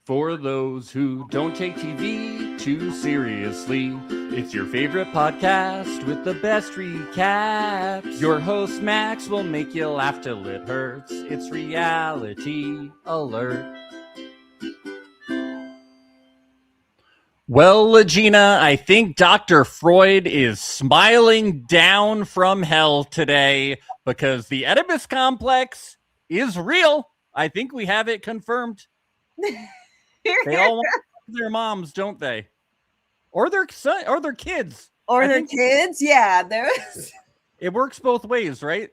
For those who don't take TV too seriously, it's your favorite podcast with the best recaps. Your host Max will make you laugh till it hurts. It's Reality Alert. Well, LaGina, I think Dr. Freud is smiling down from hell today because the Oedipus complex is real. I think we have it confirmed. They all want their moms, don't they? Or their son, or their kids. Or their kids, yeah. It works both ways, right?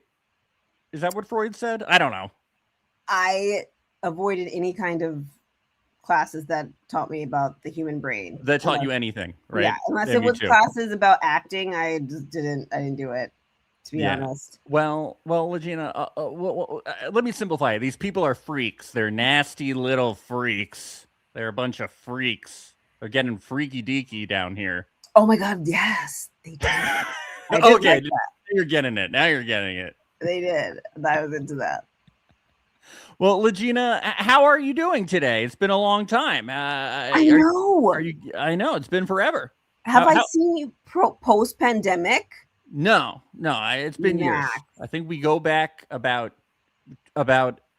Is that what Freud said? I don't know. I avoided any kind of classes that taught me about the human brain. That taught you anything, right? Yeah, unless it was classes about acting, I didn't do it, to be honest. Well, LaGina, let me simplify it. These people are freaks. They're nasty little freaks. They're a bunch of freaks. They're getting freaky deaky down here. Oh my God, yes, they did. Okay, like you're getting it. Now you're getting it. They did. I was into that. Well, LaGina, how are you doing today? It's been a long time. I know. I know it's been forever. Have I seen you post-pandemic? No. It's been years. I think we go back about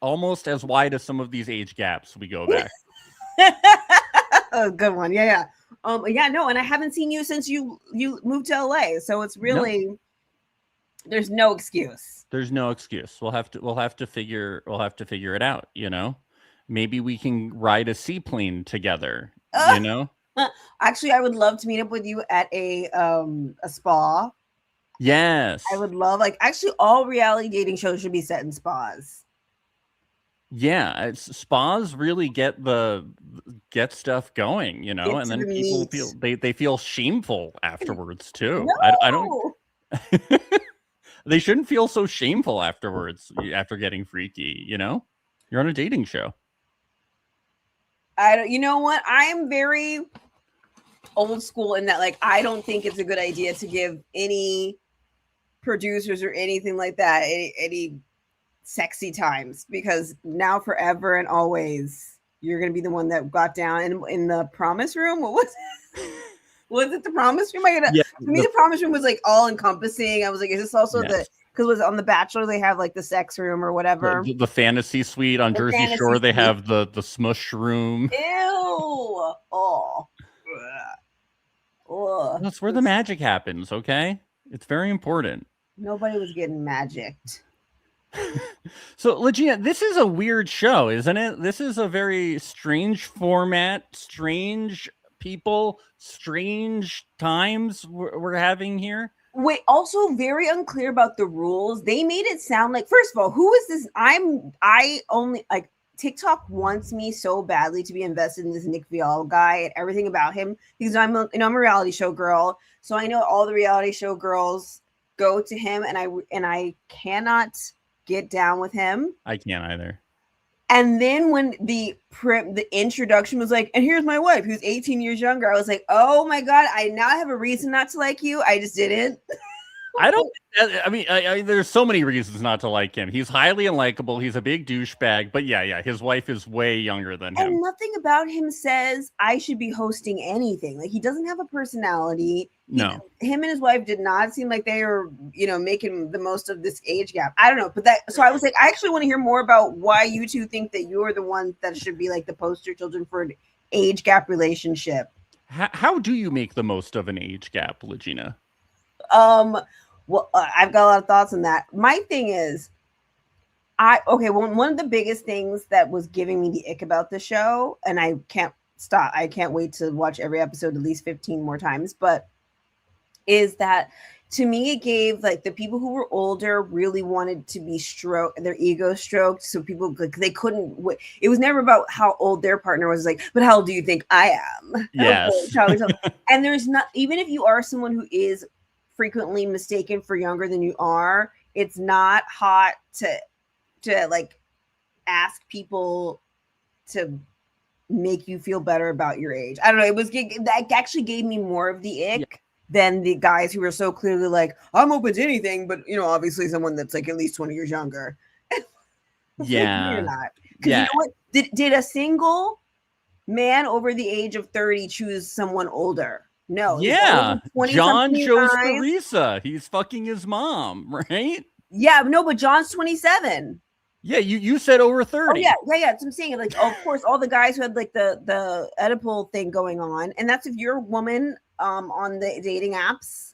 almost as wide as some of these age gaps. We go back. Oh, good one. Yeah. No, and I haven't seen you since you moved to LA. So it's really there's no excuse. There's no excuse. We'll have to figure it out, you know? Maybe we can ride a seaplane together, you know? Actually, I would love to meet up with you at a spa. Yes. I would love, actually all reality dating shows should be set in spas. Yeah, spas really get stuff going, you know, and then people feel shameful afterwards too. No! I don't. They shouldn't feel so shameful afterwards after getting freaky, you know? You're on a dating show. You know what? I am very old school in that, I don't think it's a good idea to give any producers or anything like that any sexy times, because now forever and always you're going to be the one that got down in the promise room. What was it? Was it the promise room? To me, the promise room was all encompassing. I was like, is this also because it was on The Bachelor, they have the sex room or whatever. The fantasy suite on Jersey Shore, they have the smush room. Ew. Oh. That's where the magic happens, okay? It's very important. Nobody was getting magicked. So, LaGina, this is a weird show, isn't it? This is a very strange format, strange people, strange times we're having here. Wait, also very unclear about the rules. They made it sound like, first of all, who is this? I only TikTok wants me so badly to be invested in this Nick Viall guy and everything about him, because I'm a reality show girl. So I know all the reality show girls go to him, and I cannot get down with him. I can't either. And then when the introduction was and here's my wife who's 18 years younger, I was like, oh my God, I now have a reason not to like you. I just didn't. I mean, there's so many reasons not to like him. He's highly unlikable. He's a big douchebag. But yeah, his wife is way younger than him. And nothing about him says I should be hosting anything. He doesn't have a personality. No. Him and his wife did not seem like they were, making the most of this age gap. I don't know. But so I was like, I actually want to hear more about why you two think that you're the one that should be the poster children for an age gap relationship. How do you make the most of an age gap, LaGina? Well, I've got a lot of thoughts on that. My thing is, one of the biggest things that was giving me the ick about the show, and I can't stop, I can't wait to watch every episode at least 15 more times, but is that to me, it gave the people who were older really wanted to be their ego stroked. So people, they couldn't, it was never about how old their partner was, but how old do you think I am? Yes. And there's not, even if you are someone who is frequently mistaken for younger than you are, it's not hot to ask people to make you feel better about your age. I don't know. That actually gave me more of the ick than the guys who were so clearly I'm open to anything, but obviously someone that's at least 20 years younger. Yeah. You're not. Yeah. You know what? Did a single man over the age of 30 choose someone older. No, Yeah, John 20-something chose guys. Teresa. He's fucking his mom, right? Yeah, no, but John's 27. Yeah, you said over 30. Oh yeah. That's what I'm saying. Like, of course, all the guys who had like the Oedipal thing going on, and that's if you're a woman on the dating apps,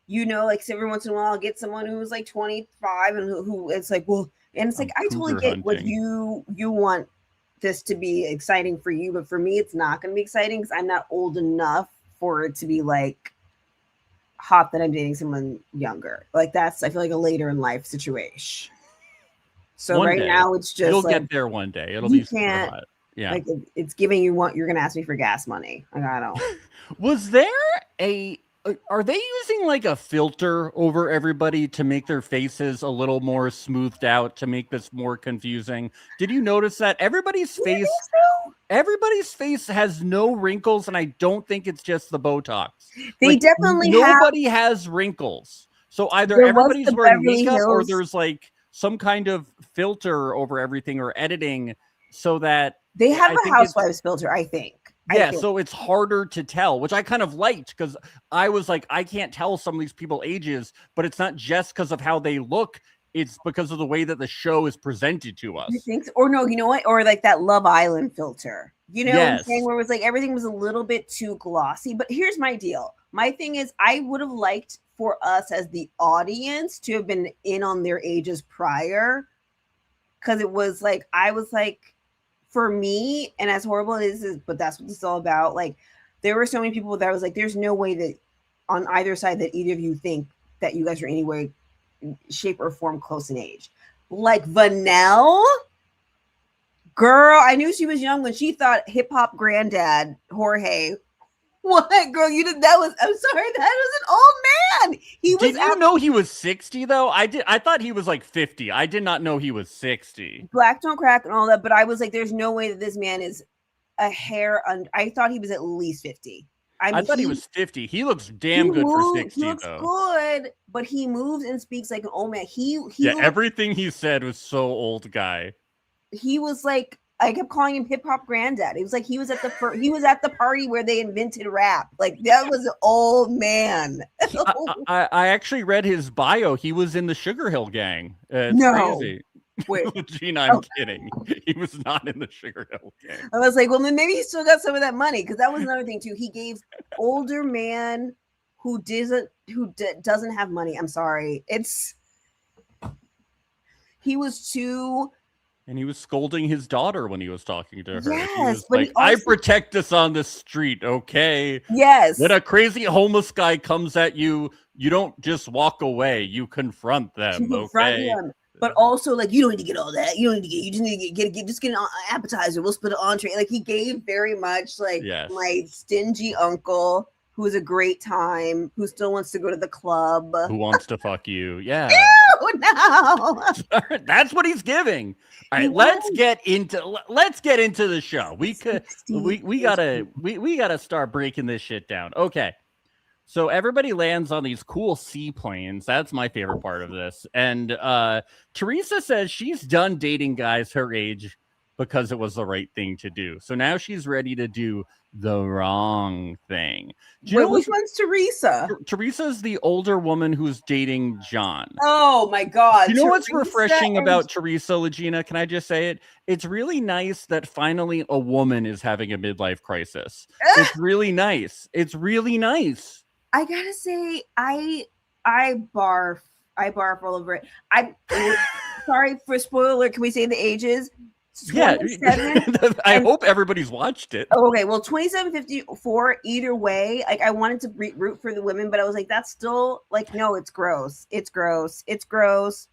like so every once in a while I'll get someone who's like 25 and who it's like, well, and it's like I totally cougar get like hunting. you want this to be exciting for you, but for me it's not going to be exciting because I'm not old enough for it to be like hot that I'm dating someone younger. Like that's I feel like a later in life situation. So One right day. now it's just You'll like get there one day. It'll you be super can't hot. Yeah. like it's giving you what you're gonna ask me for gas money. Like I don't. Was there are they using like a filter over everybody to make their faces a little more smoothed out to make this more confusing? Did you notice that everybody's face has no wrinkles, and I don't think it's just the Botox. They Like, definitely nobody has wrinkles. So either There was everybody's the wearing Beverly makeup or Hills. there's like some kind of filter over everything or editing so that they have I a think Housewives filter, I think. yeah, so it's harder to tell, which I kind of liked because I was like, I can't tell some of these people ages, but it's not just because of how they look. It's because of the way that the show is presented to us. You think so? Or no, you know what? Or like that Love Island filter. You know what I'm Yes. saying? Where it was like everything was a little bit too glossy. But here's my deal. My thing is I would have liked for us as the audience to have been in on their ages prior. Cause it was like I was like, for me, and as horrible as it is, but that's what this is all about. Like, there were so many people that I was like, there's no way that on either side that either of you think that you guys are any way, shape, or form close in age. Like Vanelle, girl, I knew she was young when she thought hip hop granddad Jorge. What girl? You did that was? I'm sorry, that was an old man. Did you know he was 60 though? I did. I thought he was like 50. I did not know he was 60. Black don't crack and all that, but I was like, there's no way that this man is a hair under. I thought he was at least 50. I thought he was 50. He looks damn good for 60. He looks though. good, but he moves and speaks like an old man. Everything he said was so old guy. He was like, I kept calling him hip hop granddad. It was like he was at the party where they invented rap. Like that was an old man. I actually read his bio. He was in the Sugar Hill Gang. It's crazy. Wait, Gina, I'm kidding. He was not in the Sugar Hill Gang. I was like, well, then maybe he still got some of that money because that was another thing too. He gave older man who doesn't have money. I'm sorry, he was too. And he was scolding his daughter when he was talking to her. Yes, he was but like, I protect us on the street, okay? Yes. When a crazy homeless guy comes at you, you don't just walk away. You confront them, okay? But also, like, you don't need to get all that. You don't need to get. You just need to get an appetizer. We'll split an entree. Like he gave very much like my stingy uncle, who is a great time, who still wants to go to the club, who wants to fuck you. Yeah. Ew, no. That's what he's giving. All right, let's get into the show. We gotta start breaking this shit down. Okay. So everybody lands on these cool seaplanes. That's my favorite part of this. And Teresa says she's done dating guys her age because it was the right thing to do. So now she's ready to do the wrong thing. Wait, which one's Teresa? Teresa's the older woman who's dating John. Oh my God. You know what's refreshing about Teresa, LaGina? Can I just say it? It's really nice that finally a woman is having a midlife crisis. It's really nice. It's really nice. I gotta say, I barf all over it. I'm sorry for spoiler alert. Can we say the ages? Yeah, I hope everybody's watched it. Okay, well, 2754. Either way, like I wanted to root for the women, but I was like, that's still like, no, it's gross. It's gross. It's gross.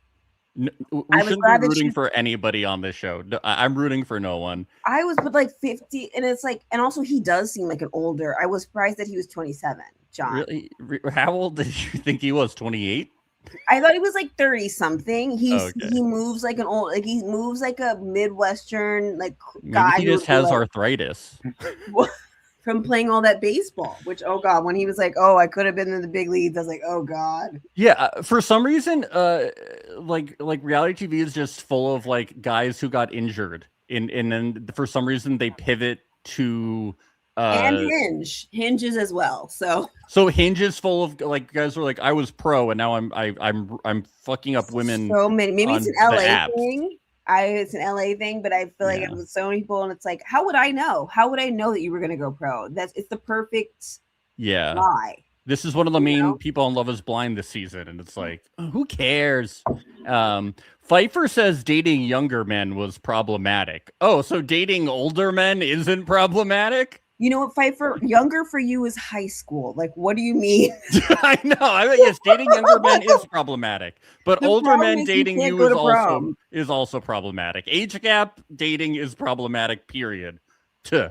No, we shouldn't be rooting for anybody on this show. No, I'm rooting for no one. I was but like 50, and it's like, and also he does seem like an older. I was surprised that he was 27. John, really? How old did you think he was? 28? I thought he was like 30 something. He moves like an old, like he moves like a Midwestern like guy. Maybe he just has arthritis from playing all that baseball. Which, oh God, when he was like, oh, I could have been in the big leagues. I was like, oh God. Yeah, for some reason, like reality TV is just full of like guys who got injured, and then for some reason they pivot to and Hinges as well. So Hinge is full of like guys were like I was pro and now I'm fucking up women so many. Maybe it's on an the LA apps. thing. It's an LA thing, but I feel like it was so many people, and it's like, how would I know? How would I know that you were gonna go pro? It's the perfect lie. This is one of the main people on Love is Blind this season, and it's like, who cares? Pfeiffer says dating younger men was problematic. Oh, so dating older men isn't problematic? You know what, Pfeiffer? Younger for you is high school. Like, what do you mean? I know. I mean, yes, dating younger men is problematic, but The older problem men is dating can't you go is to prom. also problematic. Age gap dating is problematic. Period. Tuh.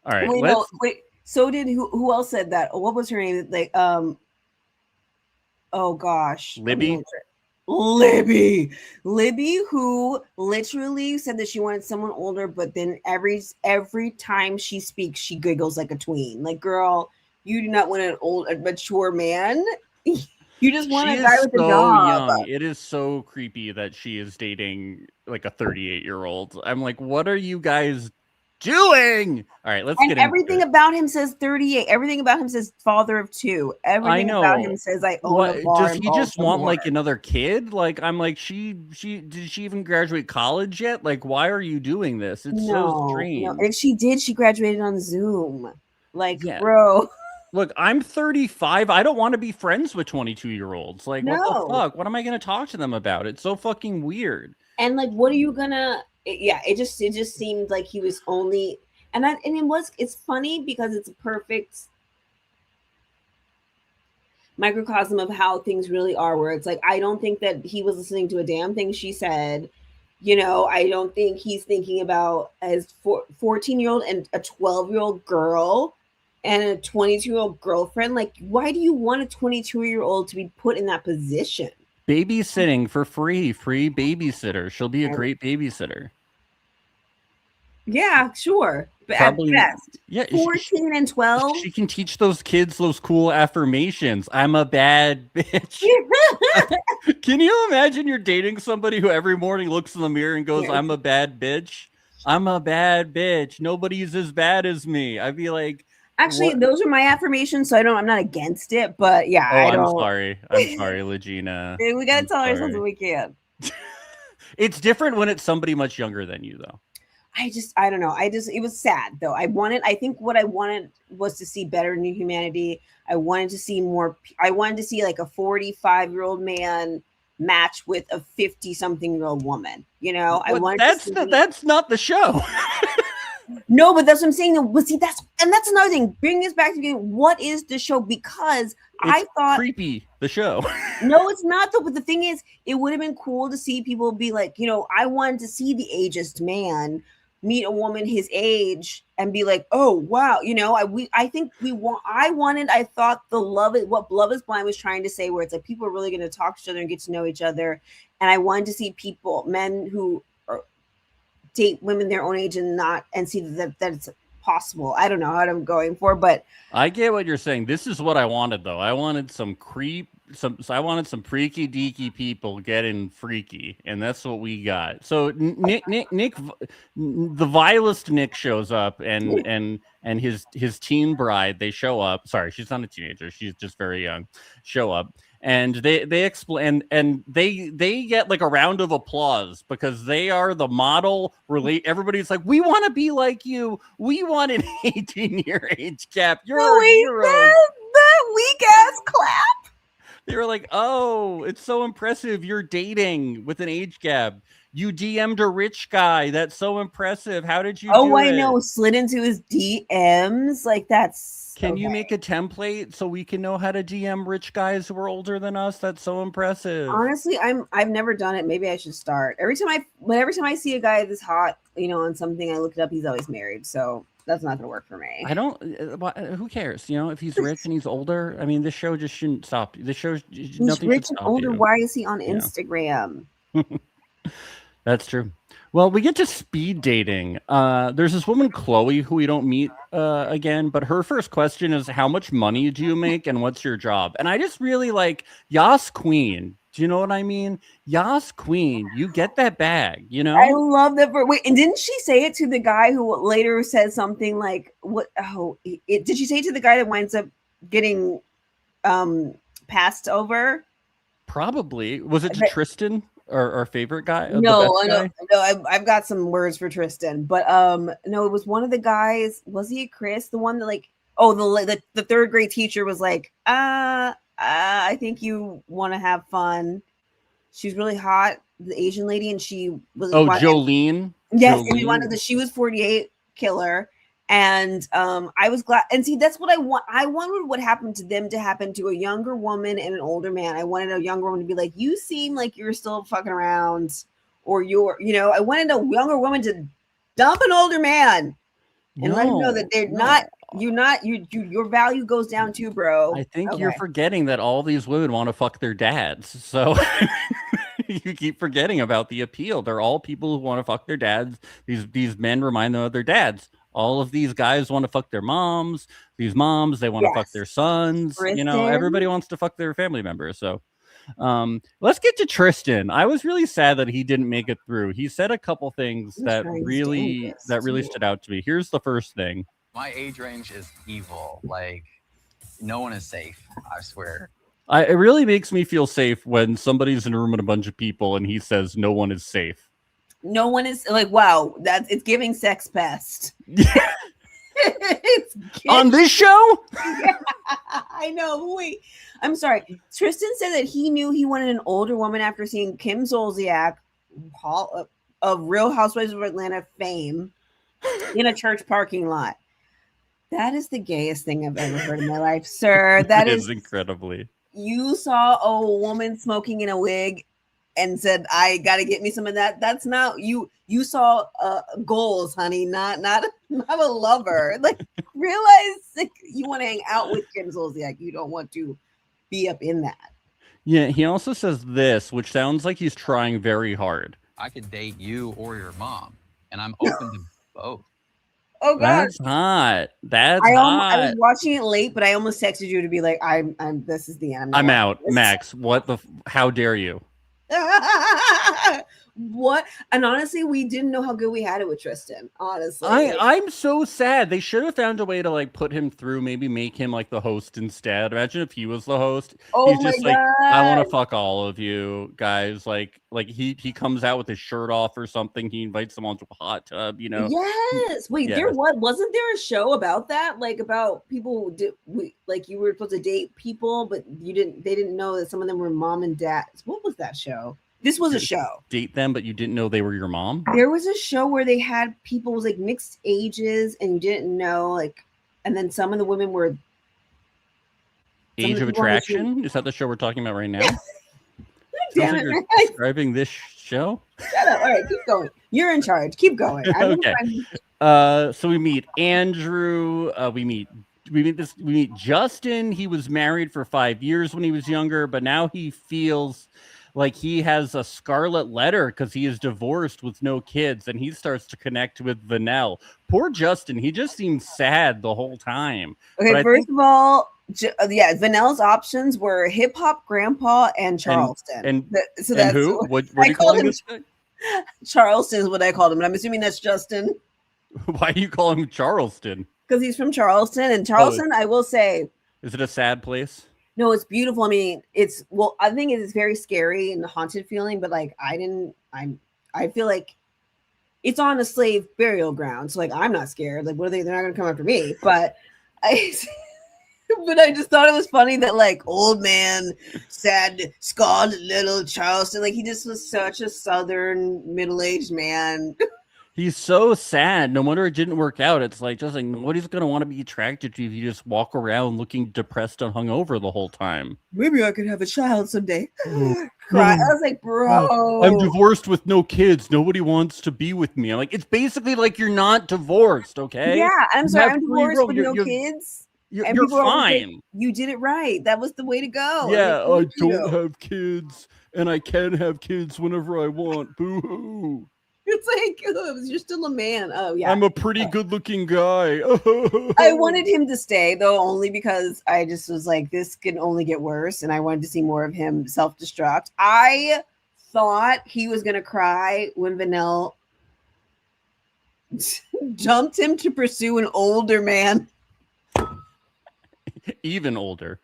All right. Wait. So did who else said that? What was her name? Like, oh gosh, Libby, who literally said that she wanted someone older, but then every time she speaks, she giggles like a tween. Like, girl, you do not want a mature man. You just want a guy with a job. Young. It is so creepy that she is dating like a 38-year-old. I'm like, what are you guys doing? All right, let's get into everything about him says 38. Everything about him says father of two. Everything about him says I own a bar. Does he just want like another kid? Like, I'm like, she did she even graduate college yet? Like, why are you doing this? It's so strange. No. If she did, she graduated on Zoom. Like, bro. Look, I'm 35. I don't want to be friends with 22-year-olds. Like, what the fuck? What am I going to talk to them about? It's so fucking weird. And like, what are you gonna? It just seemed like he was only, it's funny because it's a perfect microcosm of how things really are. Where it's like, I don't think that he was listening to a damn thing she said. You know, I don't think he's thinking about as 14-year-old and a 12-year-old girl and a 22-year-old girlfriend. Like, why do you want a 22-year-old to be put in that position? Babysitting for free babysitter. She'll be a great babysitter. Yeah, sure. But probably, at best, 14 and 12. She can teach those kids those cool affirmations. I'm a bad bitch. Can you imagine you're dating somebody who every morning looks in the mirror and goes, I'm a bad bitch? I'm a bad bitch. Nobody's as bad as me. I'd be like, actually, those are my affirmations, so I'm not against it, but yeah, I'm sorry, LaGina. We gotta tell ourselves what we can. It's different when it's somebody much younger than you, though. I don't know. It was sad though. I think what I wanted was to see better new humanity. I wanted to see more. I wanted to see like a 45-year-old man match with a 50-something-year-old woman. You know, that's not the show. No, but that's what I'm saying. But see, that's another thing. Bring us back to what is the show? Because I thought creepy the show. No, it's not though. But the thing is, it would have been cool to see people be like, you know, I wanted to see the ageist man meet a woman his age and be like, oh wow, you know, I thought what Love is Blind was trying to say, where it's like people are really going to talk to each other and get to know each other, and I wanted to see men who date women their own age and see that it's possible. I don't know what I'm going for, but I get what you're saying. This is what I wanted though. I wanted some freaky deaky people getting freaky, and that's what we got. So Nick, the vilest Nick shows up, and his teen bride, they show up. Sorry, she's not a teenager. She's just very young. Show up. And they explain, and they get like a round of applause because they are the model. Everybody's like, we want to be like you. We want an 18-year age gap. You're a hero. That weak ass clap. They were like, oh, it's so impressive. You're dating with an age gap. You DM'd a rich guy. That's so impressive. How did you do it? I know. Slid into his DMs. Like, that's... Can you make a template so we can know how to DM rich guys who are older than us? That's so impressive. Honestly, I've never done it. Maybe I should start. Every time I see a guy that's hot, you know, on something, I look it up. He's always married. So that's not going to work for me. I don't... who cares? You know, if he's rich and he's older, I mean, this show just shouldn't stop. This show... He's rich and older. Why is he on Instagram? That's true. Well, we get to speed dating. There's this woman, Chloe, who we don't meet again, but her first question is, how much money do you make and what's your job? And I just really like Yas Queen. Do you know what I mean? Yas Queen, you get that bag, you I know? love that. Wait, and didn't she say it to the guy who later said something like, "What? Oh, did she say it to the guy that winds up getting passed over?" Probably. Was it to Tristan, our favorite guy, the No, best I know, guy? no, I've got some words for Tristan, but no, it was one of the guys. Was he Chris? The one that like, oh, the third grade teacher was like, I think you want to have fun. She's really hot, the Asian lady, and she was Oh, Jolene. yes, and he wanted Jolene. the She Was 48 killer. And I was glad. And see, that's what I want. I wanted what happened to them to happen to a younger woman and an older man. I wanted a younger woman to be like, you seem like you're still fucking around, or I wanted a younger woman to dump an older man and let him know that they're not. You're not. Your value goes down too, bro. I think Okay. you're forgetting that all these women want to fuck their dads. So you keep forgetting about the appeal. They're all people who want to fuck their dads. These men remind them of their dads. All of these guys want to fuck their moms. These moms, they want to fuck their sons. You know, everybody wants to fuck their family members. So let's get to Tristan. I was really sad that he didn't make it through. He said a couple things that really stood out to me. Here's the first thing. My age range is evil. Like, no one is safe, I swear. It really makes me feel safe when somebody's in a room with a bunch of people and he says no one is safe. No one is like, wow, it's giving sex pest. On this show? Yeah, I know. Wait, I'm sorry. Tristan said that he knew he wanted an older woman after seeing Kim Zolciak of Real Housewives of Atlanta fame in a church parking lot. That is the gayest thing I've ever heard in my life, sir. That is incredibly. You saw a woman smoking in a wig and said, I got to get me some of that. That's not you. You saw goals, honey, not a lover. Like, realize like, you want to hang out with Kim Zolciak. You don't want to be up in that. Yeah, he also says this, which sounds like he's trying very hard. I could date you or your mom, and I'm open to both. Oh God, that's hot. That's hot. I was watching it late, but I almost texted you to be like, I'm. This is the end. I'm out, Max. What the? How dare you? What? And honestly, we didn't know how good we had it with Tristan. Honestly, I'm so sad. They should have found a way to like put him through. Maybe make him like the host instead. Imagine if he was the host. Oh He's just my like, God. I want to fuck all of you guys. Like he comes out with his shirt off or something. He invites them onto a hot tub. You know. Yes. Wait. Yes. There wasn't there a show about that? Like about people like you were supposed to date people, but you didn't. They didn't know that some of them were mom and dads. What was that show? This was a show. Date them, but you didn't know they were your mom? There was a show where they had people with like mixed ages and you didn't know, like, and then some of the women were Age of Attraction? Is that the show we're talking about right now? Damn like it, you're describing this show? Shut up. All right, keep going. You're in charge. Keep going. Okay. So we meet Andrew. We meet Justin. He was married for 5 years when he was younger, but now he feels like he has a scarlet letter because he is divorced with no kids, and he starts to connect with Vanelle. Poor Justin. He just seems sad the whole time. Okay, first of all, Vanelle's options were hip hop grandpa and Charleston. And who? What are you calling this guy? Charleston is what I called him, and I'm assuming that's Justin. Why do you call him Charleston? Because he's from Charleston, and Charleston, I will say, is it a sad place? No, it's beautiful. I mean, I think it's very scary and haunted feeling, but like I feel like it's on a slave burial ground. So like I'm not scared. Like, what are they? They're not gonna come after me. But I just thought it was funny that like old man, sad, scarlet little Charleston, like he just was such a southern middle-aged man. He's so sad. No wonder it didn't work out. It's like just like nobody's gonna want to be attracted to you if you just walk around looking depressed and hungover the whole time. Maybe I could have a child someday. Cry. I was like, bro, I'm divorced with no kids. Nobody wants to be with me. I'm like, it's basically like you're not divorced, okay? Yeah, I'm sorry, I'm divorced with no kids. You're fine. You did it right. That was the way to go. Yeah, I don't have kids, and I can have kids whenever I want. Boo hoo. It's like, oh, you're still a man. Oh yeah, I'm a pretty good-looking guy. I wanted him to stay though, only because I just was like, this can only get worse, and I wanted to see more of him self-destruct. I thought he was gonna cry when Vanille jumped him to pursue an older man. Even older.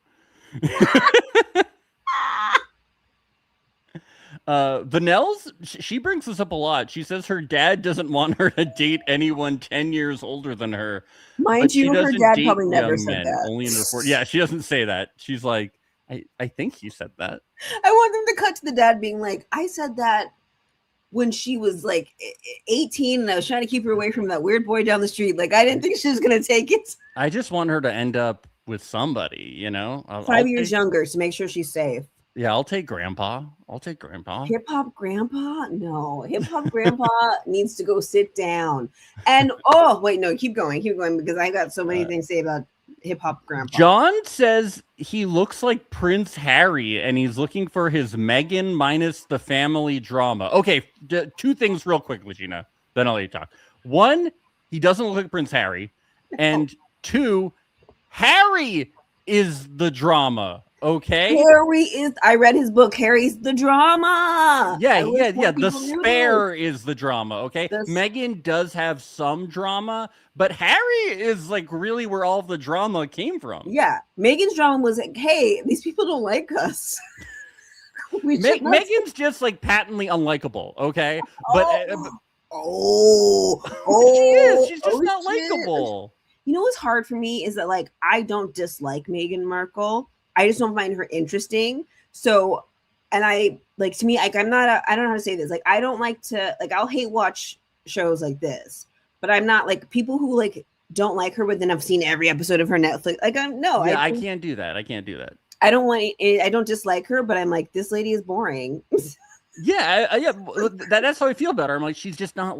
Vanelle's, she brings this up a lot. She says her dad doesn't want her to date anyone 10 years older than her. Mind you, her dad probably never young said men, that. only in their 40s. Yeah, she doesn't say that. She's like, I think he said that. I want them to cut to the dad being like, I said that when she was like 18 and I was trying to keep her away from that weird boy down the street. Like, I didn't think she was going to take it. I just want her to end up with somebody, you know? 5 years younger to make sure she's safe. Yeah, I'll take grandpa. Hip hop grandpa? No, hip hop grandpa needs to go sit down. And oh, wait, no, keep going because I got so many things to say about hip hop grandpa. John says he looks like Prince Harry and he's looking for his Meghan minus the family drama. Okay, two things real quick, LaGina, then I'll let you talk. One, he doesn't look like Prince Harry. And two, Harry is the drama. Okay. Harry is. I read his book. Harry's the drama. Yeah. The Spare is the drama. Okay. Meghan does have some drama, but Harry is like really where all the drama came from. Yeah. Meghan's drama was like, hey, these people don't like us. Meghan's just like patently unlikable. Okay. But she is. She's just not likable. You know what's hard for me is that like I don't dislike Meghan Markle. I just don't find her interesting. So, and I like to me, like I'm not, I don't know how to say this. Like, I don't like to, like, I'll hate watch shows like this, but I'm not like people who like don't like her, but then I've seen every episode of her Netflix. Like, I can't do that. I can't do that. I don't dislike her, but I'm like, this lady is boring. Yeah. That's how I feel about her. I'm like, she's just not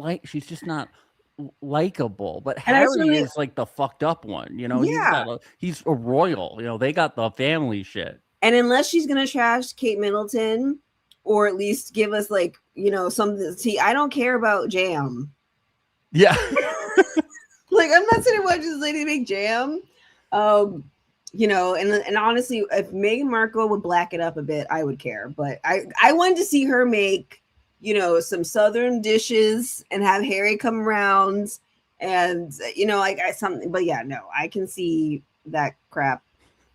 likable, but Harry is like the fucked up one, you know. Yeah, he's a royal, you know. They got the family shit, and unless she's gonna trash Kate Middleton or at least give us like, you know, something. See, I don't care about jam. Yeah. Like, I'm not sitting watching this lady make jam. You know, and honestly, if Meghan Markle would black it up a bit, I would care. But I wanted to see her make, you know, some Southern dishes and have Harry come around and, you know, like something. But yeah, no, I can see that crap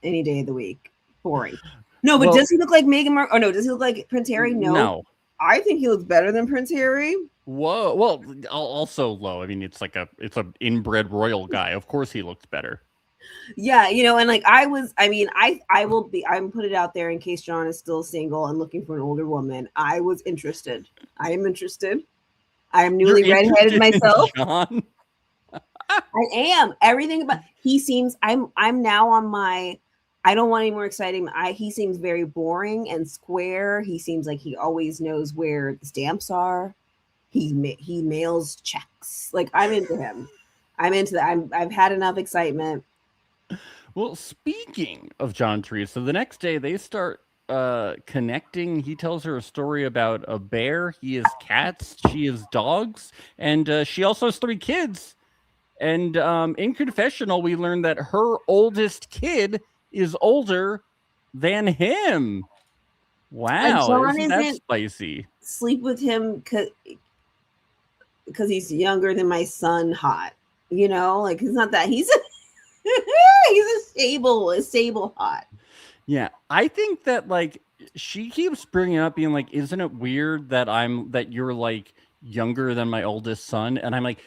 any day of the week. Boring. No, but does he look like Meghan Markle? Oh no, does he look like Prince Harry? No. I think he looks better than Prince Harry. Whoa. Well, also low. I mean, it's an inbred royal guy. Of course he looks better. Yeah, you know, and like I'm put it out there in case John is still single and looking for an older woman. I am interested. I am newly redheaded myself. John? I am. Everything about he seems I'm now on my I don't want any more exciting. He seems very boring and square. He seems like he always knows where the stamps are. He mails checks. Like, I'm into him. I'm into that. I've had enough excitement. Well, speaking of John Teresa, the next day they start connecting. He tells her a story about a bear. He has cats. She has dogs. And she also has 3 kids. And in confessional, we learned that her oldest kid is older than him. Wow, isn't that spicy? Sleep with him because he's younger than my son. Hot, you know, like he's not that. He's a stable hot. Yeah, I think that like she keeps bringing up being like, isn't it weird that you're like younger than my oldest son? And I'm like,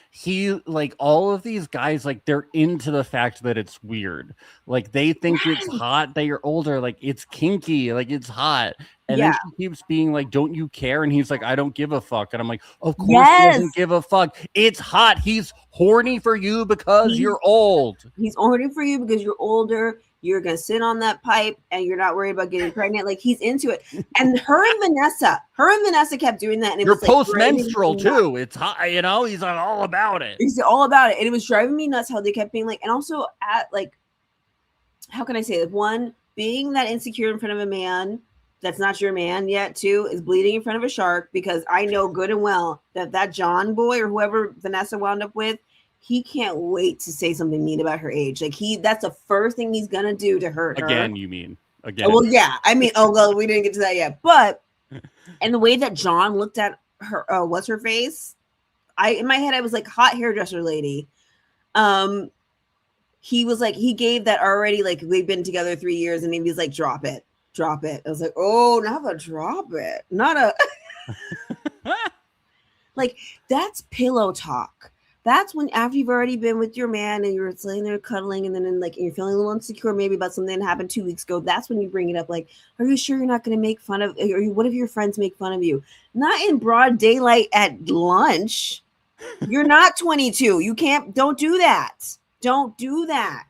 all of these guys, like, they're into the fact that it's weird. Like, they think it's hot that you're older. Like, it's kinky. Like, it's hot. And then she keeps being like, don't you care? And he's like, I don't give a fuck. And I'm like, of course he doesn't give a fuck. It's hot. He's horny for you because you're old. He's horny for you because you're older. You're going to sit on that pipe and you're not worried about getting pregnant. Like, he's into it. And her and Vanessa kept doing that. And you're post-menstrual too. It's hot, you know, he's like all about it. He's all about it. And it was driving me nuts how they kept being like, and also at like, how can I say this? One, being that insecure in front of a man that's not your man yet too is bleeding in front of a shark, because I know good and well that John boy or whoever Vanessa wound up with, he can't wait to say something mean about her age. Like that's the first thing he's gonna do to hurt her. Again, you mean again? Well, yeah. I mean, oh well, we didn't get to that yet. But and the way that John looked at her, what's her face? In my head, I was like, hot hairdresser lady. He was like, he gave that already, like, we've been together 3 years, and he was like, drop it. I was like, oh, not a drop it. Not a like, that's pillow talk. That's when, after you've already been with your man and you're sitting there cuddling, and then you're feeling a little insecure maybe about something that happened 2 weeks ago. That's when you bring it up. Like, are you sure you're not going to make fun of, or what if your friends make fun of you? Not in broad daylight at lunch. You're not 22. You don't do that. Don't do that.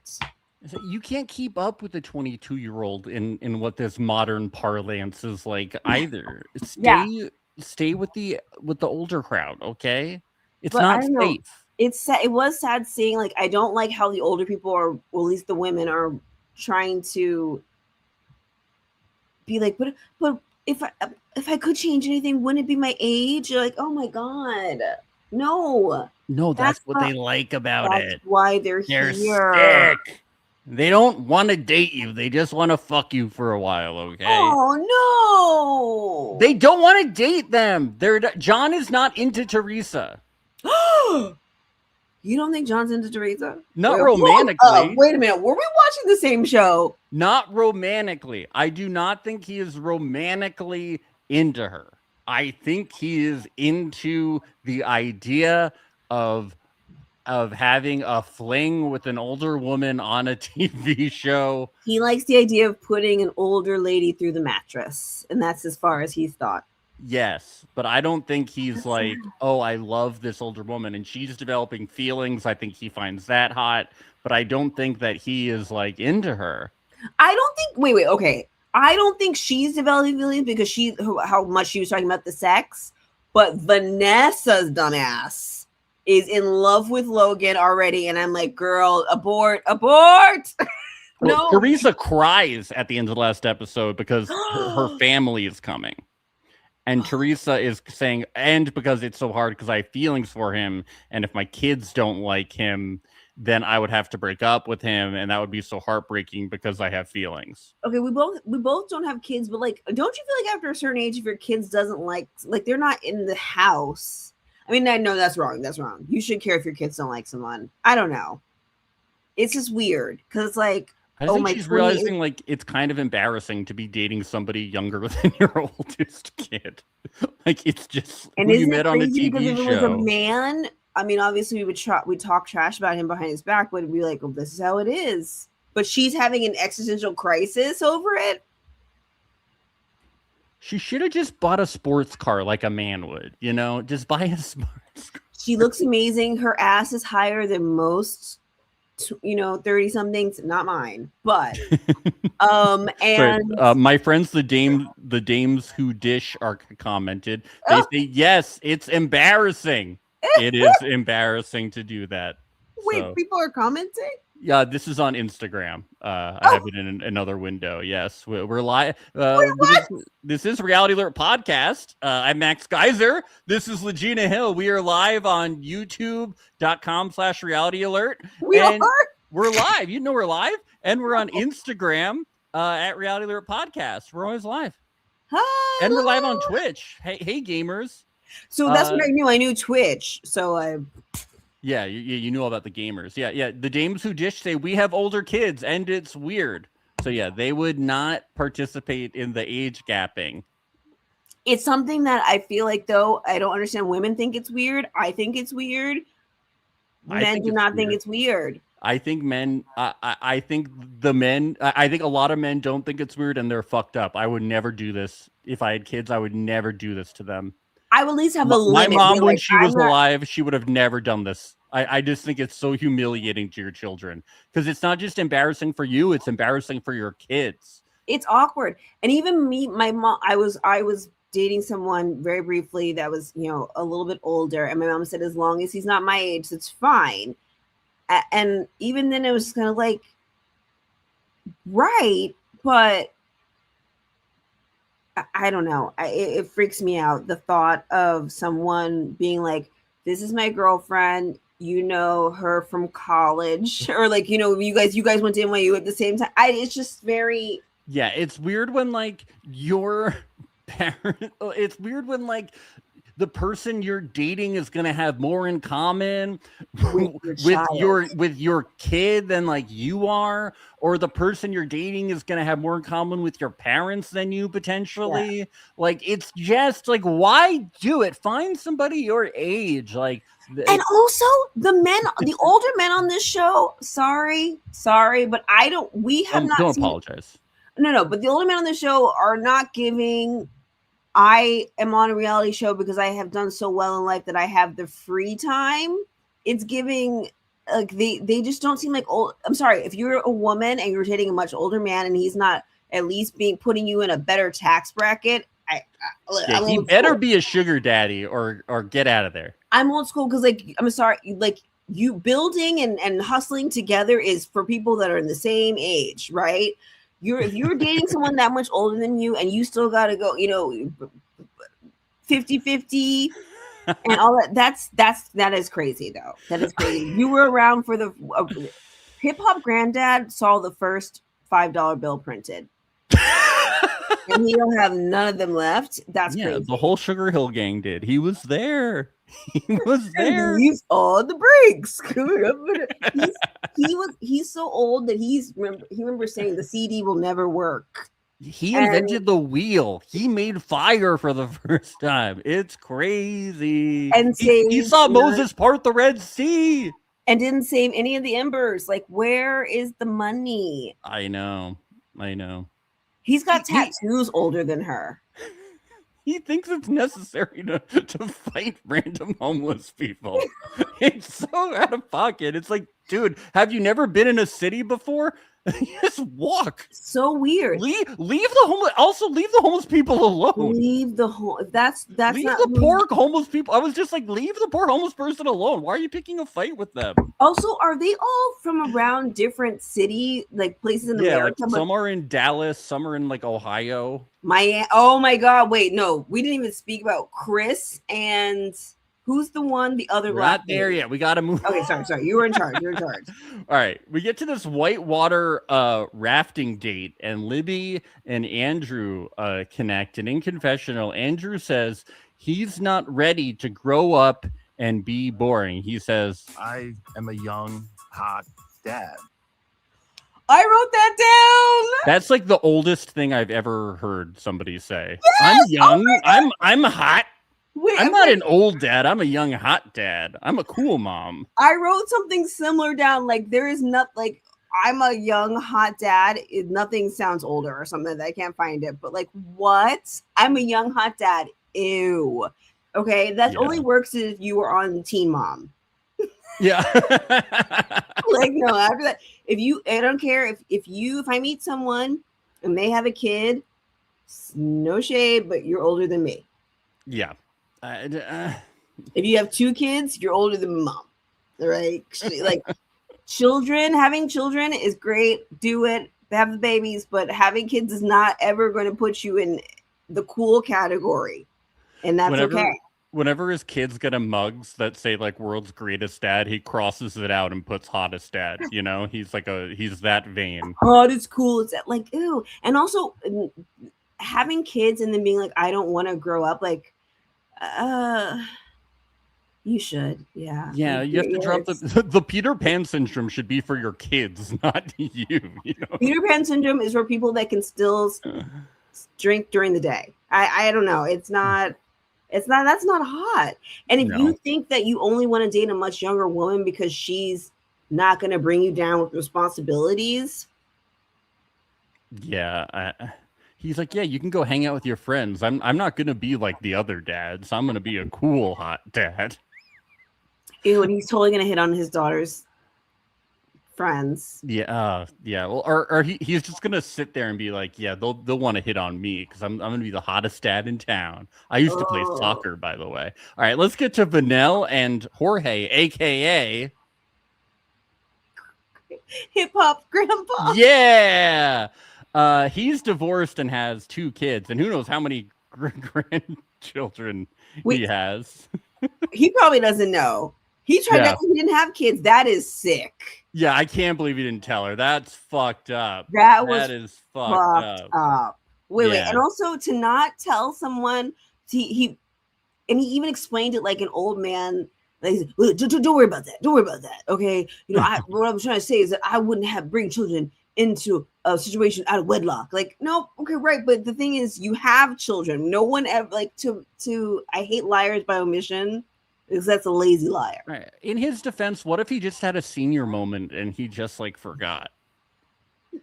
You can't keep up with the 22-year-old in what this modern parlance is like either. Stay with the older crowd, okay? It's not safe. It was sad seeing, like, I don't like how the older people are, or at least the women are trying to be like, but if I could change anything, wouldn't it be my age? You're like, oh my God. No, that's what they like about it. That's why they're here. Sick. They don't want to date you. They just want to fuck you for a while, okay? Oh, no. They don't want to date them. John is not into Teresa. You don't think John's into Teresa? Not romantically. Wait a minute. Were we watching the same show? Not romantically. I do not think he is romantically into her. I think he is into the idea of having a fling with an older woman on a TV show. He likes the idea of putting an older lady through the mattress, and that's as far as he's thought. Yes, but I don't think he's like, oh, I love this older woman, and she's developing feelings. I think he finds that hot, but I don't think that he is like into her. I don't think. Wait. Okay. I don't think she's developing feelings because how much she was talking about the sex, but Vanessa's dumbass is in love with Logan already, and I'm like, girl, abort. No. Teresa cries at the end of the last episode because her family is coming. And Teresa is saying, and because it's so hard because I have feelings for him, and if my kids don't like him, then I would have to break up with him, and that would be so heartbreaking because I have feelings. Okay, we both don't have kids, but like, don't you feel like after a certain age, if your kids doesn't like they're not in the house? I mean, I know that's wrong. That's wrong. You should care if your kids don't like someone. I don't know. It's just weird because it's like, I think she's realizing like it's kind of embarrassing to be dating somebody younger than your oldest kid. Like it's just and who you met on a TV if show. It was a man. I mean, obviously we'd talk trash about him behind his back, but it'd be like, well, this is how it is. But she's having an existential crisis over it. She should have just bought a sports car like a man would, just buy a sports car. She looks amazing. Her ass is higher than most, 30 somethings, not mine, but, and my friends, the dames who dish are commented. They say, yes, it's embarrassing. It is embarrassing to do that. Wait, so. People are commenting? Yeah, this is on Instagram. I have it in another window. Yes, we're live. This is Reality Alert Podcast. I'm Max Gieser. This is LaGina Hill. We are live on youtube.com/Reality Alert. We're live. We're live. And we're on Instagram at Reality Alert Podcast. We're always live. Hi. And we're live on Twitch. Hey gamers. So that's what I knew. I knew Twitch. So I... Yeah, you knew all about the gamers. Yeah. The dames who dish say we have older kids and it's weird. So yeah, they would not participate in the age gapping. It's something that I feel like, though, I don't understand. Women think it's weird. I think it's weird. Men do not think it's weird. I think men. I think the men. I think a lot of men don't think it's weird and they're fucked up. I would never do this if I had kids. I would never do this to them. I would at least have a limit. My mom, when she was alive, she would have never done this. I just think it's so humiliating to your children because it's not just embarrassing for you; it's embarrassing for your kids. It's awkward, and even me, my mom. I was dating someone very briefly that was, a little bit older, and my mom said, as long as he's not my age, it's fine. And even then, it was kind of like, right, but I don't know. It freaks me out. The thought of someone being like, "This is my girlfriend. You know her from college," or like, you guys went to NYU at the same time. It's just very. Yeah, it's weird when like your parent. It's weird when like the person you're dating is gonna have more in common With your with your kid than like you are, or the person you're dating is gonna have more in common with your parents than you potentially. Yeah. Like it's just like, why do it? Find somebody your age. Like, and also the older men on this show. Sorry, but we have not. Don't apologize. No, but the older men on the show are not giving. I am on a reality show because I have done so well in life that I have the free time. It's giving like they just don't seem like old. I'm sorry, if you're a woman and you're dating a much older man and he's not at least putting you in a better tax bracket, he better be a sugar daddy or get out of there. I'm old school because like I'm sorry, like you building and hustling together is for people that are in the same age, right? If you're dating someone that much older than you and you still got to go, 50-50 and all that is crazy though. That is crazy. You were around for the hip hop granddad saw the first $5 bill printed. And he don't have none of them left. That's crazy. The whole Sugar Hill gang did. He was there. He was there. He's on the brakes. He's so old that he remembers saying the CD will never work. He invented the wheel. He made fire for the first time. It's crazy. And he saw Moses part the Red Sea. And didn't save any of the embers. Like, where is the money? I know. He's got tattoos older than her. He thinks it's necessary to fight random homeless people. It's so out of pocket. It's like, dude, have you never been in a city before? Just walk. So weird. Leave the homeless. Also, leave the homeless people alone. Leave the that's leave not the poor homeless people. I was just like, leave the poor homeless person alone. Why are you picking a fight with them? Also, are they all from around different city like places in America? Like some are in Dallas, some are in like Ohio. Oh my God! Wait, no, we didn't even speak about Chris and. Who's the one? The other not there yet. We got to move. Okay, sorry. You were in charge. All right. We get to this whitewater rafting date, and Libby and Andrew connect. And in confessional, Andrew says he's not ready to grow up and be boring. He says, I am a young, hot dad. I wrote that down. That's like the oldest thing I've ever heard somebody say. Yes! I'm young. I'm hot. Wait, I'm not an old dad. I'm a young hot dad. I'm a cool mom. I wrote something similar down. Like there is not like I'm a young hot dad. Nothing sounds older or something. I can't find it. But like what? I'm a young hot dad. Ew. Okay, that only works if you were on Teen Mom. Yeah. Like no. After that, I don't care if I meet someone and they have a kid. No shade, but you're older than me. Yeah. If you have 2 kids, you're older than mom, right? Like having children is great. Do it, have the babies, but having kids is not ever going to put you in the cool category, and that's okay. Whenever his kids get a mugs that say like "World's Greatest Dad," he crosses it out and puts "Hottest Dad." You know, he's that vain. Hot is cool. It's like ew, and also having kids and then being like, I don't want to grow up like. You should, yeah. You have to drop the Peter Pan syndrome should be for your kids, not you. Peter Pan syndrome is for people that can still drink during the day. I don't know. That's not hot. And if you think that you only want to date a much younger woman because she's not going to bring you down with responsibilities. Yeah. He's like, yeah, you can go hang out with your friends. I'm not going to be like the other dads. I'm going to be a cool, hot dad. Ew, and he's totally going to hit on his daughter's friends. Yeah. Well, or he's just going to sit there and be like, yeah, they'll want to hit on me because I'm going to be the hottest dad in town. I used to play soccer, by the way. All right, let's get to Vanelle and Jorge, a.k.a. Hip Hop Grandpa. Yeah. He's divorced and has 2 kids, and who knows how many grandchildren he has. He probably doesn't know. He tried that. He didn't have kids. That is sick. Yeah, I can't believe he didn't tell her. That's fucked up. That is fucked up. Wait. And also to not tell someone, he even explained it like an old man. Like, don't worry about that. Don't worry about that. Okay. What I'm trying to say is that I wouldn't bring children into a situation out of wedlock. Like, no, okay, right. But the thing is, you have children. No one ever I hate liars by omission because that's a lazy liar. Right. In his defense, what if he just had a senior moment and he just rgot?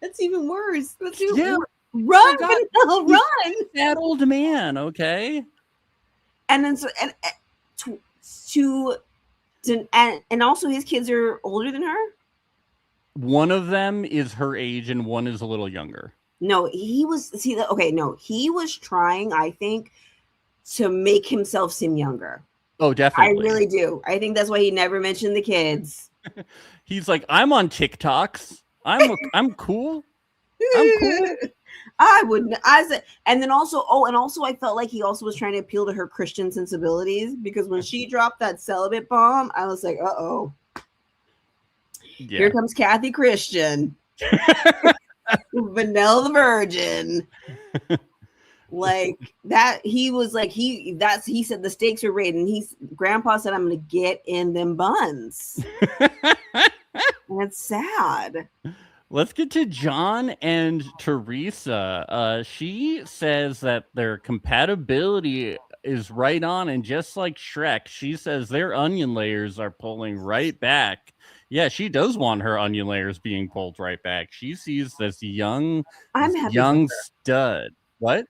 That's even worse. Run, Vanilla, run! That old man, okay. And then and also his kids are older than her. One of them is her age and one is a little younger. No, he was he was trying, I think, to make himself seem younger. Oh, definitely. I really do. I think that's why he never mentioned the kids. He's like, I'm on TikToks. I'm cool. I'm cool. I wouldn't. I said, and then also, I felt like he also was trying to appeal to her Christian sensibilities because when she dropped that celibate bomb, I was like, uh-oh. Yeah. Here comes Kathy Christian. Vanilla the Virgin. Like that, he was like, he said the stakes are raised, and grandpa said, I'm gonna get in them buns. And it's sad. Let's get to John and Teresa. She says that their compatibility is right on, and just like Shrek, she says their onion layers are pulling right back. Yeah, she does want her onion layers being pulled right back. She sees this young stud. What?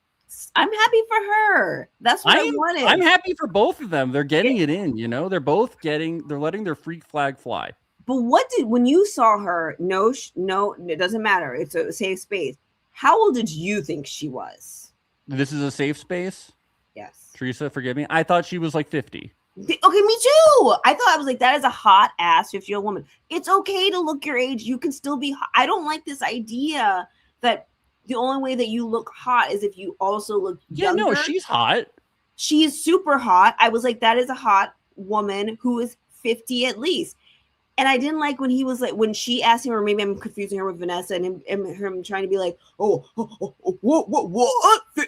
I'm happy for her. That's what I wanted. I'm happy for both of them. They're getting it in, they're letting their freak flag fly. But when you saw her, no, it doesn't matter. It's a safe space. How old did you think she was? This is a safe space? Yes. Teresa, forgive me. I thought she was like 50. Okay, me too. I was like, that is a hot ass 50-year-old woman. It's okay to look your age. You can still be hot. I don't like this idea that the only way that you look hot is if you also look younger. Yeah, no, she's hot. She is super hot. I was like, that is a hot woman who is 50 at least. And I didn't like when he was like, when she asked him, or maybe I'm confusing her with Vanessa and him trying to be like, what?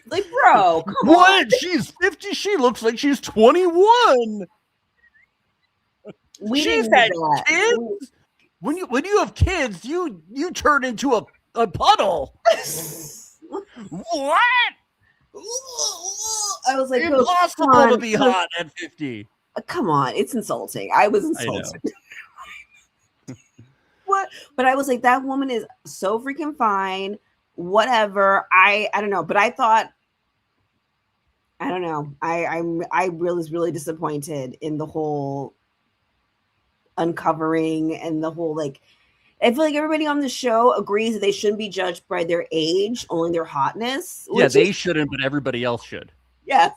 Like, bro, come on. She's 50. She looks like she's 21. She's had kids. When you have kids, you turn into a puddle. What? I was like, impossible to be hot at 50. Come on, it's insulting. I was insulted. What? But I was like, that woman is so freaking fine. Whatever. I don't know. But I thought, I don't know. I was really disappointed in the whole uncovering and the whole I feel like everybody on the show agrees that they shouldn't be judged by their age, only their hotness. Yeah, they shouldn't, but everybody else should. Yes.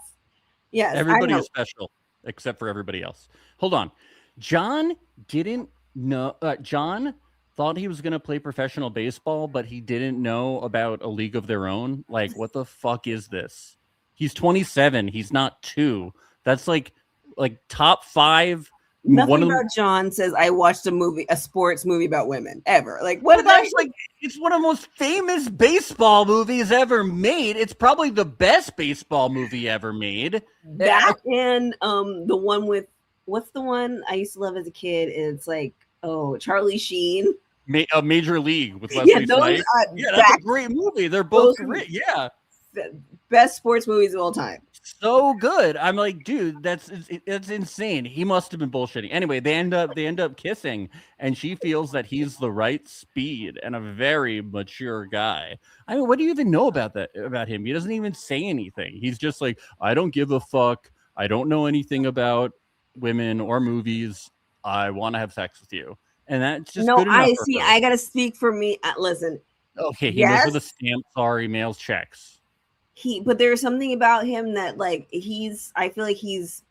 Everybody is special except for everybody else. Hold on. John didn't know. John thought he was going to play professional baseball, but he didn't know about A League of Their Own. Like, what the fuck is this? He's 27. He's not 2. That's like top 5. Nothing about John says I watched a sports movie about women ever. Like, what about it's one of the most famous baseball movies ever made. It's probably the best baseball movie ever made. That and the one with, what's the one I used to love as a kid? It's like, Charlie Sheen. Major League with Leslie Snipes. That's a great movie. They're both great. Yeah. Best sports movies of all time. So good. I'm like, dude, that's insane. He must have been bullshitting. Anyway, they end up kissing, and she feels that he's the right speed and a very mature guy. I mean, what do you even know about him? He doesn't even say anything. He's just like, I don't give a fuck. I don't know anything about women or movies. I want to have sex with you. And that's just good enough. I see. I gotta speak for me. Listen. Okay, he lives with a stamp. Sorry, mails checks. But there's something about him that I feel like he's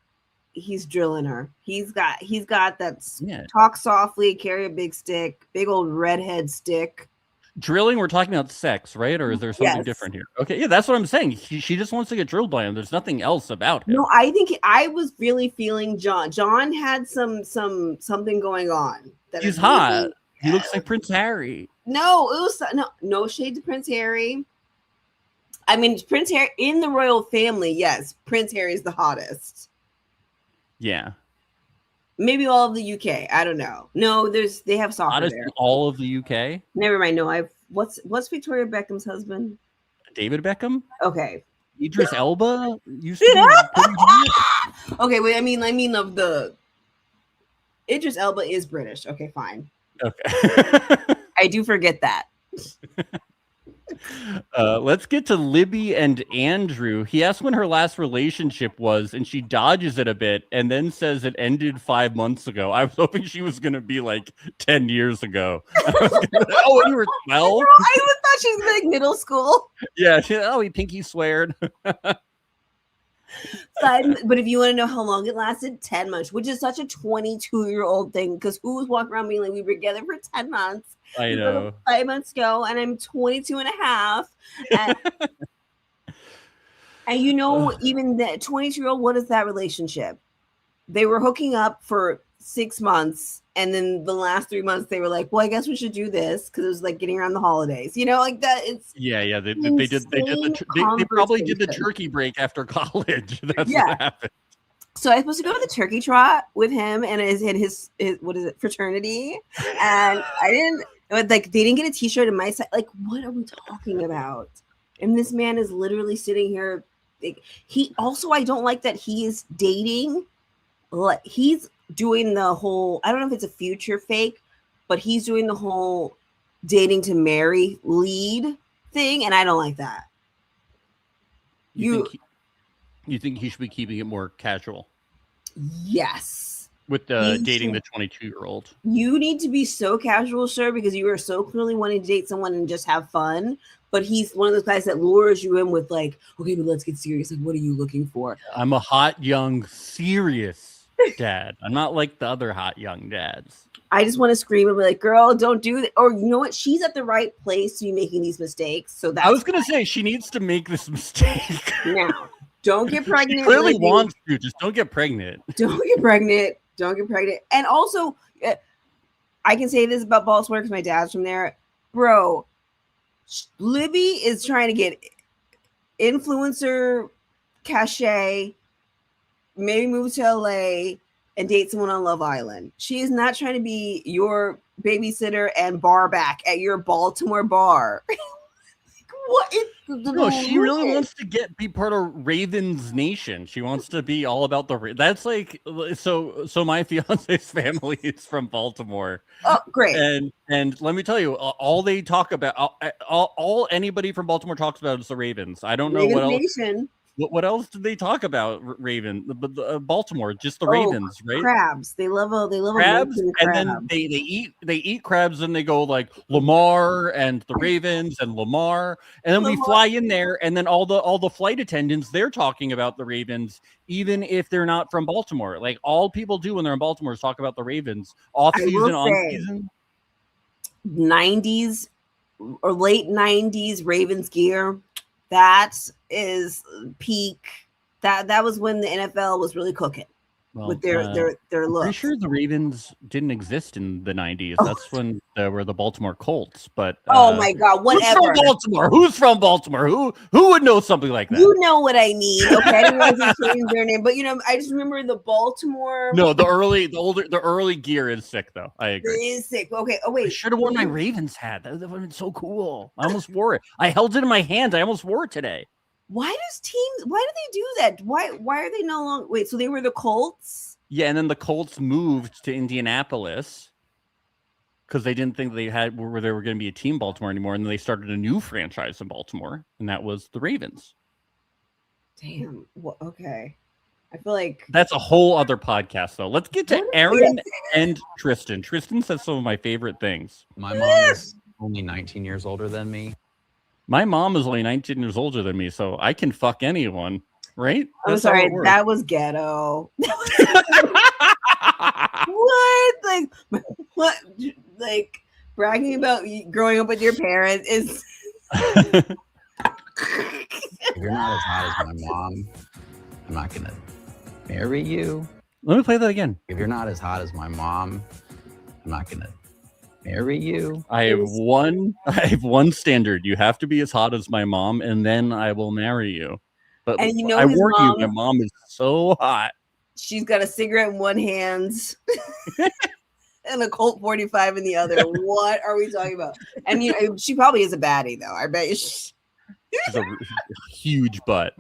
drilling her. He's got that talk softly, carry a big stick, big old redhead stick. Drilling, we're talking about sex, right? Or is there something Yes. different here? Okay, yeah, that's what I'm saying. She just wants to get drilled by him. There's nothing else about him. No, I think I was really feeling John. John had something going on. He's is hot. maybe- He looks like Prince Harry. No, it was no shade to Prince Harry. I mean, Prince Harry in the royal family, yes, Prince Harry is the hottest. Yeah. Maybe all of the UK. I don't know. No, they have soccer Hottest there. in all of the UK. Never mind. No, what's Victoria Beckham's husband? David Beckham. Okay. Idris Elba used to be pretty hot. Okay, wait. I mean of the Idris Elba is British. Okay, fine. Okay. I do forget that. Let's get to Libby and Andrew. He asked when her last relationship was, and she dodges it a bit and then says it ended 5 months ago. I was hoping she was going to be like 10 years ago. Oh, when you were 12? I thought she was like middle school. Yeah. He pinky sweared. But if you want to know how long it lasted, 10 months, which is such a 22-year-old thing. Because who was walking around being like, we were together for 10 months. I know. 5 months ago, and I'm 22 and a half. And, and you know, even the 22-year-old, what is that relationship? They were hooking up for 6 months, and then the last 3 months they were like, well, I guess we should do this because it was like getting around the holidays, you know, like that. It's yeah. They probably did the turkey break after college. That's what happened. So I was supposed to go to the turkey trot with him and his what is it, fraternity, and I didn't. Like, they didn't get a t-shirt in my side. Like, what are we talking about? And this man is literally sitting here. Like, I don't like that he is dating. Like, he's doing the whole, I don't know if it's a future fake, but he's doing the whole dating to marry lead thing. And I don't like that. You think he should be keeping it more casual? Yes. With dating the 22-year-old. You need to be so casual, sir, because you are so clearly wanting to date someone and just have fun. But he's one of those guys that lures you in with like, okay, but let's get serious. Like, what are you looking for? I'm a hot, young, serious dad. I'm not like the other hot, young dads. I just want to scream and be like, girl, don't do that. Or you know what? She's at the right place to be making these mistakes. So that's I was going to say she needs to make this mistake. Now, don't get pregnant. She clearly wants to. Just don't get pregnant. Don't get pregnant. Don't get pregnant. And also, I can say this about Baltimore because my dad's from there. Bro, Libby is trying to get influencer cachet, maybe move to LA and date someone on Love Island. She is not trying to be your babysitter and bar back at your Baltimore bar. What is no, she really wants to be part of Ravens Nation. She wants to be all about that's like so my fiance's family is from Baltimore. Oh, great. And let me tell you, all they talk about, all anybody from Baltimore talks about is the Ravens. I don't know what else. Nation. What else did they talk about? Baltimore, just the Ravens, right? Crabs. They love crabs, and then they eat crabs, and they go like Lamar and the Ravens and Lamar, and then we fly in there, and then all the flight attendants, they're talking about the Ravens, even if they're not from Baltimore. Like, all people do when they're in Baltimore is talk about the Ravens, off season, on season. 90s or late 90s Ravens gear. That is peak. That was when the NFL was really cooking with their look. Pretty sure the Ravens didn't exist in the 90s. That's when there were the Baltimore Colts. But oh my God, whatever. Who's from Baltimore? Who's from Baltimore? Who would know something like that? You know what I mean? Okay, I didn't realize they changed their name, but I just remember the Baltimore. No, the early gear is sick though. I agree. It is sick. Okay. Oh wait, I should have worn my Ravens hat. That would have been so cool. I almost wore it. I held it in my hand. I almost wore it today. Why do they do that? Why are they no longer? Wait, so they were the Colts? Yeah, and then the Colts moved to Indianapolis because they didn't think they were going to be a team Baltimore anymore, and then they started a new franchise in Baltimore, and that was the Ravens. Damn. Well, okay. I feel like that's a whole other podcast, though. Let's get to Aaron and Tristan. Tristan says some of my favorite things. My mom is only 19 years older than me. My mom is only 19 years older than me, so I can fuck anyone, right? I'm sorry, that was ghetto. What? Like, what? Like, bragging about growing up with your parents is. If you're not as hot as my mom, I'm not gonna marry you. Let me play that again. If you're not as hot as my mom, I'm not gonna marry you. I have one standard. You have to be as hot as my mom, and then I will marry you. But And you know I his warn mom- you, my mom is so hot. She's got a cigarette in one hand and a Colt 45 in the other. What are we talking about? And you know, she probably is a baddie, though. I bet you. She's a huge butt.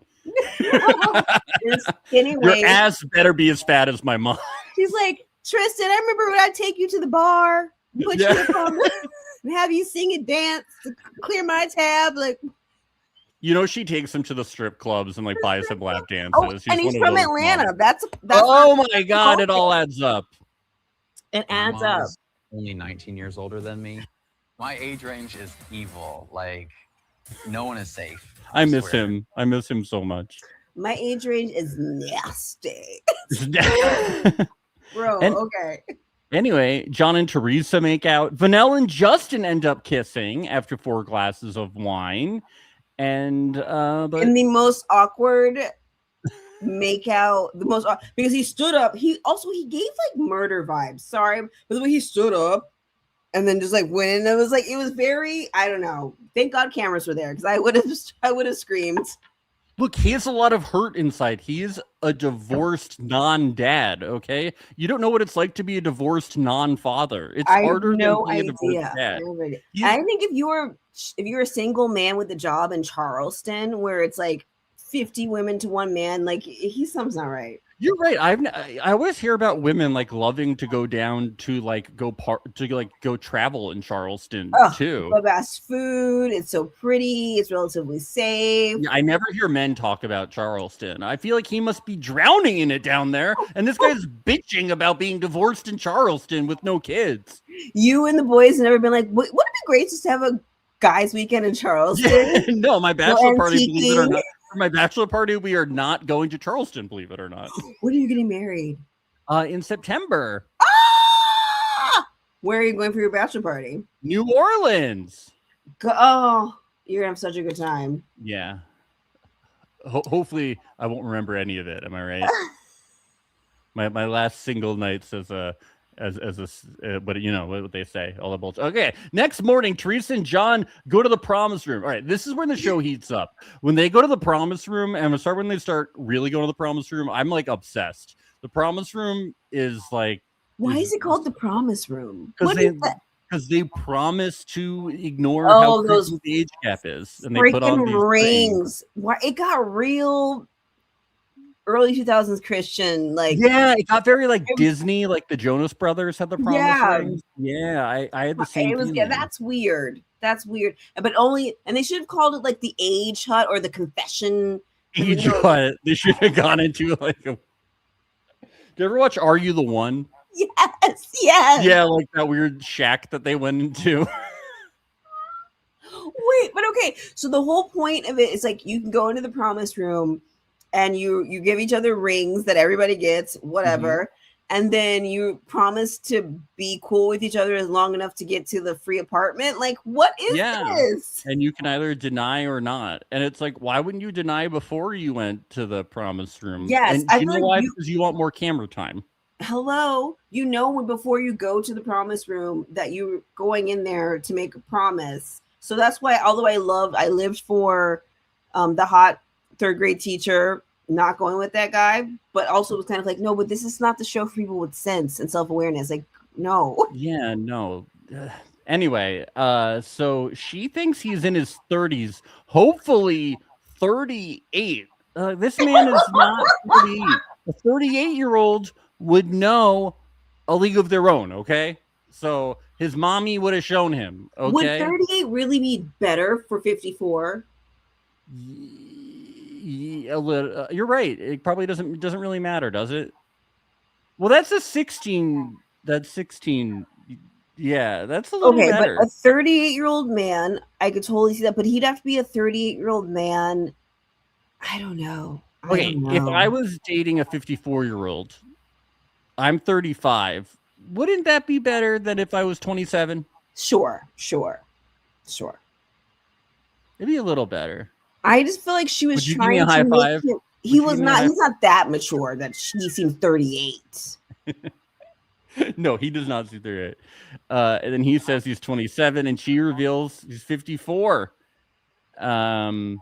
Skinny waist. Your ass better be as fat as my mom. She's like, Tristan, I remember when I take you to the bar, put you in front, and have you sing and dance to clear my tab. Like, You know, she takes him to the strip clubs and like buys him lap dances. oh, She's and he's one of from those Atlanta. moms. That's Oh my God, it all adds up. It My adds mom up. is only 19 years older than me. My age range is evil. Like, no one is safe. I miss swear. him. I miss him so much. My age range is nasty. Bro, And- okay. Anyway, John and Teresa make out. Vanilla and Justin end up kissing after 4 glasses of wine. And but In the most awkward make out, because he stood up. He gave like murder vibes. Sorry, but the way he stood up and then just like went in, it was very, I don't know. Thank God cameras were there because I would have screamed. look, he has a lot of hurt inside. He is a divorced non-dad, okay? You don't know what it's like to be a divorced non-father. It's I have harder no than being a idea. divorced dad. I think if you're a single man with a job in Charleston where it's like 50 women to one man, like something's not right. You're right. I always hear about women like loving to go down to like go travel in Charleston too. The best food. It's so pretty. It's relatively safe. Yeah, I never hear men talk about Charleston. I feel like he must be drowning in it down there. And this guy's bitching about being divorced in Charleston with no kids. You and the boys have never been like, wouldn't it be great just to have a guys' weekend in Charleston? No, my bachelor party, believe it or antiquing. not. For my bachelor party, we are not going to Charleston, believe it or not. When are you getting married? In September. Ah! Where are you going for your bachelor party? New Orleans. Oh, you're gonna have such a good time. Yeah. Hopefully, I won't remember any of it. Am I right? my last single nights as a but you know what they say, all the bullshit. Okay, next morning, Teresa and John go to the promise room. All right, this is when the show heats up. When they go to the promise room, and when they start really going to the promise room, I'm like obsessed. The promise room is like, Why is it called the promise room? because What is that? they promise to ignore Oh, how those crazy the age gap is, and they put on Freaking these rings. Why it got real early 2000s Christian, like Yeah, it got very like It was- Disney, like the Jonas Brothers had the promise Yeah. rings. Yeah, I had the same. it was feeling. that's weird. That's weird. But they should have called it like the age hut or the confession. Age No. Hut. They should have gone into like a. Did you ever watch Are You the One? Yes. Yeah, like that weird shack that they went into. Wait, but okay. So the whole point of it is like you can go into the promise room and you give each other rings that everybody gets, whatever. And then you promise to be cool with each other as long enough to get to the free apartment. Like, what is Yeah. this? And you can either deny or not. And it's like, why wouldn't you deny before you went to the promise room? Yes, And I do you feel know like why? Because you want more camera time. Hello, before you go to the promise room that you're going in there to make a promise. So that's why, although I lived for the hot 3rd grade teacher, not going with that guy, but also was kind of like, no, but this is not the show for people with sense and self-awareness. Like, no. Yeah, no. Anyway, so she thinks he's in his 30s, hopefully 38. This man is not 38. A 38-year-old would know A League of Their Own, okay? So his mommy would have shown him, okay? Would 38 really be better for 54? You're right. It probably doesn't really matter, does it? Well, that's a 16. That's 16. Yeah, that's a little Okay, better. but a 38-year-old man, I could totally see that, but he'd have to be a 38-year-old man. I don't know. Okay, if I was dating a 54-year-old, I'm 35. Wouldn't that be better than if I was 27? Sure. Maybe a little better. I just feel like she was Would you give me a trying high to five? make him. Would you He's give me a high not that mature that she seems 38. No, he does not see through it. And then he says he's 27, and she reveals he's 54. Yeah,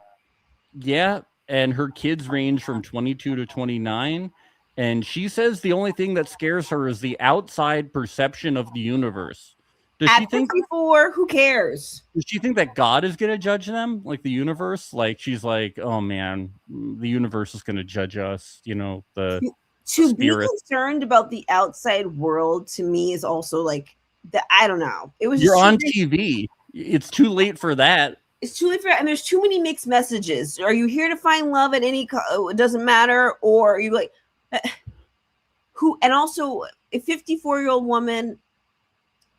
and her kids range from 22 to 29. And she says the only thing that scares her is the outside perception of the universe. Does At she think 54, who cares? Does she think that God is going to judge them, like the universe? Like she's like, oh man, the universe is going to judge us. You know, the To be spirit. concerned about the outside world to me is also like that. I don't know. It was You're just on TV. It's too late for that. It's too late for, and there's too many mixed messages. Are you here to find love at any? It doesn't matter, or are you like who? And also, a 54-year-old woman,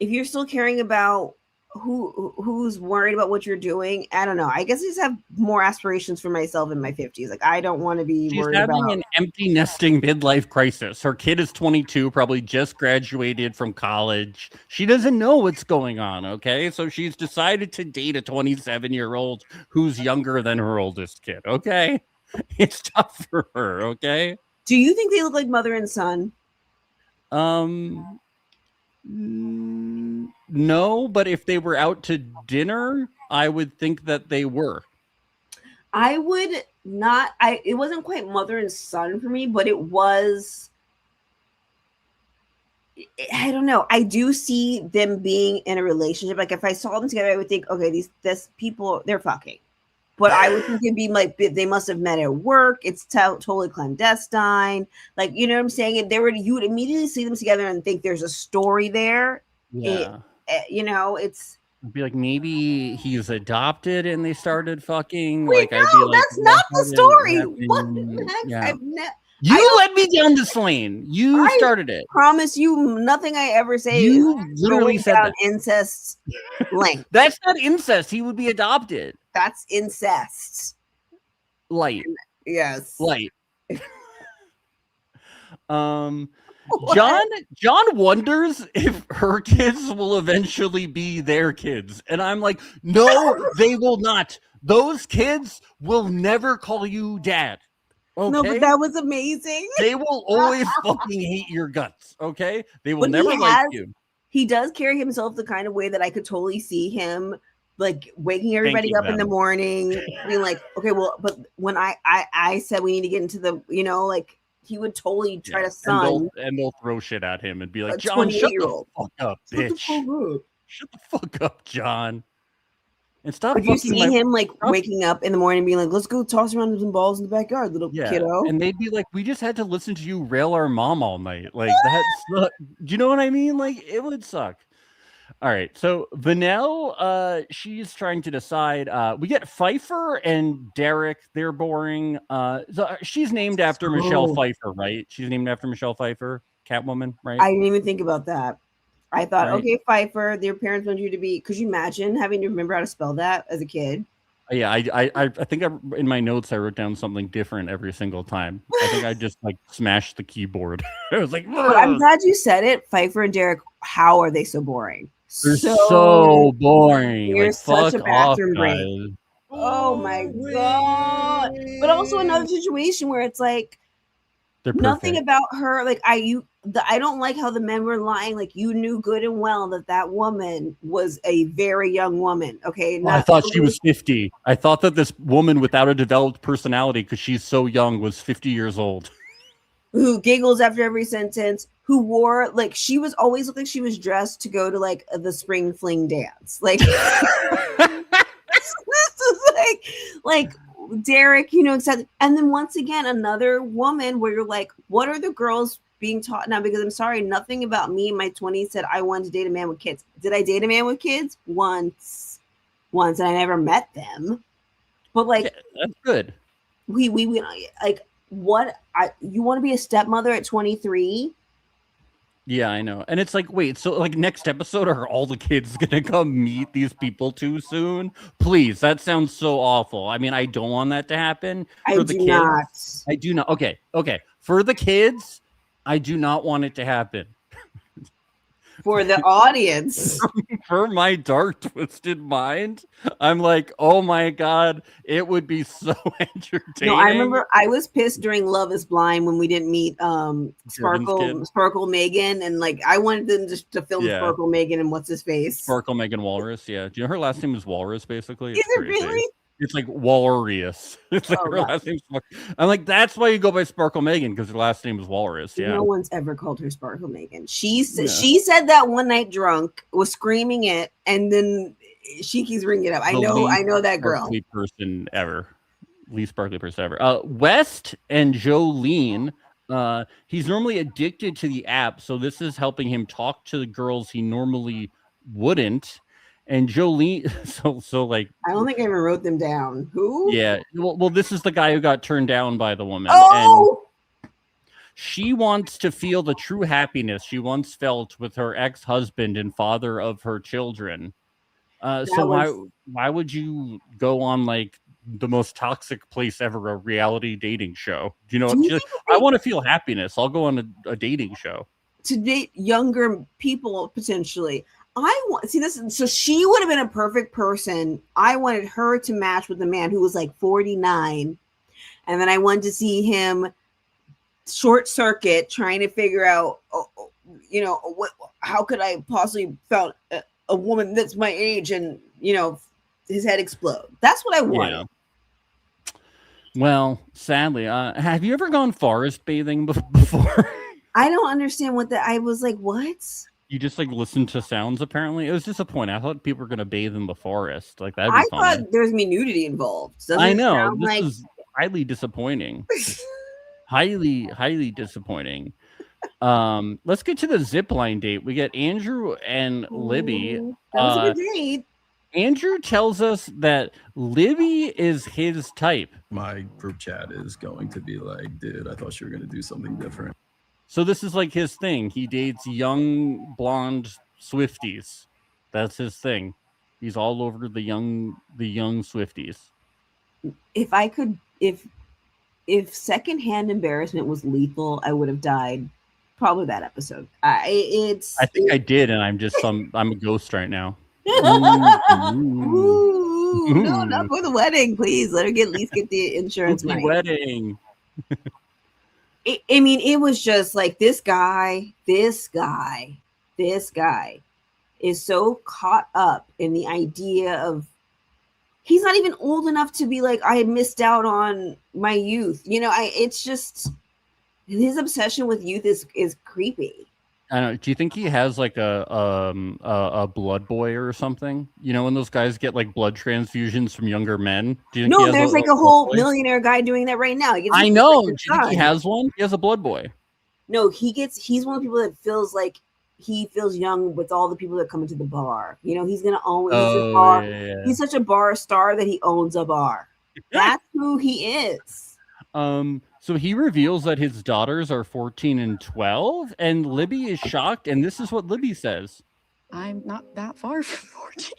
if you're still caring about who's worried about what you're doing, I don't know. I guess I just have more aspirations for myself in my 50s. Like I don't want to be She's worried having about an empty nesting midlife crisis. Her kid is 22, probably just graduated from college. She doesn't know what's going on. Okay, so she's decided to date a 27-year-old who's younger than her oldest kid. Okay, it's tough for her. Okay. Do you think they look like mother and son? No, but if they were out to dinner, I would think that they were. I would not. It wasn't quite mother and son for me, but it was. I don't know. I do see them being in a relationship. Like if I saw them together, I would think, okay, this people, they're fucking. But I would think it'd be like they must have met at work. It's totally clandestine. Like you know what I'm saying? You would immediately see them together and think there's a story there. Yeah. It's. I'd be like, maybe he's adopted and they started fucking. Wait, like, I'd no, be like, that's not the story. What? Yeah. You led me down this lane. You started it. Promise you, nothing I ever say. You literally said that. Incest link. That's not incest. He would be adopted. That's incest. Light. Yes. Light. John wonders if her kids will eventually be their kids. And I'm like, no, they will not. Those kids will never call you dad. Okay? No, but that was amazing. They will always fucking hate your guts. Okay? They will never like you. He does carry himself the kind of way that I could totally see him like waking everybody up in the morning, being like, okay, well, but when I said we need to get into the, like he would totally try to son. And they'll throw shit at him and be like, John, shut the fuck up, bitch. Shut the fuck up, John. And stop. Would you see him like waking up in the morning being like, let's go toss around some balls in the backyard, little kiddo? And they'd be like, we just had to listen to you rail our mom all night. Like that's not, do you know what I mean? Like it would suck. All right. So Vanelle, she's trying to decide. We get Pfeiffer and Derek. They're boring. So she's named after Michelle Pfeiffer, right? She's named after Michelle Pfeiffer, Catwoman, right? I didn't even think about that. I thought, okay, Pfeiffer, their parents want you to be. Could you imagine having to remember how to spell that as a kid? Yeah, I think in my notes I wrote down something different every single time. I think I just like smashed the keyboard. I was like, I'm glad you said it. Pfeiffer and Derek, how are they so boring? They're so boring. You're like, such fuck a bathroom off, brain. Oh my god! But also another situation where it's like nothing about her. Like I don't like how the men were lying. Like you knew good and well that woman was a very young woman. Okay, I thought she was 50. I thought that this woman without a developed personality, because she's so young, was 50 years old. Who giggles after every sentence? Who wore like she was always looked like she was dressed to go to like the spring fling dance. Like this is like Derek, exactly. And then once again, another woman where you're like, what are the girls being taught now? Because I'm sorry, nothing about me in my 20s said I wanted to date a man with kids. Did I date a man with kids? Once, and I never met them. But like, that's good. We like what you want to be a stepmother at 23? Yeah, I know. And it's like, wait, so like next episode, are all the kids gonna come meet these people too soon? Please, that sounds so awful. I mean, I don't want that to happen. For the kids. I do not. Okay. For the kids, I do not want it to happen. for the audience. For my dark twisted mind, I'm like, oh my god, it would be so entertaining. No, I remember I was pissed during Love Is Blind when we didn't meet Sparkle Megan, and like I wanted them to film Sparkle Megan and what's his face. Sparkle Megan Walrus, yeah. Do you know her last name is Walrus, basically? Is it really? It's like Walrus. It's like her last name. I'm like, that's why you go by Sparkle Megan, because her last name is Walrus. Yeah. No one's ever called her Sparkle Megan. She said that one night drunk, was screaming it, and then she keeps ringing it up. I know that girl. Least sparkly person ever. West and Jolene. He's normally addicted to the app, so this is helping him talk to the girls he normally wouldn't. And Jolene, so like, I don't think I even wrote them down. Who? Yeah, well, this is the guy who got turned down by the woman. Oh, and she wants to feel the true happiness she once felt with her ex-husband and father of her children. Why would you go on like the most toxic place ever, a reality dating show? You know, I want to feel happiness. I'll go on a dating show to date younger people potentially. So she would have been a perfect person. I wanted her to match with the man who was like 49, and then I wanted to see him short circuit trying to figure out, how could I possibly found a woman that's my age, and his head explode. That's what I wanted. Yeah. Well, sadly, have you ever gone forest bathing before? I don't understand I was like, what? You just like listen to sounds. Apparently, it was disappointing. I thought people were gonna bathe in the forest. Like that. I thought there's gonna be nudity involved. I know. This is highly disappointing. highly disappointing. Let's get to the zipline date. We get Andrew and Libby. That was a good date. Andrew tells us that Libby is his type. My group chat is going to be like, dude, I thought you were gonna do something different. So this is like his thing. He dates young blonde Swifties. That's his thing. He's all over the young Swifties. If secondhand embarrassment was lethal, I would have died. Probably that episode. I think I did, and I'm a ghost right now. Ooh, no, not for the wedding, please. Let her at least get the insurance money. Wedding. It was just like this guy is so caught up in the idea of he's not even old enough to be like, I had missed out on my youth. It's just his obsession with youth is creepy. I don't know. Do you think he has like a blood boy or something? When those guys get like blood transfusions from younger men. Do you think no, there's like a whole millionaire guy doing that right now. I know. Do you think he has one? He has a blood boy. No, he's one of the people that feels like he feels young with all the people that come into the bar. He's gonna own a bar. Yeah. He's such a bar star that he owns a bar. That's who he is. So he reveals that his daughters are 14 and 12, and Libby is shocked, and this is what Libby says. I'm not that far from 14.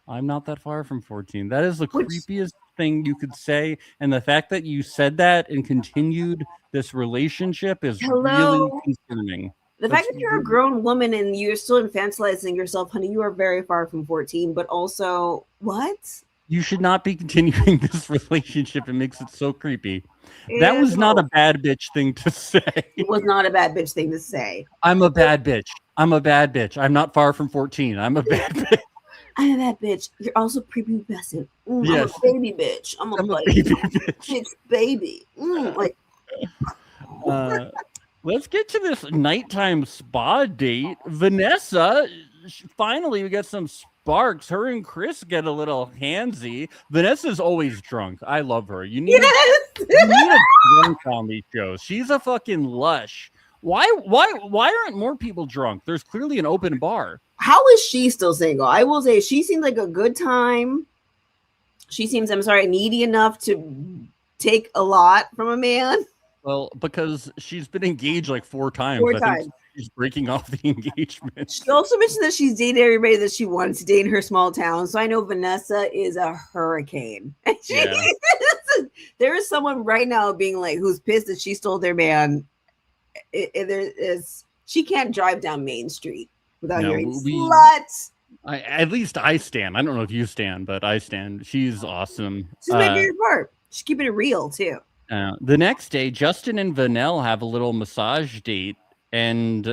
I'm not that far from 14. That is the creepiest thing you could say, and the fact that you said that and continued this relationship is really concerning. The fact that you're a grown woman and you're still infantilizing yourself, honey, you are very far from 14, but also, what? You should not be continuing this relationship. It makes it so creepy. That was not a bad bitch thing to say. It was not a bad bitch thing to say. I'm a bad bitch. I'm not far from 14. I'm a bad bitch. I'm a bad bitch. You're also prepubescent. Yes. I'm a baby bitch. I'm a baby bitch. It's baby. Let's get to this nighttime spa date. Vanessa, finally, we got some sparks. Her and Chris get a little handsy. Vanessa's always drunk. I love her. You need a drunk on these shows. She's a fucking lush. Why aren't more people drunk? There's clearly an open bar. How is she still single? I will say she seems like a good time. She seems, needy enough to take a lot from a man. Well, because she's been engaged like 4 times. I think she's breaking off the engagement. She also mentioned that she's dated everybody that she wants to date in her small town. So I know Vanessa is a hurricane. Yeah. There is someone right now being like, who's pissed that she stole their man. She can't drive down Main Street. without No, hearing we- slut. At least I stand. I don't know if you stand, but I stand. She's awesome. This is my favorite part. She's keeping it real too. The next day, Justin and Vanelle have a little massage date, and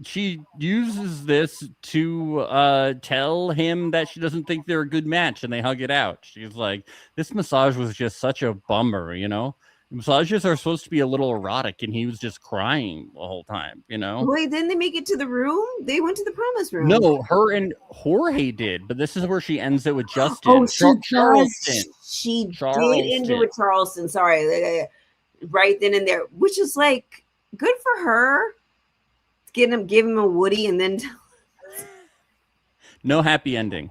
she uses this to tell him that she doesn't think they're a good match, and they hug it out. She's like, "This massage was just such a bummer, you know. Massages are supposed to be a little erotic, and he was just crying the whole time, you know." Wait, didn't they make it to the room? They went to the promise room. No, her and Jorge did, but this is where she ends it with Justin. Oh, she Charleston. does. She did Charleston. end it with Charleston. Sorry, right then and there, which is like good for her. Give him a Woody, and then No happy ending.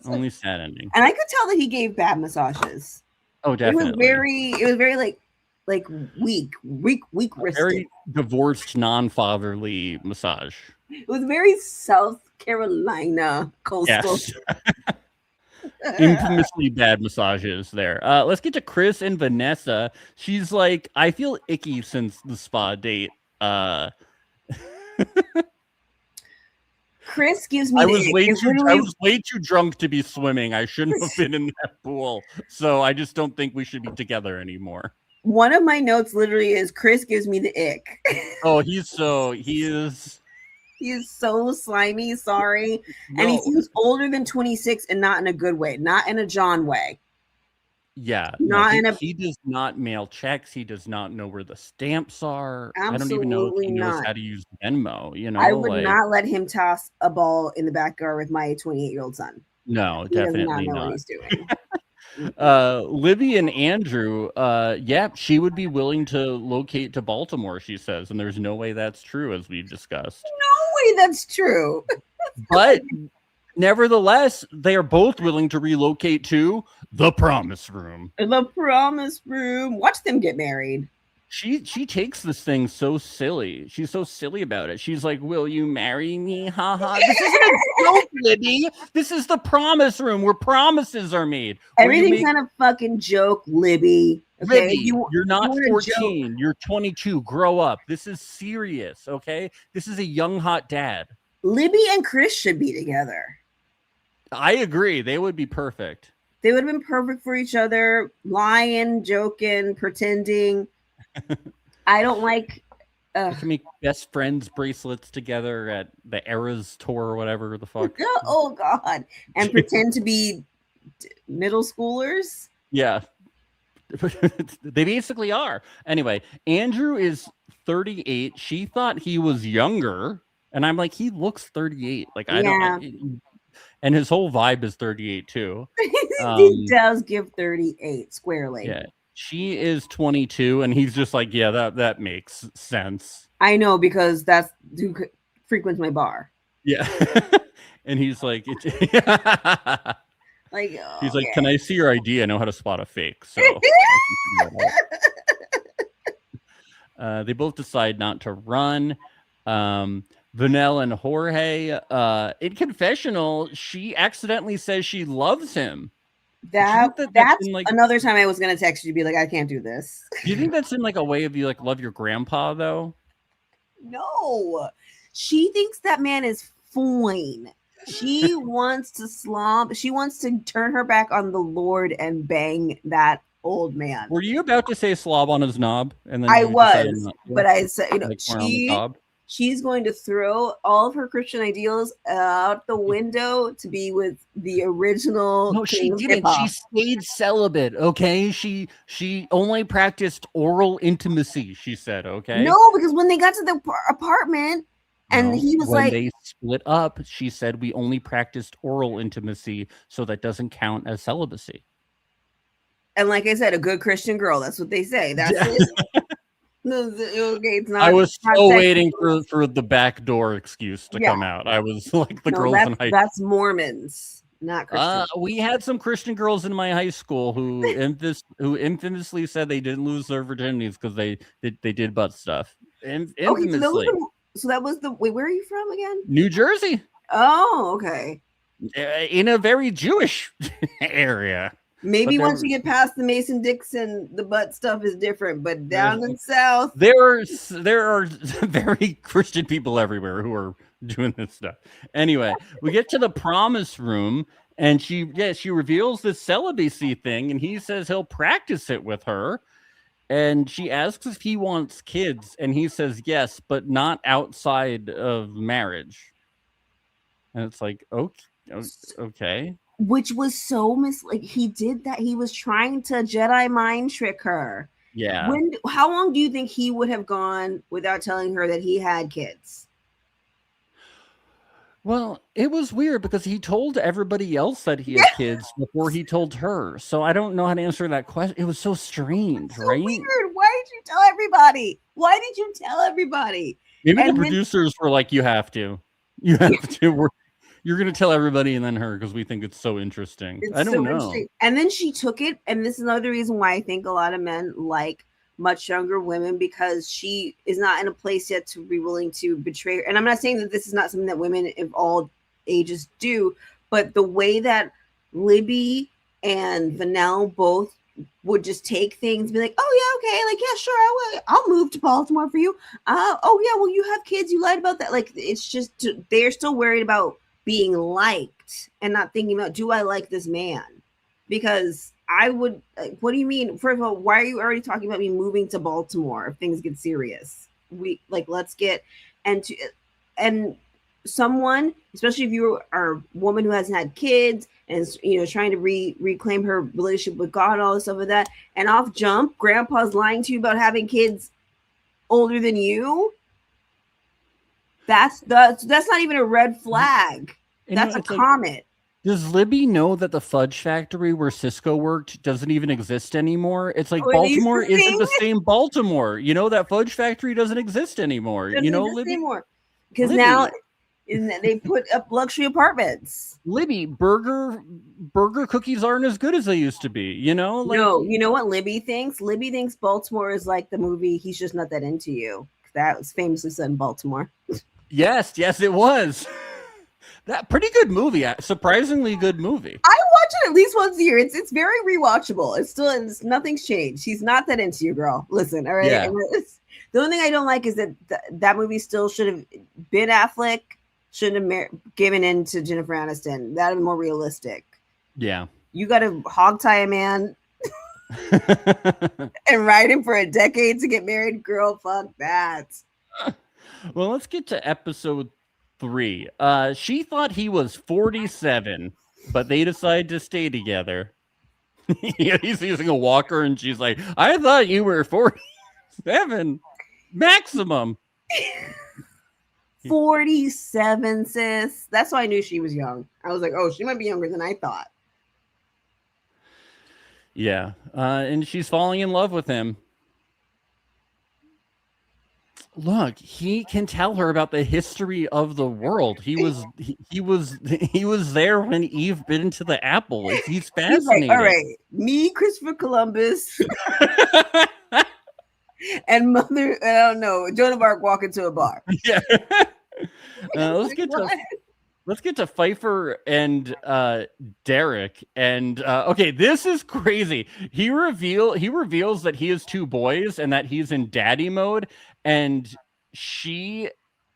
Only sad ending. and I could tell that he gave bad massages. Oh, definitely. It was very like weak wristed. Very divorced, non-fatherly massage. It was very South Carolina coastal. Yes. Infamously bad massages there. Let's get to Chris and Vanessa. She's like, I feel icky since the spa date. Chris gives me I the was ick. way It too literally- drunk to be swimming. I shouldn't have been in that pool. So I just don't think we should be together anymore. One of my notes literally is Chris gives me the ick. Oh, he is He is so slimy, sorry. no. And he seems older than 26 and not in a good way, not in a John way. Yeah, Not he, in a- he does not mail checks. He does not know where the stamps are. I don't even know if Absolutely he knows not. how to use Venmo. You know, I would like, not let him toss a ball in the backyard with my 28-year-old son. No, He does not definitely know what not. he's doing. Libby and Andrew, yeah, she would be willing to locate to Baltimore, she says, and there's no way that's true, as we've discussed. No way that's true. But nevertheless, they are both willing to relocate to the Promise Room. The promise room. Watch them get married. She takes this thing so silly. She's so silly about it. She's like, "Will you marry me? Ha ha." This isn't a joke, Libby. This is the Promise Room where promises are made. Will you Everything's make- kind of fucking joke, Libby. Okay, Libby, you're not wanna 14. You're 22. Grow up. This is serious, okay? This is a young, hot dad. Libby and Chris should be together. I agree. They would be perfect. They would have been perfect for each other, lying, joking, pretending. I don't like. They can make best friends bracelets together at the Eras tour or whatever the fuck. Oh God! And pretend to be middle schoolers. Yeah. They basically are. Anyway, Andrew is 38. She thought he was younger. And I'm like, he looks 38. Like, I don't. And his whole vibe is 38 too. He does give 38 squarely. Yeah. She is 22, and he's just like, yeah, that makes sense. I know, because that's who frequents my bar. Yeah. And he's like, Like, he's like, can I see your ID? I know how to spot a fake. So they both decide not to run. Vanelle and Jorge, in confessional, she accidentally says she loves him. that's in, like, another time I was gonna text you to be like, I can't do this. Do you think that's in like a way of you like love your grandpa though? No, she thinks that man is fine. She wants to slump. She wants to turn her back on the Lord and bang that old man. Were you about to say slob on his knob? And then I you decided was, not to? but I said, Like, we're on the knob? she's going to throw all of her Christian ideals out the window to be with the original. No, she king of didn't. hip-hop. She stayed celibate. Okay, she only practiced oral intimacy. She said, okay. No, because when they got to the apartment and No, he was when like, they split up, she said we only practiced oral intimacy, so that doesn't count as celibacy. and like I said, a good Christian girl. That's what they say. That's it. No, okay, it's not. I was not so sexy. waiting for the backdoor excuse to Yeah. come out. I was like the No, girls in high that's Mormons, not Christian. We had some Christian girls in my high school who infamously said they didn't lose their virginities because they did butt stuff. Infamously. Okay, so that was the. Wait, where are you from again? New Jersey, Oh, okay. in a very Jewish area. Maybe But once you get past the Mason Dixon, the butt stuff is different. But down in the South, there are very Christian people everywhere who are doing this stuff. Anyway, we get to the promise room, and she reveals this celibacy thing, and he says he'll practice it with her. And she asks if he wants kids, and he says yes, but not outside of marriage. And it's like, okay. which was so like he did that. He was trying to Jedi mind trick her. Yeah. How long do you think he would have gone without telling her that he had kids? Well, it was weird because he told everybody else that he had kids before he told her. So I don't know how to answer that question. It was so strange, so right? Weird. Why did you tell everybody? Why did you tell everybody? Maybe the producers were like, you have to. You're going to tell everybody and then her because we think it's so interesting. I don't know. And then she took it. And this is another reason why I think a lot of men like much younger women, because she is not in a place yet to be willing to betray her. And I'm not saying that this is not something that women of all ages do, but the way that Libby and Vanell both would just take things, be like, oh yeah, okay, like yeah, sure, I'll move to Baltimore for you. Oh yeah, well you have kids, you lied about that. Like it's just they're still worried about being liked and not thinking about, do I like this man? Because I would, what do you mean? First of all, why are you already talking about me moving to Baltimore if things get serious? Let's get, and someone, especially if you are a woman who hasn't had kids and is, trying to reclaim her relationship with God, all this stuff with that, and off jump, grandpa's lying to you about having kids older than you. That's not even a red flag. That's a comment. Does Libby know that the fudge factory where Cisco worked doesn't even exist anymore? It's like Baltimore isn't the same Baltimore. That fudge factory doesn't exist anymore. Libby? Because now they put up luxury apartments. Libby, burger cookies aren't as good as they used to be. No, you know what Libby thinks? Libby thinks Baltimore is like the movie He's Just Not That Into You. That was famously set in Baltimore. Yes, it was. That pretty good movie, surprisingly good movie. I watch it at least once a year. It's very rewatchable. Nothing's changed. She's not that into you, girl. Listen, all right. Yeah. The only thing I don't like is that movie still should have been Affleck. Shouldn't have given in to Jennifer Aniston. That'd be more realistic. Yeah, you got to hog tie a man and ride him for a decade to get married. Girl, fuck that. Well, let's get to episode 3. She thought he was 47, but they decided to stay together. He's using a walker, and she's like, I thought you were 47 maximum. 47, sis. That's why I knew she was young. I was like, oh, she might be younger than I thought. Yeah. And she's falling in love with him. Look, he can tell her about the history of the world. He was there when Eve bit into the apple. He's fascinated. He's like, all right, me, Christopher Columbus, and mother, I don't know, Joan of Arc walk into a bar. Yeah. Let's get to Pfeiffer and Derek. And okay, this is crazy. He reveals that he has 2 boys and that he's in daddy mode, and she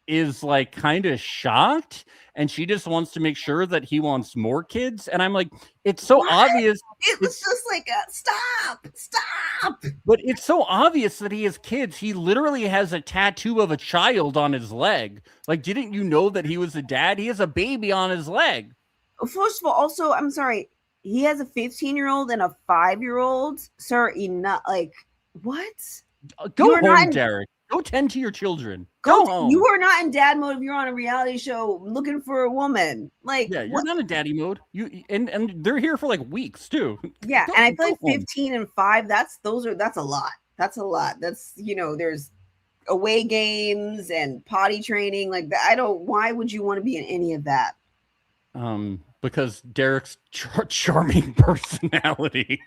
is like kind of shocked, and she just wants to make sure that he wants more kids. And I'm like, it's so obvious. It was just like stop. But it's so obvious that he has kids. He literally has a tattoo of a child on his leg. Like, didn't you know that he was a dad? He has a baby on his leg. First of all, also, I'm sorry, he has a 15-year-old and a 5-year-old. Sir, enough. Like, what? Go home, Derek. Go tend to your children. Go home. You are not in dad mode if you're on a reality show looking for a woman. Like, yeah, you're not in daddy mode. And they're here for like weeks too. Yeah, and I feel like 15 and 5. That's a lot. That's a lot. That's there's away games and potty training like that. Why would you want to be in any of that? Because Derek's charming personality.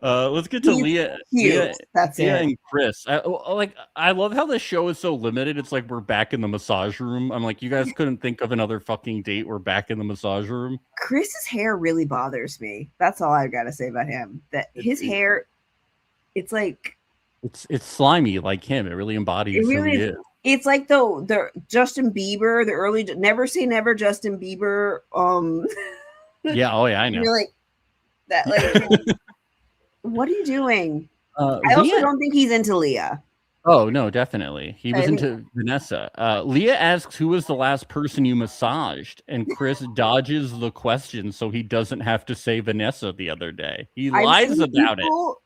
Let's get to He's Leah. cute. That's Leah it. and Chris. I love how the show is so limited. It's like we're back in the massage room. I'm like, you guys couldn't think of another fucking date. We're back in the massage room. Chris's hair really bothers me. That's all I've got to say about him. That his hair, it's like it's slimy like him. It really embodies it really who he is. is. It's like the Justin Bieber, the early Never Say Never Justin Bieber. Yeah, oh yeah, I know. You're like that. Like, what are you doing? I also Leah, don't think he's into Leah. oh no, definitely. He was I think- into Vanessa. Leah asks who was the last person you massaged, and Chris dodges the question so he doesn't have to say Vanessa the other day. He I've lies seen about it. people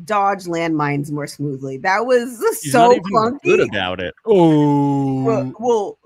dodge landmines more smoothly. That was He's so not even clunky. good about it. Oh, Well,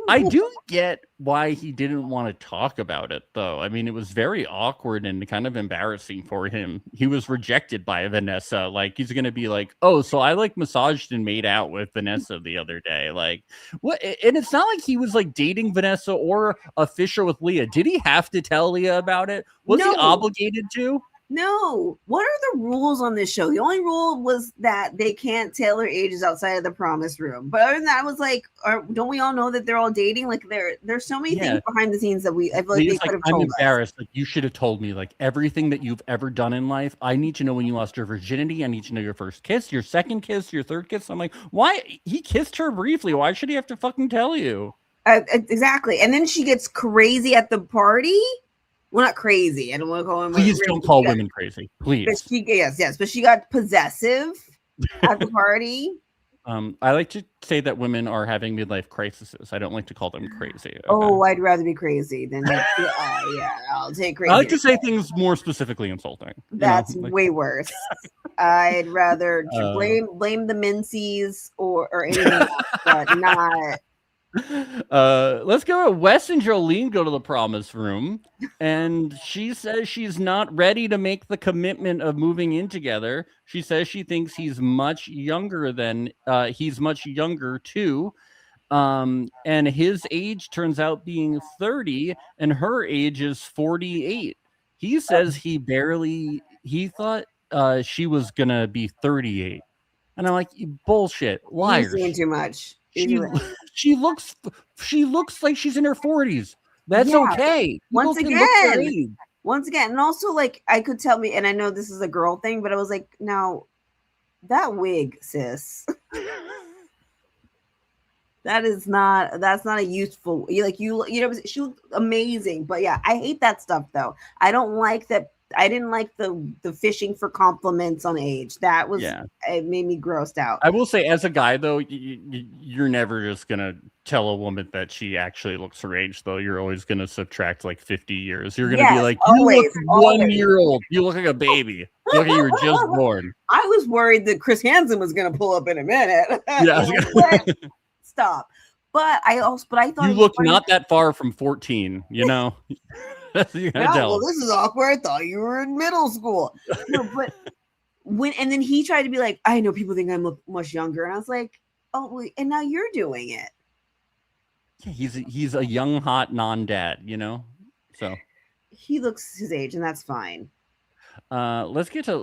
I do get why he didn't want to talk about it, though. I mean, it was very awkward and kind of embarrassing for him. He was rejected by Vanessa. Like, he's going to be like, oh, so I like massaged and made out with Vanessa the other day. Like, what? And it's not like he was like dating Vanessa or official with Leah. Did he have to tell Leah about it? Was he No. obligated to? no. What are the rules on this show? The only rule was that they can't tell their ages outside of the promise room. But other than that, I was like, don't we all know that they're all dating? Like, there's so many things behind the scenes that I feel like Leah's they could have I'm told embarrassed. Like, you should have told me like everything that you've ever done in life. I need to know when you lost your virginity. I need to know your first kiss, your second kiss, your third kiss. I'm like, why? He kissed her briefly. Why should he have to fucking tell you? Exactly. And then she gets crazy at the party. Well, not crazy. I don't want to call him. Please don't call women crazy. But Please. yes. But she got possessive at the party. I like to say that women are having midlife crises. I don't like to call them crazy. Okay? Oh, I'd rather be crazy than yeah. I'll take crazy. I like to say things more specifically insulting. That's like, way worse. I'd rather blame the Mincies or anything else, but not. Let's go. Wes and Jolene go to the promise room, and she says she's not ready to make the commitment of moving in together. She says she thinks he's much younger too. And his age turns out being 30, and her age is 48. He says he thought she was gonna be 38, and I'm like, bullshit, liars. You're saying too much. She looks like she's in her 40s. That's okay. Once People can look their again. age. Once again, and also like I could tell me, and I know this is a girl thing, but I was like, now that wig, sis. That's not a useful, like you know, she looked amazing, but yeah, I hate that stuff though. I don't like that. I didn't like the fishing for compliments on age. That was it made me grossed out. I will say, as a guy though, you're never just gonna tell a woman that she actually looks her age. Though you're always gonna subtract like 50 years. You're gonna be like, you look 1 year old. You look like a baby. You look like you were just born. I was worried that Chris Hansen was gonna pull up in a minute. Yeah. Stop. But I thought you look not that far from 14. You know. You gotta tell. Well, this is awkward. I thought you were in middle school. No, but and then he tried to be like, I know people think I'm much younger, and I was like, oh, and now you're doing it. Yeah, he's a young, hot non-dad, you know. So he looks his age, and that's fine. Let's get to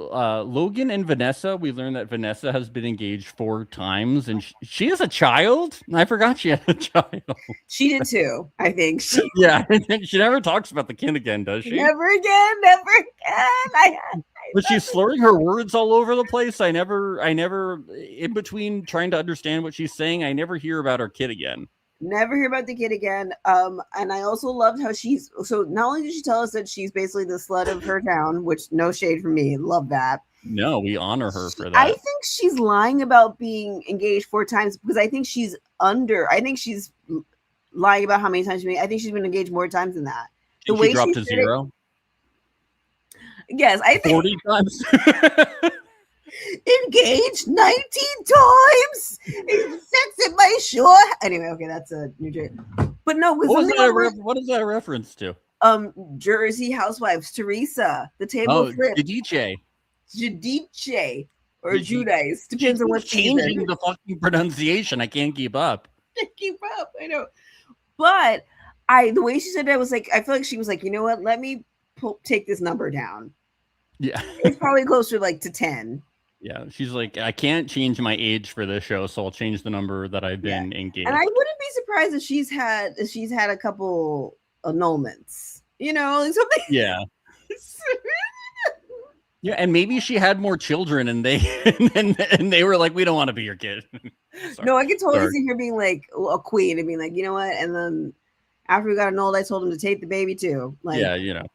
Logan and Vanessa. We learned that Vanessa has been engaged 4 times, and she has a child. I forgot she had a child. She did too, I think. Yeah, she never talks about the kid again, does she? Never again. But she's slurring her words all over the place. I never, in between trying to understand what she's saying, I never hear about her kid again. Never hear about the kid again. And I also loved how so not only did she tell us that she's basically the slut of her town, which no shade from me, love that. No, we honor her for that. I think she's lying about being engaged 4 times because I think she's lying about how many times I think she's been engaged more times than that. The way she dropped to 0. Yes, I think 40 times. Engaged 19 times. Sex at my shore. Anyway, okay, that's a New Jersey. But no, what is that a reference to? Jersey Housewives, Teresa, the table flip. Giudice or Judice. Depends on what changing the fucking pronunciation. I can't keep up. I know. But the way she said that was like, I feel like she was like, you know what? Let me take this number down. Yeah. It's probably closer like to 10. Yeah. She's like, I can't change my age for this show, so I'll change the number that I've been engaged. And I wouldn't be surprised if she's had a couple annulments. You know, like something. Yeah. Yeah, and maybe she had more children, and they and they were like, "We don't want to be your kid." No, I could totally see her being like a queen and being like, you know what? And then after we got annulled, I told him to take the baby too. Like, yeah, you know.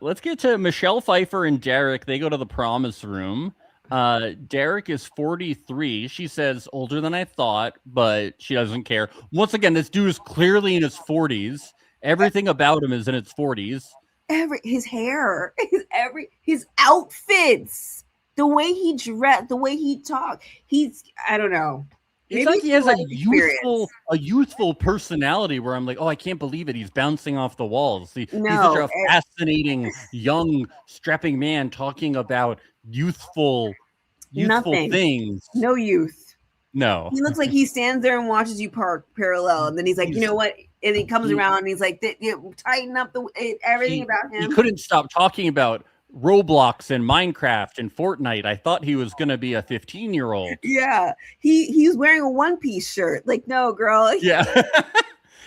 Let's get to Michelle Pfeiffer and Derek. They go to the promise room. Derek is 43. She says older than I thought, but she doesn't care. Once again, this dude is clearly in his 40s. Everything about him is in its 40s. His hair, his outfits, the way he dressed, the way he talked. I don't know. It's like he has a youthful personality where I'm like, oh, I can't believe it. He's bouncing off the walls. He's such a fascinating, young, strapping man talking about youthful things. No youth. No. He looks like he stands there and watches you park parallel, and then he's like, you know what? And he comes around and he's like, tighten up everything about him. He couldn't stop talking about Roblox and Minecraft and Fortnite. I thought he was gonna be a 15-year-old. Yeah, he's wearing a one-piece shirt. Like, no, girl. Yeah.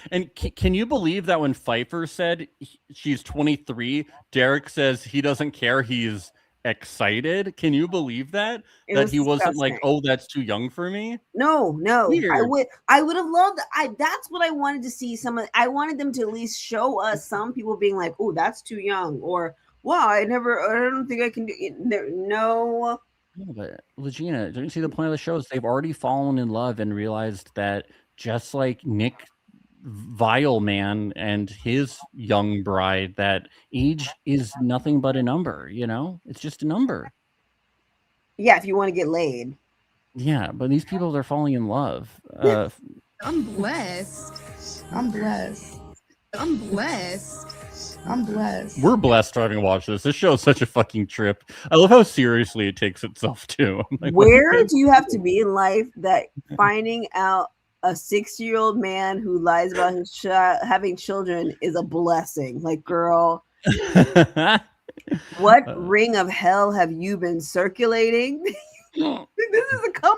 And can you believe that when Pfeiffer said she's 23, Derek says he doesn't care, he's excited? Can you believe that he wasn't like, oh, that's too young for me? No. Weird. I would have loved that's what I wanted to see. I wanted them to at least show us some people being like, oh, that's too young, or wow, I don't think I can do it. No. No, but LaGina, don't you see the point of the show is they've already fallen in love and realized that just like Nick Vileman and his young bride, that age is nothing but a number, you know? It's just a number. Yeah, if you want to get laid. Yeah, but these people, they're falling in love. I'm blessed. We're blessed having watched this. This show is such a fucking trip. I love how seriously it takes itself too. Like, where do you have to be in life that finding out a 60-year-old man who lies about his having children is a blessing? Like, girl, what ring of hell have you been circulating? This is a come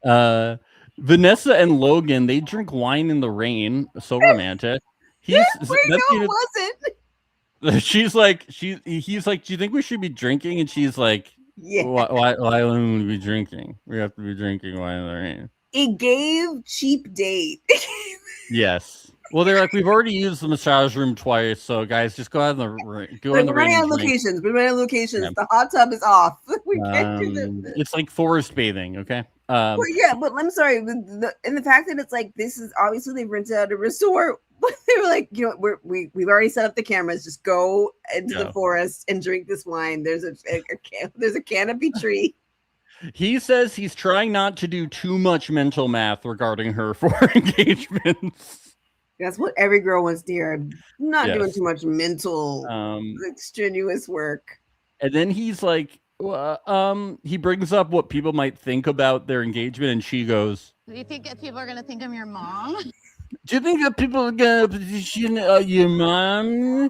up. Vanessa and Logan, they drink wine in the rain. So romantic. He's wasn't. He's like, do you think we should be drinking? And she's like, yeah. Why wouldn't we be drinking? We have to be drinking wine in the rain. It gave cheap date. Yes. Well, they're like, we've already used the massage room twice, so guys, just go out in the rain. We're running out of locations. Yeah. The hot tub is off. We can't do this. It's like forest bathing, okay? But I'm sorry. And the fact that it's like, this is obviously they've rented out a resort. They were like, you know, we've already set up the cameras. Just go into the forest and drink this wine. There's a canopy tree. He says he's trying not to do too much mental math regarding her for engagements. That's what every girl wants to hear. I'm not doing too much mental, strenuous work. And then he's like, he brings up what people might think about their engagement, and she goes, "Do you think people are gonna think I'm your mom? Do you think that people are gonna position your mom?"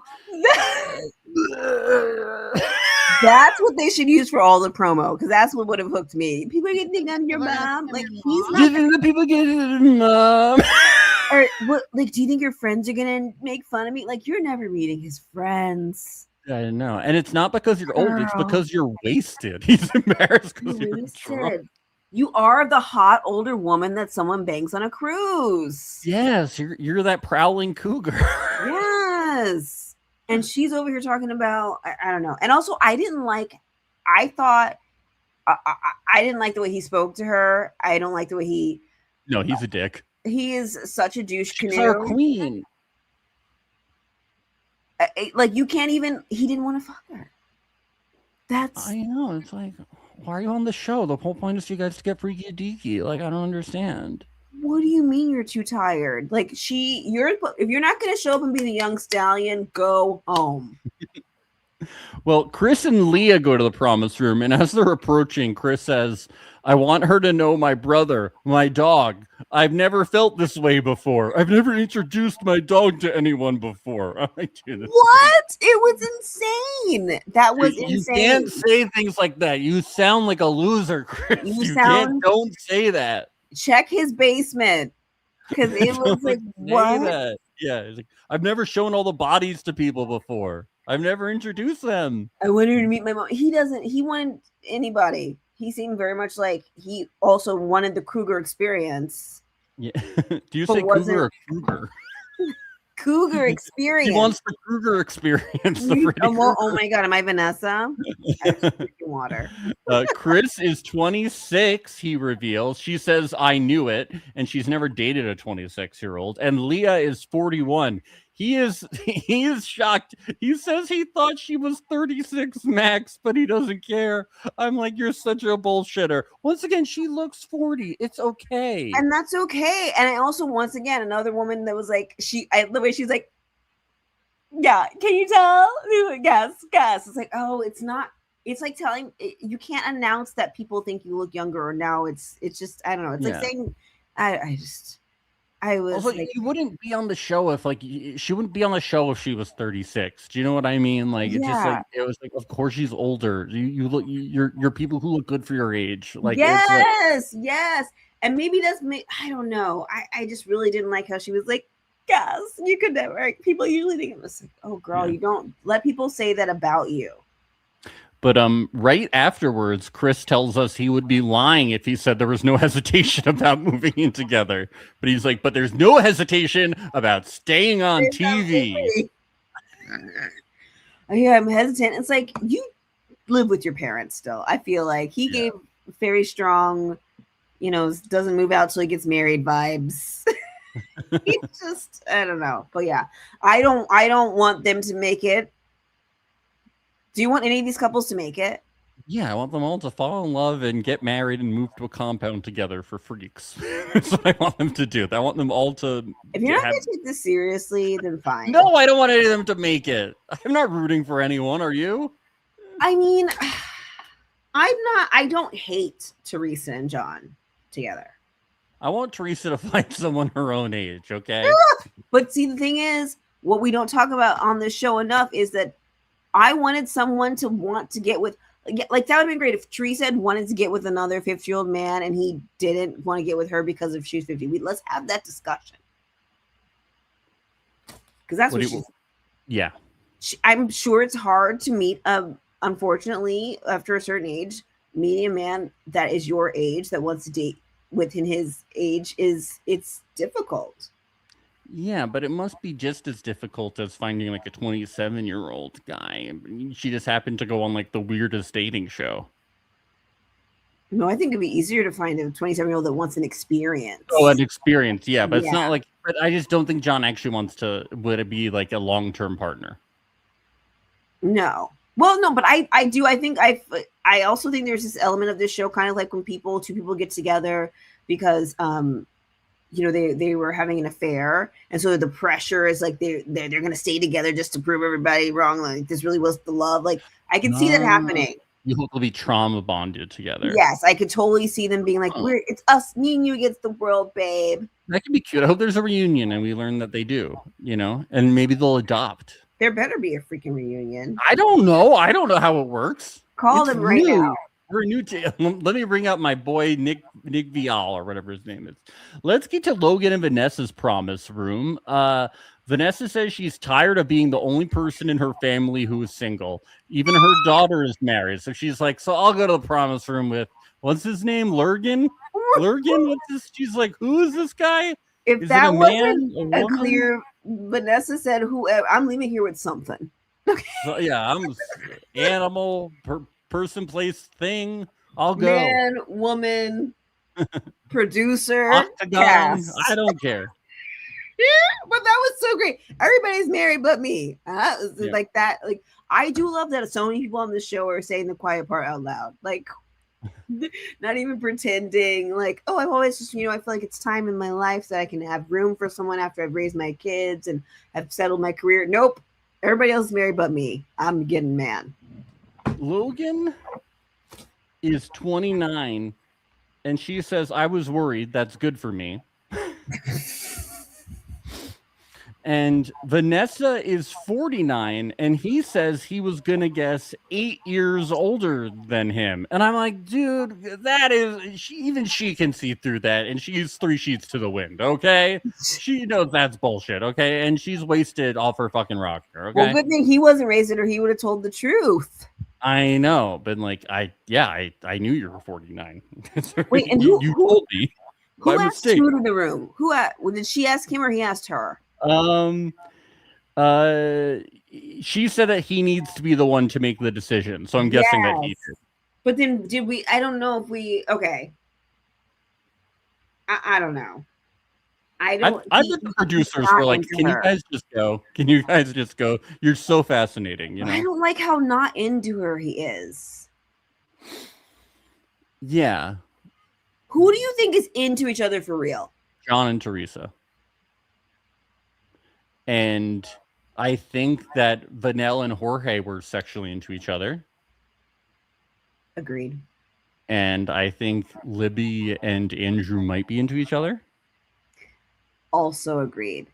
That's what they should use for all the promo, because that's what would have hooked me. People are gonna think I'm your mom. Like, he's not. Do you think that people get mom? Or what? Like, do you think your friends are gonna make fun of me? Like, you're never meeting his friends. I know, and it's not because you're old; it's because you're wasted. He's embarrassed because you're drunk. You are the hot older woman that someone bangs on a cruise. Yes, you're that prowling cougar. Yes, and she's over here talking about I don't know. And also, I didn't like the way he spoke to her. I don't like the way he. No, he's a dick. He is such a douche canoe. She's our queen. Like, you can't even. He didn't want to fuck her. I know. It's like, why are you on the show? The whole point is you guys to get freaky deaky. Like, I don't understand. What do you mean you're too tired? Like, if you're not going to show up and be the young stallion, go home. Well, Chris and Leah go to the promise room, and as they're approaching, Chris says, I want her to know my brother, my dog. I've never felt this way before. I've never introduced my dog to anyone before. I'm like, dude, What? It was insane. That was you insane. can't say things like that. You sound like a loser, Chris. Don't say that. Check his basement. Because it was like, what? That. Yeah, it's like, I've never shown all the bodies to people before. I've never introduced them. I wanted to meet my mom. He wanted anybody. He seemed very much like he also wanted the Kruger experience. Yeah. Do you say Cougar or Kruger? Cougar experience. He wants the Kruger experience. Oh my God, am I Vanessa? I have drinking water. Chris is 26, he reveals. She says, I knew it. And she's never dated a 26-year-old. And Leah is 41. He is shocked. He says he thought she was 36 max, but he doesn't care. I'm like, you're such a bullshitter. Once again, she looks 40. It's okay. And that's okay. And I also, once again, another woman that was like, the way she's like, yeah, can you tell? Yes. It's like, oh, it's not. It's like telling, you can't announce that people think you look younger, or now it's just, I don't know. It's like saying, I was also, like, you wouldn't be on the show if she wouldn't be on the show if she was 36. Do you know what I mean? Like, it's just like, it was like, of course she's older. You're people who look good for your age. Like, yes. And maybe that's me. I don't know. I just really didn't like how she was like, yes, you could never. Like, people usually think it was like, oh girl, you don't let people say that about you. But right afterwards, Chris tells us he would be lying if he said there was no hesitation about moving in together. But he's like, but there's no hesitation about staying on TV. Yeah, I'm hesitant. It's like, you live with your parents still. I feel like he gave very strong, doesn't move out till he gets married vibes. It's just, I don't know. But yeah, I don't want them to make it. Do you want any of these couples to make it? Yeah, I want them all to fall in love and get married and move to a compound together for freaks. That's what I want them to do. I want them all to. If you're not going to take this seriously, then fine. No, I don't want any of them to make it. I'm not rooting for anyone. Are you? I mean, I don't hate Teresa and John together. I want Teresa to find someone her own age, okay? But see, the thing is, what we don't talk about on this show enough is that I wanted someone to want to get with, like, that would have been great if Teresa had wanted to get with another 50-year-old man and he didn't want to get with her because of she's 50. Let's have that discussion. Because that's what she's. Yeah. I'm sure it's hard to meet, unfortunately, after a certain age, meeting a man that is your age that wants to date within his age it's difficult. Yeah, but it must be just as difficult as finding like a 27-year-old guy. She just happened to go on like the weirdest dating show. No, I think it'd be easier to find a 27-year-old that wants an experience. Oh, an experience, yeah, but it's not like. But I just don't think John actually would it be like a long-term partner? No. Well, no, but I do. I think I also think there's this element of this show, kind of like when two people get together because they were having an affair, and so the pressure is like they're going to stay together just to prove everybody wrong. Like, this really was the love. Like, I can see that happening. You hope they'll be trauma bonded together. Yes, I could totally see them being like, it's us, me and you against the world, babe. That could be cute. I hope there's a reunion and we learn that they do, and maybe they'll adopt. There better be a freaking reunion. I don't know how it works. Call them right now. We're new to. Let me bring out my boy Nick Vial or whatever his name is. Let's get to Logan and Vanessa's promise room. Vanessa says she's tired of being the only person in her family who is single. Even her daughter is married, so she's like, "So I'll go to the promise room with what's his name, Lurgan? Lurgan? What's this?" She's like, "Who is this guy? If is that wasn't a clear." Vanessa said, "Who? I'm leaving here with something." Okay. So, yeah, I'm animal, person, place, thing. I'll go. Man, woman, producer, cast. I don't care. Yeah, but that was so great. Everybody's married but me. Like that. Like, I do love that so many people on the show are saying the quiet part out loud. Like, not even pretending. Like, oh, I've always just, I feel like it's time in my life that I can have room for someone after I've raised my kids and have settled my career. Nope. Everybody else is married but me. I'm getting man. Logan is 29, and she says, "I was worried. That's good for me." And Vanessa is 49, and he says he was gonna guess 8 years older than him. And I'm like, dude, that is even she can see through that, and she's 3 sheets to the wind. Okay, she knows that's bullshit. Okay, and she's wasted off her fucking rocker. Okay, Well, good thing he wasn't raising her. He would have told the truth. I know, but like, I knew you were 49. Wait, and you told me. Who by asked mistake. who to the room? Did she ask him or he asked her? She said that he needs to be the one to make the decision, so I'm guessing that he did. But then did we? I don't know if we. Okay, I don't know. I don't. I bet the producers were like, "Can you guys just go? Can you guys just go? You're so fascinating." You know. I don't like how not into her he is. Yeah. Who do you think is into each other for real? John and Teresa. And I think that Vanelle and Jorge were sexually into each other. Agreed. And I think Libby and Andrew might be into each other. Also agreed.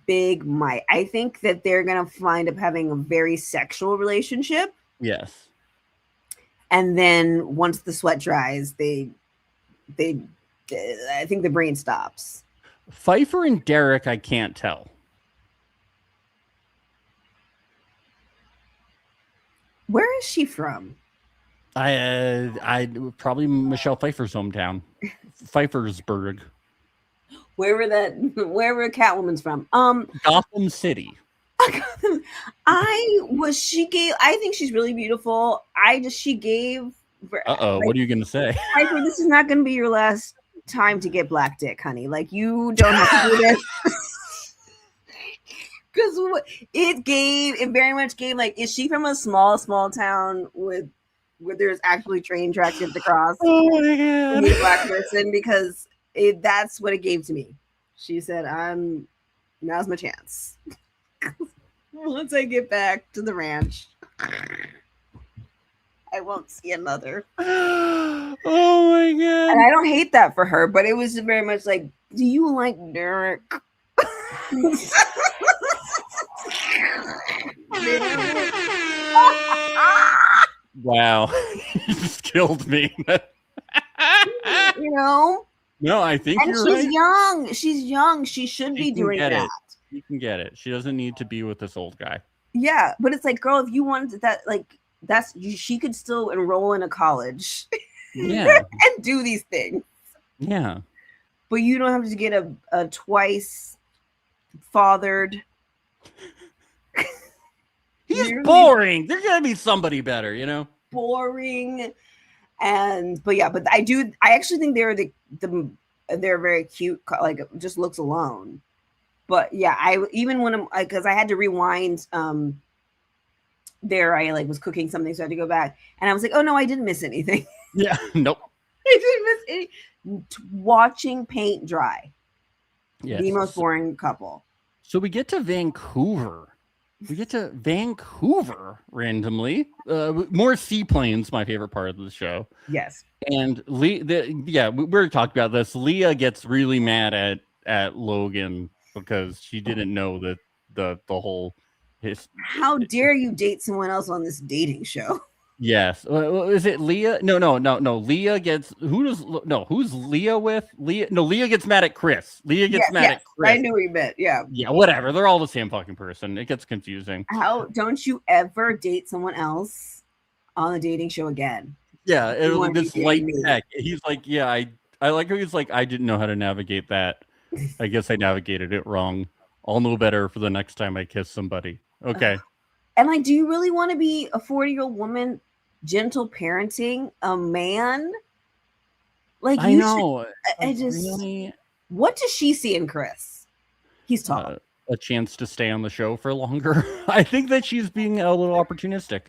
Big might. I think that they're gonna wind up having a very sexual relationship. Yes. And then once the sweat dries, I think the brain stops. Pfeiffer and Derek, I can't tell. Where is she from? I probably Michelle Pfeiffer's hometown, Pfeiffersburg, wherever Catwoman's from. Gotham City. I think she's really beautiful. She gave. What are you gonna say? Pfeiffer, this is not gonna be your last time to get black dick, honey. Like, you don't have to do this. Because it very much gave, like, is she from a small town where there's actually train tracks you have to cross? Oh my god! To be a black person, because that's what it gave to me. She said, now's my chance. Once I get back to the ranch, I won't see another. Oh my god! And I don't hate that for her, but it was very much like, do you like Derek? Wow, you just killed me. You know? No, I think and you're she's right. young. She's young. She should be doing that. You can get it. She doesn't need to be with this old guy. Yeah, but it's like, girl, if you wanted that, like, she could still enroll in a college. Yeah. And do these things. Yeah. But you don't have to get a twice fathered. He's boring. There's gonna be somebody better, you know. Boring, but I actually think they're very cute. Like, just looks alone. But yeah, because I had to rewind. There, I was cooking something, so I had to go back, and I was like, oh no, I didn't miss anything. Yeah, nope. I didn't miss any. Watching paint dry. Yes. The most boring couple. So we get to Vancouver. Randomly. More seaplanes, my favorite part of the show. Yes. And we were talking about this. Leah gets really mad at Logan because she didn't know that the whole How dare you date someone else on this dating show? Yes. Is it Leah? No. Leah gets who's Leah with? Leah gets mad at Chris. Leah gets mad at Chris. I knew what you meant. Yeah. Yeah, whatever. They're all the same fucking person. It gets confusing. How don't you ever date someone else on a dating show again? Yeah, it was this light tech. He's like, yeah, I like how he's like, I didn't know how to navigate that. I guess I navigated it wrong. I'll know better for the next time I kiss somebody. Okay. And like, do you really want to be a 40-year-old woman gentle parenting a man? Like, I know. I just really? What does she see in Chris? He's tall. A chance to stay on the show for longer. I think that she's being a little opportunistic,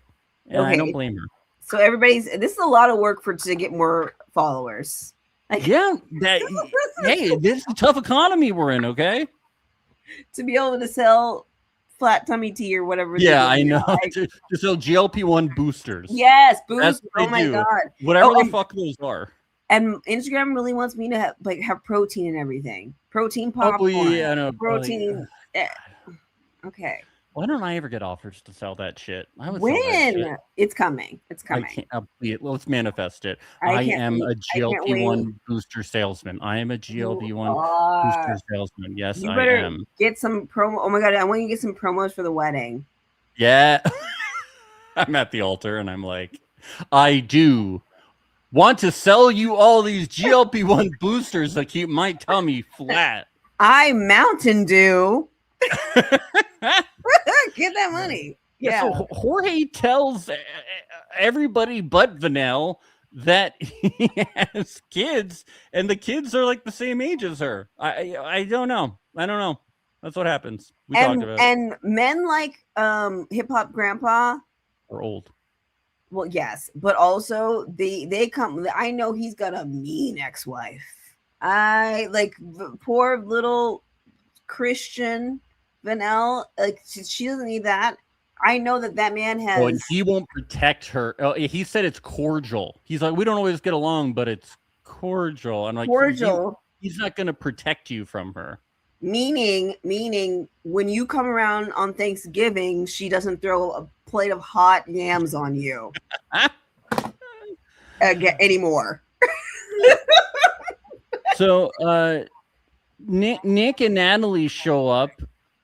and I don't blame her. So this is a lot of work to get more followers. Like, yeah, hey, this is a tough economy we're in. Okay, to be able to sell flat tummy tea or whatever. Yeah, they I do. know. Like, to sell GLP-1 boosters. yes, That's boost. what Oh they my do. god. Whatever the and, fuck those are. and Instagram really wants me to have protein and everything. Protein popcorn. Yeah, I know. Protein. Okay. Why don't I ever get offers to sell that shit? I would sell that shit. When it's coming. It's I coming. can't. Let's manifest it. I I can't am wait. a I can't GLP-1 booster salesman. I am a GLP-1 booster salesman. Yes, You I better am. get some promo. Oh my god, I want you to get some promos for the wedding. Yeah. I'm at the altar and I'm like, I do want to sell you all these GLP-1 boosters that keep my tummy flat. I Mountain Dew. Get that money. Yeah. So Jorge tells everybody but Vanel that he has kids, and the kids are like the same age as her. I don't know. I don't know. That's what happens. We talked about it. And men like hip hop grandpa. We're old. Well, yes, but also they come. I know he's got a mean ex-wife. I like poor little Christian Vanel. Like she doesn't need that. I know that man has. Oh, and he won't protect her. Oh, he said it's cordial. He's like, we don't always get along, but it's cordial. I'm like, cordial. He's not going to protect you from her. Meaning, when you come around on Thanksgiving, she doesn't throw a plate of hot yams on you anymore. So, Nick and Natalie show up,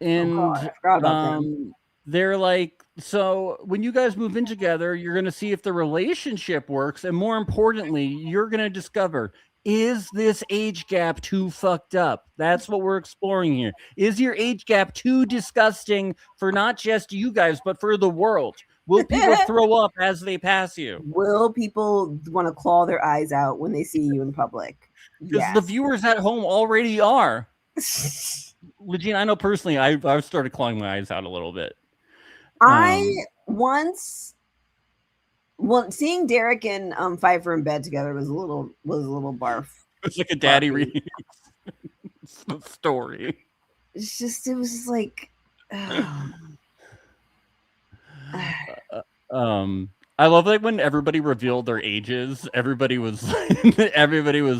and I forgot about them. They're like, so when you guys move in together, you're going to see if the relationship works, and more importantly, you're going to discover, is this age gap too fucked up? That's what we're exploring here. Is your age gap too disgusting for not just you guys, but for the world? Will people throw up as they pass you? Will people want to claw their eyes out when they see you in public? Because the viewers at home already are. LaGina, I know personally, I've started clawing my eyes out a little bit. Seeing Derek and Pfeiffer in bed together was a little barf. It's like a daddy reading story. It was just like. I love like when everybody revealed their ages. Everybody was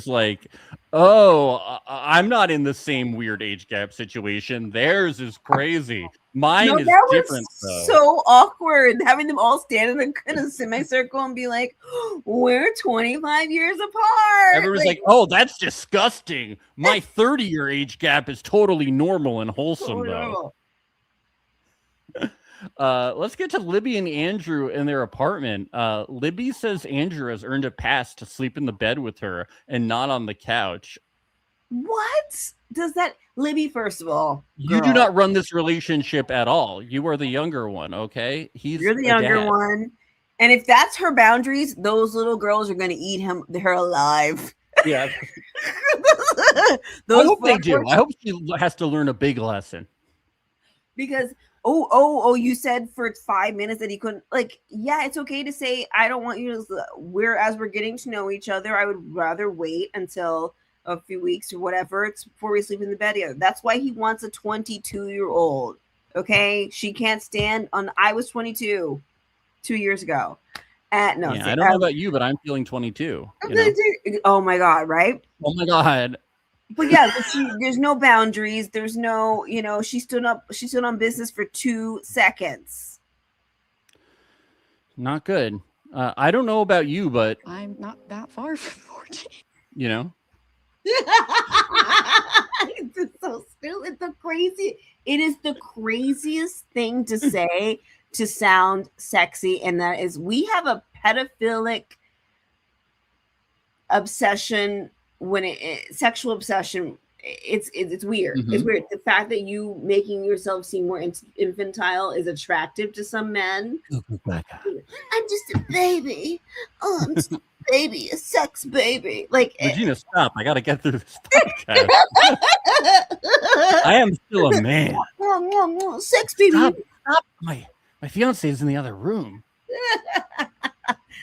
like, "Oh, I'm not in the same weird age gap situation. Theirs is crazy. Mine is different." So awkward having them all stand in a semicircle and be like, "We're 25 years apart." Everyone's like, "Oh, that's disgusting. My 30-year age gap is totally normal and wholesome, though." Let's get to Libby and Andrew in their apartment. Libby says Andrew has earned a pass to sleep in the bed with her and not on the couch. What does that, Libby? First of all, you do not run this relationship at all. You are the younger one, okay? You're the younger one, and if that's her boundaries, those little girls are going to eat her alive. Yeah, I hope they do. I hope she has to learn a big lesson. Because you said for 5 minutes that he couldn't, like, yeah, it's okay to say I don't want you to, as we're getting to know each other, I would rather wait until a few weeks or whatever before we sleep in the bed together. That's why he wants a 22-year-old. Okay, she can't stand on. I was 22 2 years ago. I don't know about you, but I'm feeling 22. Oh my god, right? Oh my god. But yeah, there's no boundaries. There's no, she stood on business for 2 seconds. Not good. I don't know about you, but I'm not that far from 14. It's so stupid. It is the craziest thing to say to sound sexy, and that is we have a pedophilic obsession. When sexual obsession, it's weird. Mm-hmm. It's weird. The fact that you making yourself seem more infantile is attractive to some men. I'm just a baby. Oh, I'm just a baby, a sex baby. Like, LaGina, stop! I gotta get through this podcast. I am still a man. Sex baby. Stop. My fiance is in the other room.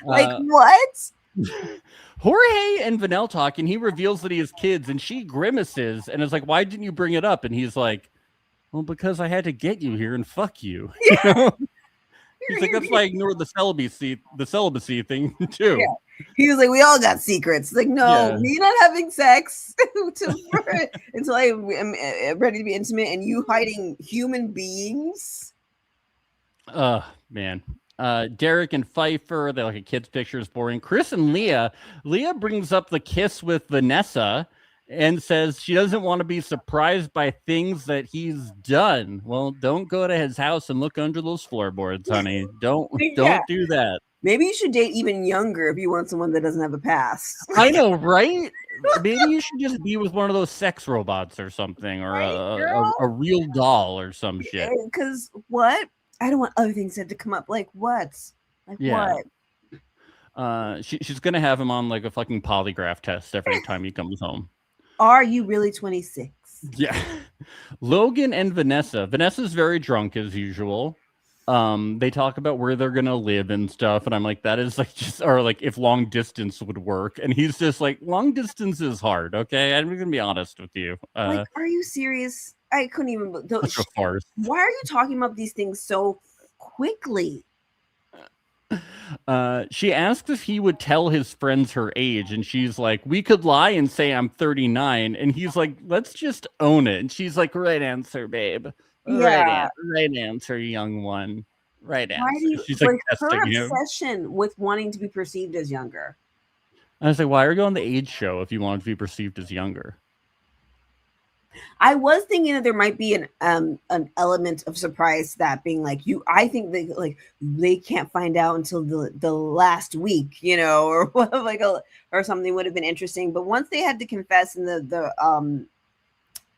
Like what? Jorge and Vanel talk, and he reveals that he has kids, and she grimaces and is like, "Why didn't you bring it up?" And he's like, Well, because I had to get you here and fuck you. You know? He's like, that's why I ignored the celibacy thing too. Yeah. He was like, we all got secrets. Like, no, Yeah. me not having sex until I am ready to be intimate, and you hiding human beings. Man. Derek and Pfeiffer, they're like a kid's picture is boring. Chris and Leah brings up the kiss with Vanessa and says she doesn't want to be surprised by things that he's done. Well, don't go to his house and look under those floorboards, honey. Don't do that. Maybe you should date even younger if you want someone that doesn't have a past. I know, right? Maybe you should just be with one of those sex robots or something, or a real doll or some shit. Because what? I don't want other things to come up. Like what? Like what? She's gonna have him on like a fucking polygraph test every time he comes home. Are you really 26? Yeah. Logan and Vanessa. Vanessa's very drunk as usual. They talk about where they're gonna live and stuff, and I'm like, that is like just, or like if long distance would work, and he's just like, long distance is hard. Okay, I'm gonna be honest with you. Like, are you serious? I couldn't even. Such a farce. Why are you talking about these things so quickly? She asks if he would tell his friends her age, and she's like, we could lie and say I'm 39, and he's like, let's just own it. And she's like, right answer, babe. Yeah. Right answer, young one. Right answer. Why do you, she's like testing her him. obsession with wanting to be perceived as younger? I was like, why are you on the age show if you want to be perceived as younger? I was thinking that there might be an element of surprise, that being like, you, I think they can't find out until the last week, you know, or like or something would have been interesting. But once they had to confess in the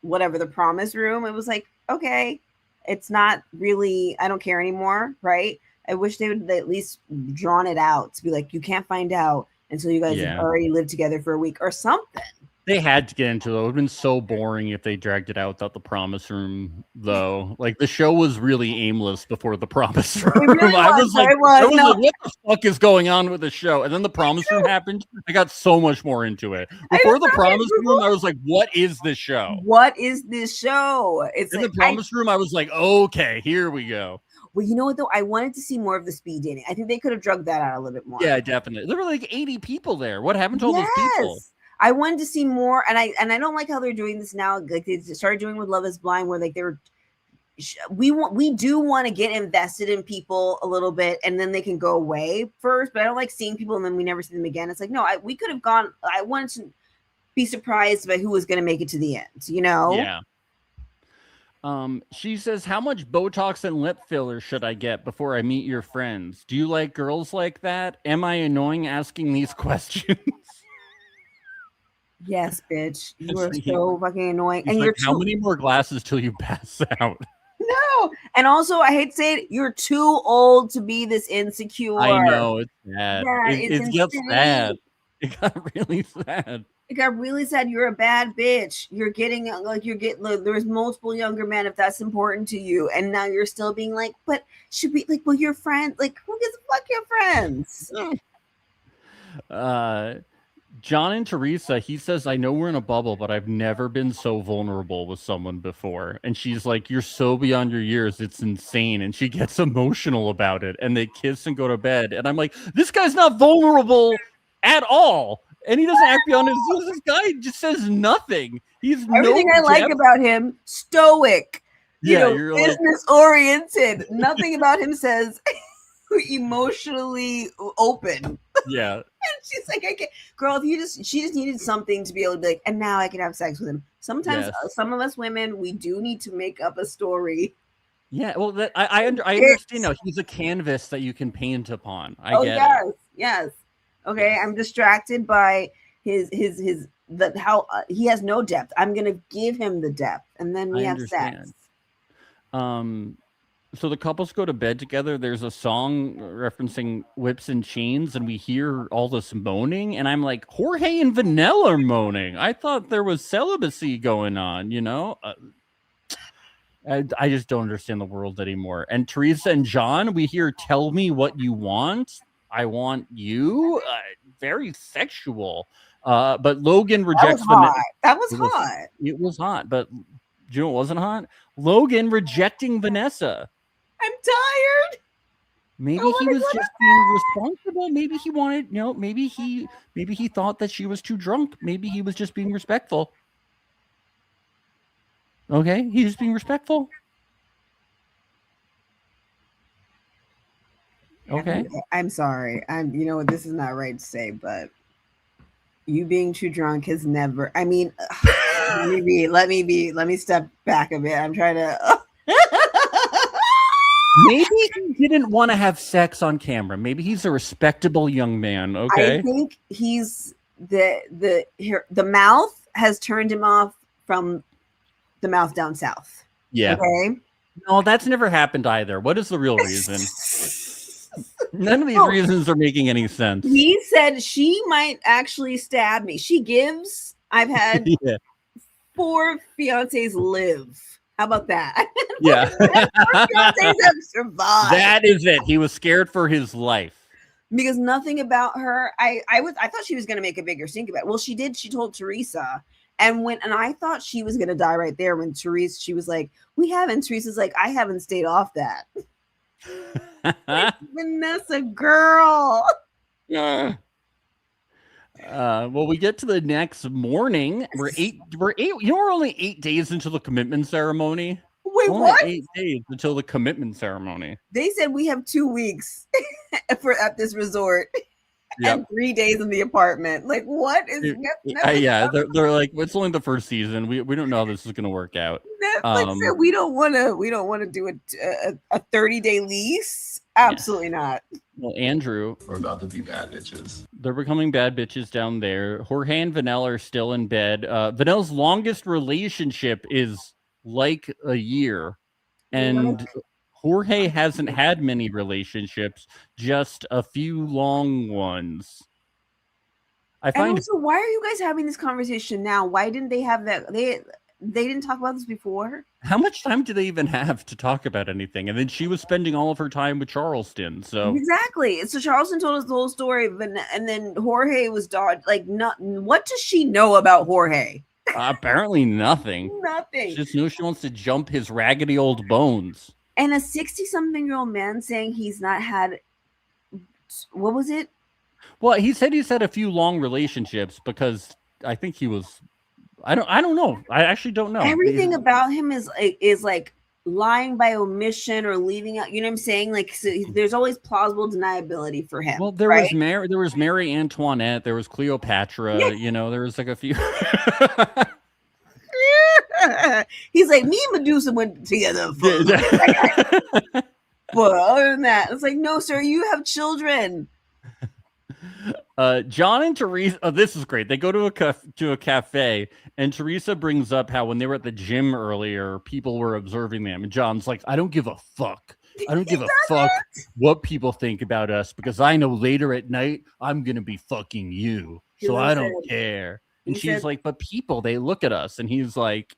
whatever, the promise room, it was like, okay, it's not really, I don't care anymore, right? I wish they would at least drawn it out to be like, you can't find out until you guys have already lived together for a week or something. They had to get into it. It would have been so boring if they dragged it out without the promise room, though. Like, the show was really aimless before the promise room. Really I was like, like, what the fuck is going on with the show? And then the promise room happened. I got so much more into it. Before the promise room, I was like, what is this show? What is this show? It's in like, the promise room, I was like, okay, here we go. Well, you know what, though? I wanted to see more of the speed dating. I think they could have drugged that out a little bit more. Yeah, definitely. There were like 80 people there. What happened to all those people? I wanted to see more, and I don't like how they're doing this now. Like they started doing with Love Is Blind, where like we do want to get invested in people a little bit, and then they can go away first. But I don't like seeing people and then we never see them again. It's like, no, we could have gone. I wanted to be surprised by who was going to make it to the end. You know? Yeah. She says, how much Botox and lip filler should I get before I meet your friends? Do you like girls like that? Am I annoying asking these questions? Yes, bitch. You are so fucking annoying. And you're how many more glasses till you pass out? No. And also, I hate to say it, you're too old to be this insecure. I know, it's sad. Yeah, it got sad. It got really sad. It got really sad. You're a bad bitch. You're getting there's multiple younger men if that's important to you. And now you're still being like, but should we like, well, your friends, like, who gives a fuck your friends? John and Teresa, he says, I know we're in a bubble, but I've never been so vulnerable with someone before. And she's like, you're so beyond your years. It's insane. And she gets emotional about it. And they kiss and go to bed. And I'm like, this guy's not vulnerable at all. And he doesn't act beyond his years. This guy just says nothing. He's everything I like about him, stoic. You're business oriented. Nothing about him says emotionally open. Yeah. And she's like, okay, girl, if she just needed something to be able to be like, and now I can have sex with him. Sometimes some of us women, we do need to make up a story. Yeah, well, I understand now. He's a canvas that you can paint upon. I get it. Yes. Okay, I'm distracted by his how he has no depth. I'm gonna give him the depth, and then we have sex. So the couples go to bed together. There's a song referencing whips and chains, and we hear all this moaning. And I'm like, Jorge and Vanilla are moaning. I thought there was celibacy going on, you know? I just don't understand the world anymore. And Teresa and John, we hear, tell me what you want. I want you. Very sexual. But Logan rejects That was hot. It was hot, but Do you know what wasn't hot? Logan rejecting Vanessa. I'm tired. Maybe I he wanna was go to just being responsible. Maybe he wanted, maybe he thought that she was too drunk. Maybe he was just being respectful. Okay, he's just being respectful. Okay. I'm sorry. You know what, this is not right to say, but you being too drunk has never, I mean, let me step back a bit. I'm trying to Maybe he didn't want to have sex on camera. Maybe he's a respectable young man. Okay. I think he's the mouth has turned him off from the mouth down south. Yeah. Okay. No, that's never happened either. What is the real reason? None of these reasons are making any sense. He said she might actually stab me. She gives. I've had 4 fiancés live. How about that? Yeah. 4 fiancés have survived. That is it. He was scared for his life. Because nothing about her. I thought she was going to make a bigger stink about it. Well, she did. She told Teresa. And I thought she was going to die right there when she was like, we haven't. Teresa's like, I haven't stayed off that. Vanessa, girl. Yeah. Well, we get to the next morning. We're only 8 days into the commitment ceremony. Wait, only what? 8 days until the commitment ceremony. They said we have 2 weeks at this resort. Yep. And 3 days in the apartment. Like, what is yeah, they're like, it's only the first season. We don't know how this is gonna work out. Netflix said we don't want to do a 30-day lease. Absolutely not. Well, Andrew, We're about to be bad bitches. they're becoming bad bitches down there. Jorge and Vanilla are still in bed. Vanella's longest relationship is like a year, and Jorge hasn't had many relationships, just a few long ones. I find. And also, why are you guys having this conversation now? Why didn't they have that? They didn't talk about this before. How much time do they even have to talk about anything? And then she was spending all of her time with Charleston. So exactly. So Charleston told us the whole story, and then Jorge was like, not. What does she know about Jorge? Apparently nothing. Nothing. She just knows she wants to jump his raggedy old bones. And a 60-something-year-old man saying he's not had, what was it? Well, he said he's had a few long relationships because I think he was. I don't know. I actually don't know. Everything about him is like lying by omission or leaving out. You know what I'm saying? Like, so there's always plausible deniability for him. Well, there was Mary Antoinette, there was Cleopatra. Yeah. There was like a few. He's like, me and Medusa went together. But other than that, it's like, no, sir, you have children. John and Teresa. This is great. They go to a cafe, and Teresa brings up how when they were at the gym earlier, people were observing them, and John's like, "I don't give a fuck. I don't give a fuck what people think about us because I know later at night I'm gonna be fucking you, so I don't care." And she's like, "But people, they look at us," and he's like,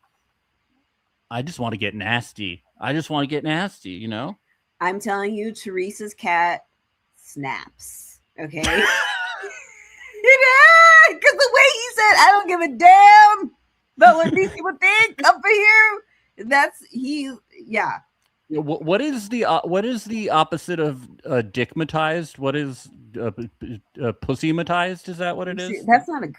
"I just want to get nasty. I just want to get nasty, you know." I'm telling you, Teresa's cat snaps. Okay. Because the way he said, I don't give a damn about what these people think up here. Yeah. What is the opposite of dickmatized? What is pussymatized? Is that what it is? That's not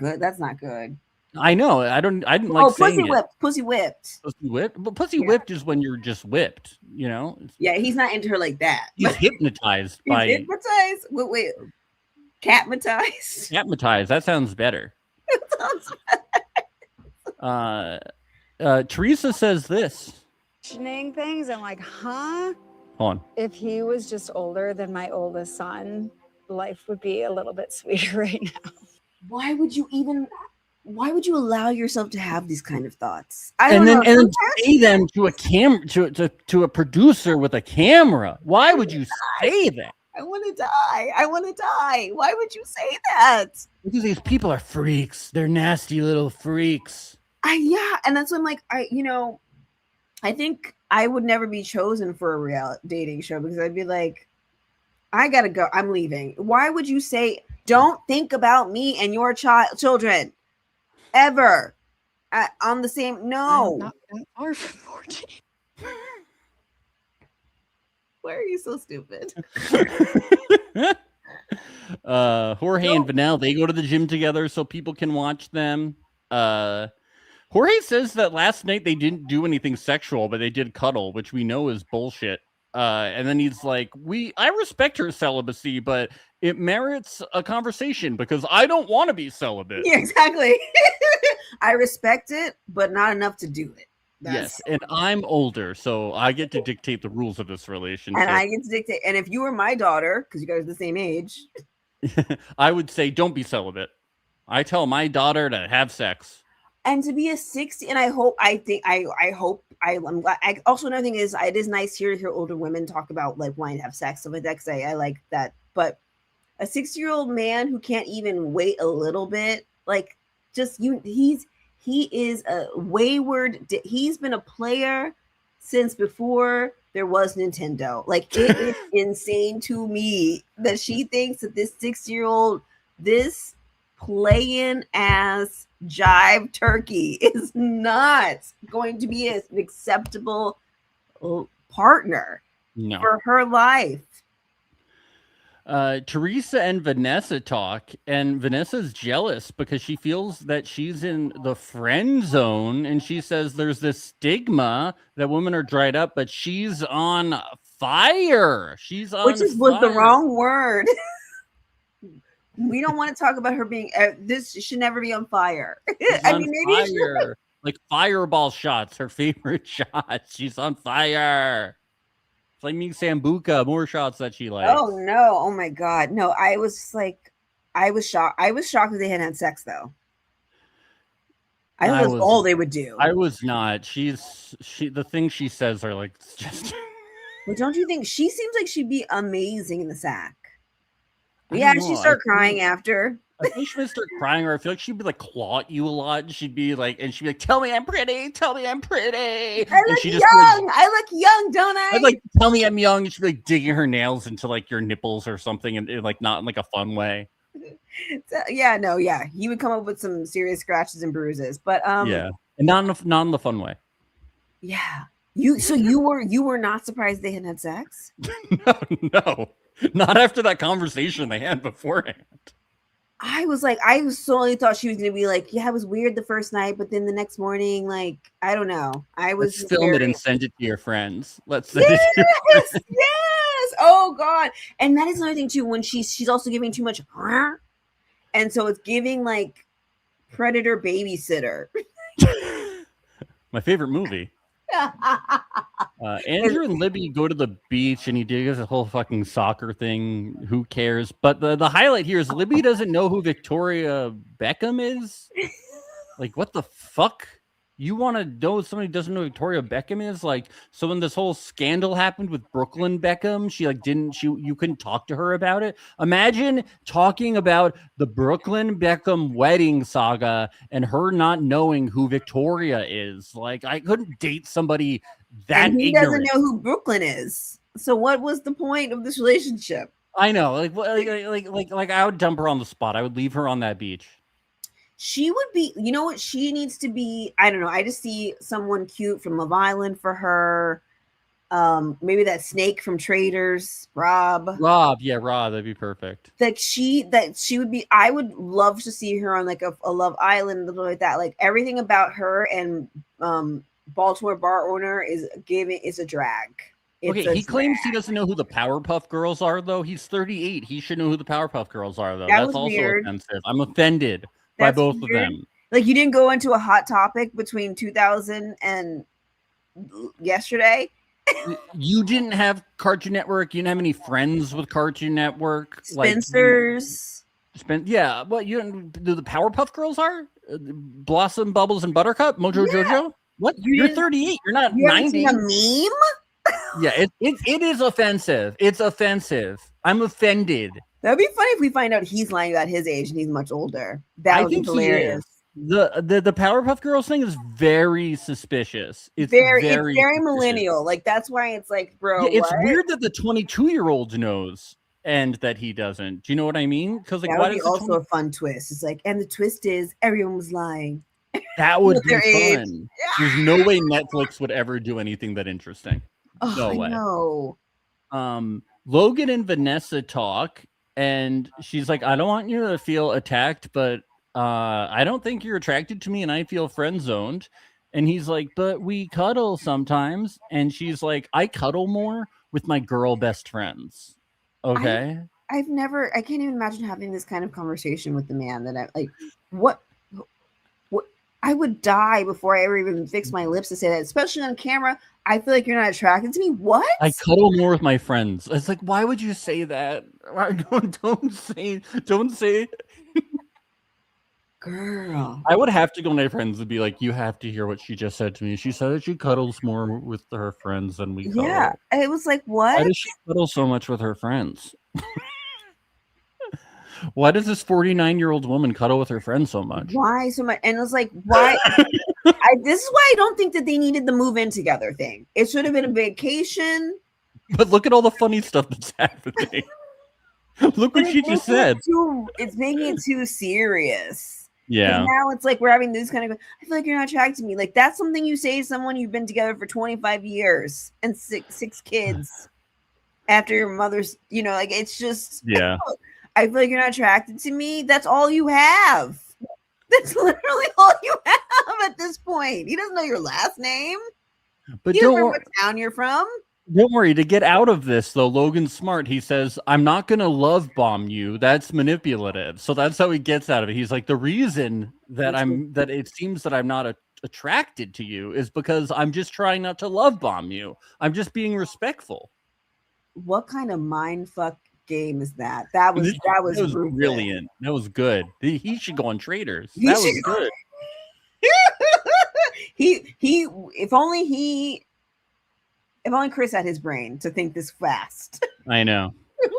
good. I know. I didn't like saying pussy whipped. Pussy whipped. But pussy whipped is when you're just whipped, you know? Yeah, he's not into her like that. He's hypnotized by hypnotized? Wait. Catmatized? Catmatized. That sounds better. Teresa says this. Questioning things. I'm like, huh? Hold on. If he was just older than my oldest son, life would be a little bit sweeter right now. Why would you allow yourself to have these kind of thoughts? And then say them to a to a producer with a camera. Why would you say that? I want to die. Why would you say that? Because these people are freaks. They're nasty little freaks. Yeah, and that's when I think I would never be chosen for a reality dating show because I'd be like, I gotta go. I'm leaving. Why would you say, don't think about me and your children ever? On the same, I'm no. not that far from 14. Why are you so stupid? Jorge and Vanel, they go to the gym together so people can watch them. Jorge says that last night they didn't do anything sexual, but they did cuddle, which we know is bullshit. And then he's like, I respect her celibacy, but it merits a conversation because I don't want to be celibate. Yeah, exactly. I respect it, but not enough to do it. Yes, and I'm older, so I get to dictate the rules of this relationship. And I get to dictate. And if you were my daughter, because you guys are the same age, I would say don't be celibate. I tell my daughter to have sex. and to be a 60, and I'm glad. Also, another thing is, it is nice here to hear older women talk about like wanting to have sex, stuff like that. Because I like that. But a 60-year-old man who can't even wait a little bit, like he is a wayward. He's been a player since before there was Nintendo. Like, it is insane to me that she thinks that this 6-year-old, this playing ass jive turkey is not going to be an acceptable partner for her life. Teresa and Vanessa talk, and Vanessa's jealous because she feels that she's in the friend zone, and she says there's this stigma that women are dried up, but she's on fire. She's on was the wrong word. We don't want to talk about her being this should never be on fire. I mean, maybe fire. Like fireball shots, her favorite shots. She's on fire. It's like me Sambuca, more shots that she likes. Oh no! Oh my god! No, I was shocked. I was shocked that they hadn't had sex though. I thought that's all they would do. I was not. The things she says are like just. But don't you think she seems like she'd be amazing in the sack? Yeah, she'd start crying after. I think she would start crying, or I feel like she'd be like claw at you a lot. And she'd be like, "Tell me I'm pretty. Tell me I'm pretty." I look young. I look young, don't I? I'd like, "Tell me I'm young." And she'd be like digging her nails into like your nipples or something, and like not in like a fun way. Yeah. He would come up with some serious scratches and bruises, but yeah, and not in the fun way. Yeah, you were not surprised they hadn't had sex? No, not after that conversation they had beforehand. I solely thought she was gonna be like, yeah, it was weird the first night, but then the next morning, like, I don't know. Let's film it and send it to your friends. Let's send it to your friends. Yes. Oh God. And that is another thing too. When she's also giving too much, and so it's giving like Predator Babysitter. My favorite movie. Andrew and Libby go to the beach, and he does a whole fucking soccer thing. Who cares? But the highlight here is Libby doesn't know who Victoria Beckham is. Like, what the fuck? You want to know somebody who doesn't know who Victoria Beckham is? Like, so when this whole scandal happened with Brooklyn Beckham, you couldn't talk to her about it. Imagine talking about the Brooklyn Beckham wedding saga and her not knowing who Victoria is. Like, I couldn't date somebody that and he ignorant. doesn't know who Brooklyn is. So what was the point of this relationship? I know, like I would dump her on the spot. I would leave her on that beach. She would be, you know what? She needs to be, I don't know. I just see someone cute from Love Island for her. Maybe that snake from Traders, Rob. Yeah, Rob, that'd be perfect. That she would be, I would love to see her on like a Love Island, something like that. Like everything about her and Baltimore bar owner is a drag. He claims he doesn't know who the Powerpuff Girls are, though. He's 38. He should know who the Powerpuff Girls are, though. That's also weird. Offensive. I'm offended. By both weird. Of them. Like, you didn't go into a hot topic between 2000 and yesterday. You didn't have Cartoon Network. You didn't have any friends with Cartoon Network. Spencer's. Yeah. What, you didn't do the Powerpuff Girls are? Blossom, Bubbles, and Buttercup? Mojo Jojo? What? You're 38. You're not 90. A meme? Yeah, it is offensive. It's offensive. I'm offended. That'd be funny if we find out he's lying about his age and he's much older. That would be hilarious. The Powerpuff Girls thing is very suspicious. It's very millennial. Like, that's why it's like, bro. Yeah, it's weird that the 22-year-old knows and that he doesn't. Do you know what I mean? Because like, that would be also a fun twist. It's like, and the twist is everyone was lying. That would With be their age. fun. There's no way Netflix would ever do anything that interesting. Oh, No I way. know. Logan and Vanessa talk, and she's like, I don't want you to feel attacked, but I don't think you're attracted to me, and I feel friend zoned. And he's like, but we cuddle sometimes. And she's like, I cuddle more with my girl best friends. Okay. I can't even imagine having this kind of conversation with the man that I like. What I would die before I ever even fix my lips to say that, especially on camera. I feel like you're not attracted to me. What? I cuddle more with my friends. It's like, why would you say that? Don't say. Girl. I would have to go to my friends and be like, you have to hear what she just said to me. She said that she cuddles more with her friends than we cuddle. Yeah. It was like, what? Why does she cuddle so much with her friends? Why does this 49-year-old woman cuddle with her friends so much? Why so much? And it was like, why? This is why I don't think that they needed the move in together thing. It should have been a vacation. But look at all the funny stuff that's happening. Look what she just said. It's making it too serious. Yeah. Now it's like we're having this kind of. I feel like you're not attracted to me. Like that's something you say to someone you've been together for 25 years and six kids after your mother's. Like it's just. Yeah. I feel like you're not attracted to me. That's all you have. That's literally all you have at this point. He doesn't know your last name. But He doesn't know what town you're from. Don't worry. To get out of this, though, Logan's smart. He says, I'm not going to love bomb you. That's manipulative. So that's how he gets out of it. He's like, the reason that it seems that I'm not attracted to you is because I'm just trying not to love bomb you. I'm just being respectful. What kind of mind fuck game is that? That was brilliant. That was good. He should go on Traders. That was good. If only Chris had his brain to think this fast. I know.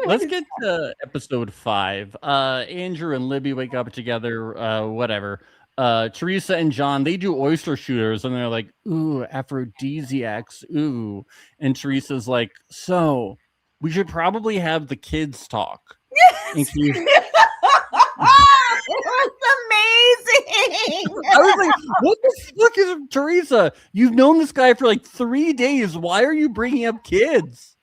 Let's get to episode 5. Andrew and Libby wake up together. Whatever. Teresa and John, they do oyster shooters, and they're like, ooh, aphrodisiacs, ooh. And Teresa's like, so we should probably have the kids talk. Yes. It was amazing. I was like, what the fuck is Teresa? You've known this guy for like 3 days. Why are you bringing up kids?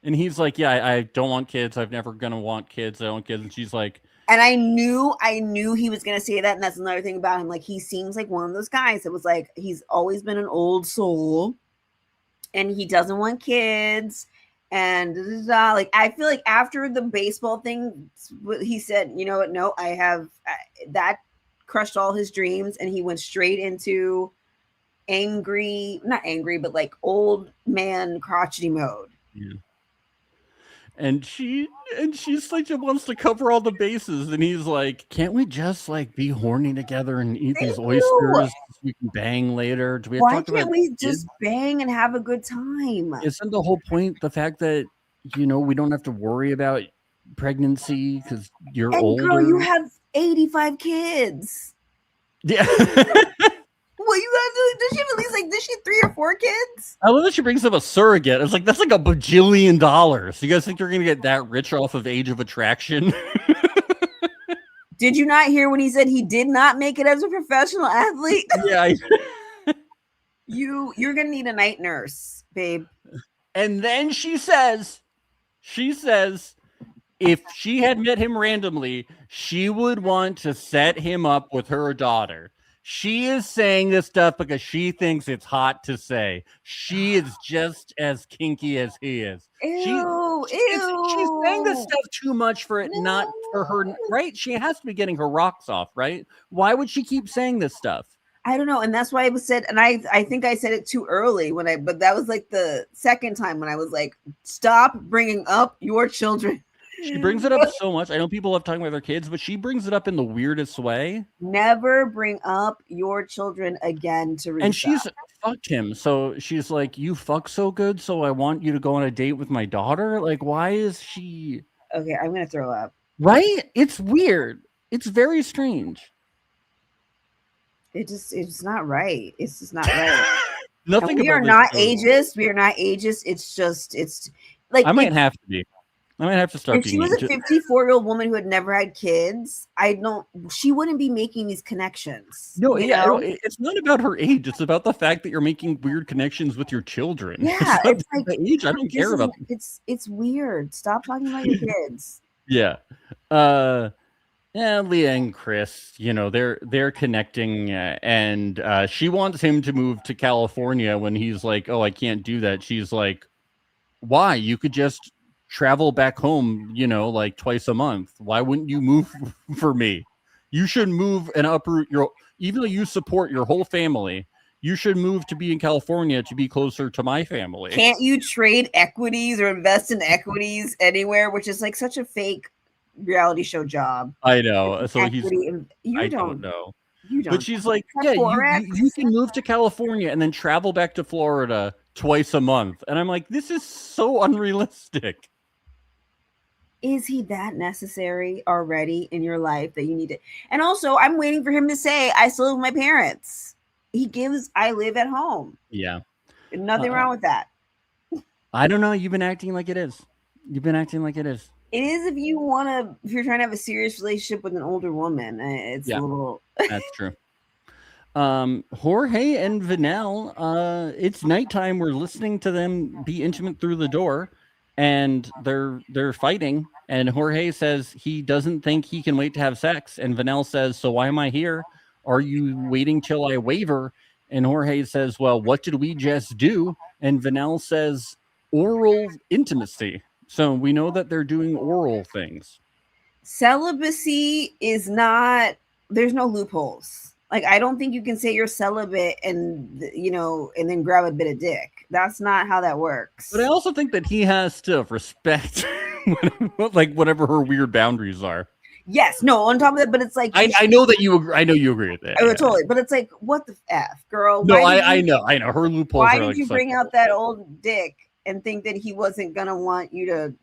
And he's like, yeah, I don't want kids. I'm never going to want kids. I don't want kids. And she's like, and I knew he was going to say that. And that's another thing about him. Like, he seems like one of those guys that was like, he's always been an old soul and he doesn't want kids. And like, I feel like after the baseball thing, he said, you know what? No, I have that crushed all his dreams. And he went straight into not angry, but like old man crotchety mode. Yeah. And she's like, she wants to cover all the bases. And he's like, can't we just like be horny together and eat these oysters so we can bang later? Do we have Why to talk can't about we just bang and have a good time? Isn't the whole point the fact that, we don't have to worry about pregnancy because you're older? Girl, you have 85 kids. Yeah. Well, you have to, does she have at least does she have 3 or 4 kids? I love that she brings up a surrogate. It's like, that's like $1 bajillion. You guys think you're going to get that rich off of Age of Attraction? Did you not hear when he said he did not make it as a professional athlete? Yeah. You're going to need a night nurse, babe. And then she says, if she had met him randomly, she would want to set him up with her daughter. She is saying this stuff because she thinks it's hot to say. She is just as kinky as he is. Ew, She's saying this stuff too much for it, not for her, right? She has to be getting her rocks off, right? Why would she keep saying this stuff? I don't know. And that's why it was said, and I think I said it too early but that was like the second time when I was like, stop bringing up your children. She brings it up so much. I know people love talking about their kids, but she brings it up in the weirdest way. Never bring up your children again to Risa. And she's fucked him. So she's like, you fuck so good, so I want you to go on a date with my daughter? Like, why is she... Okay, I'm going to throw up. Right? It's weird. It's very strange. It's not right. It's just not right. Nothing. We are not ageist. We are not ageist. It's like... I might have to be. I might have to start If she was a 54-year-old woman who had never had kids, she wouldn't be making these connections. No, you yeah, know? it's not about her age. It's about the fact that you're making weird connections with your children. Yeah, it's it's like the age. I don't care about. It's weird. Stop talking about your kids. Yeah. Yeah, Leah and Chris, they're connecting, and she wants him to move to California when he's like, "Oh, I can't do that." She's like, "Why? You could just travel back home, like twice a month. Why wouldn't you move for me? You should move and uproot even though you support your whole family, you should move to be in California to be closer to my family." Can't you trade equities or invest in equities anywhere, which is like such a fake reality show job? I know. So I don't know. You don't. But she's like, yeah, you can move to California and then travel back to Florida twice a month. And I'm like, this is so unrealistic. Is he that necessary already in your life that you need to? And also, I'm waiting for him to say, I still live with my parents. He gives, I live at home. Yeah. Nothing wrong with that. I don't know. You've been acting like it is. You've been acting like it is. It is if you're trying to have a serious relationship with an older woman. It's a little. That's true. Jorge and Vanel, it's nighttime. We're listening to them be intimate through the door, and they're fighting. And Jorge says he doesn't think he can wait to have sex. And Vanel says, "So why am I here? Are you waiting till I waver?" And Jorge says, "Well, what did we just do?" And Vanel says, "Oral intimacy." So we know that they're doing oral things. Celibacy is not, there's no loopholes. Like, I don't think you can say you're celibate and then grab a bit of dick. That's not how that works. But I also think that he has to respect like whatever her weird boundaries are. Yes, no, on top of that, but it's like I know that you agree. I know you agree with that. Totally, but it's like, what the F, girl? No, I know her loopholes. Why did you bring out that old dick and think that he wasn't gonna want you to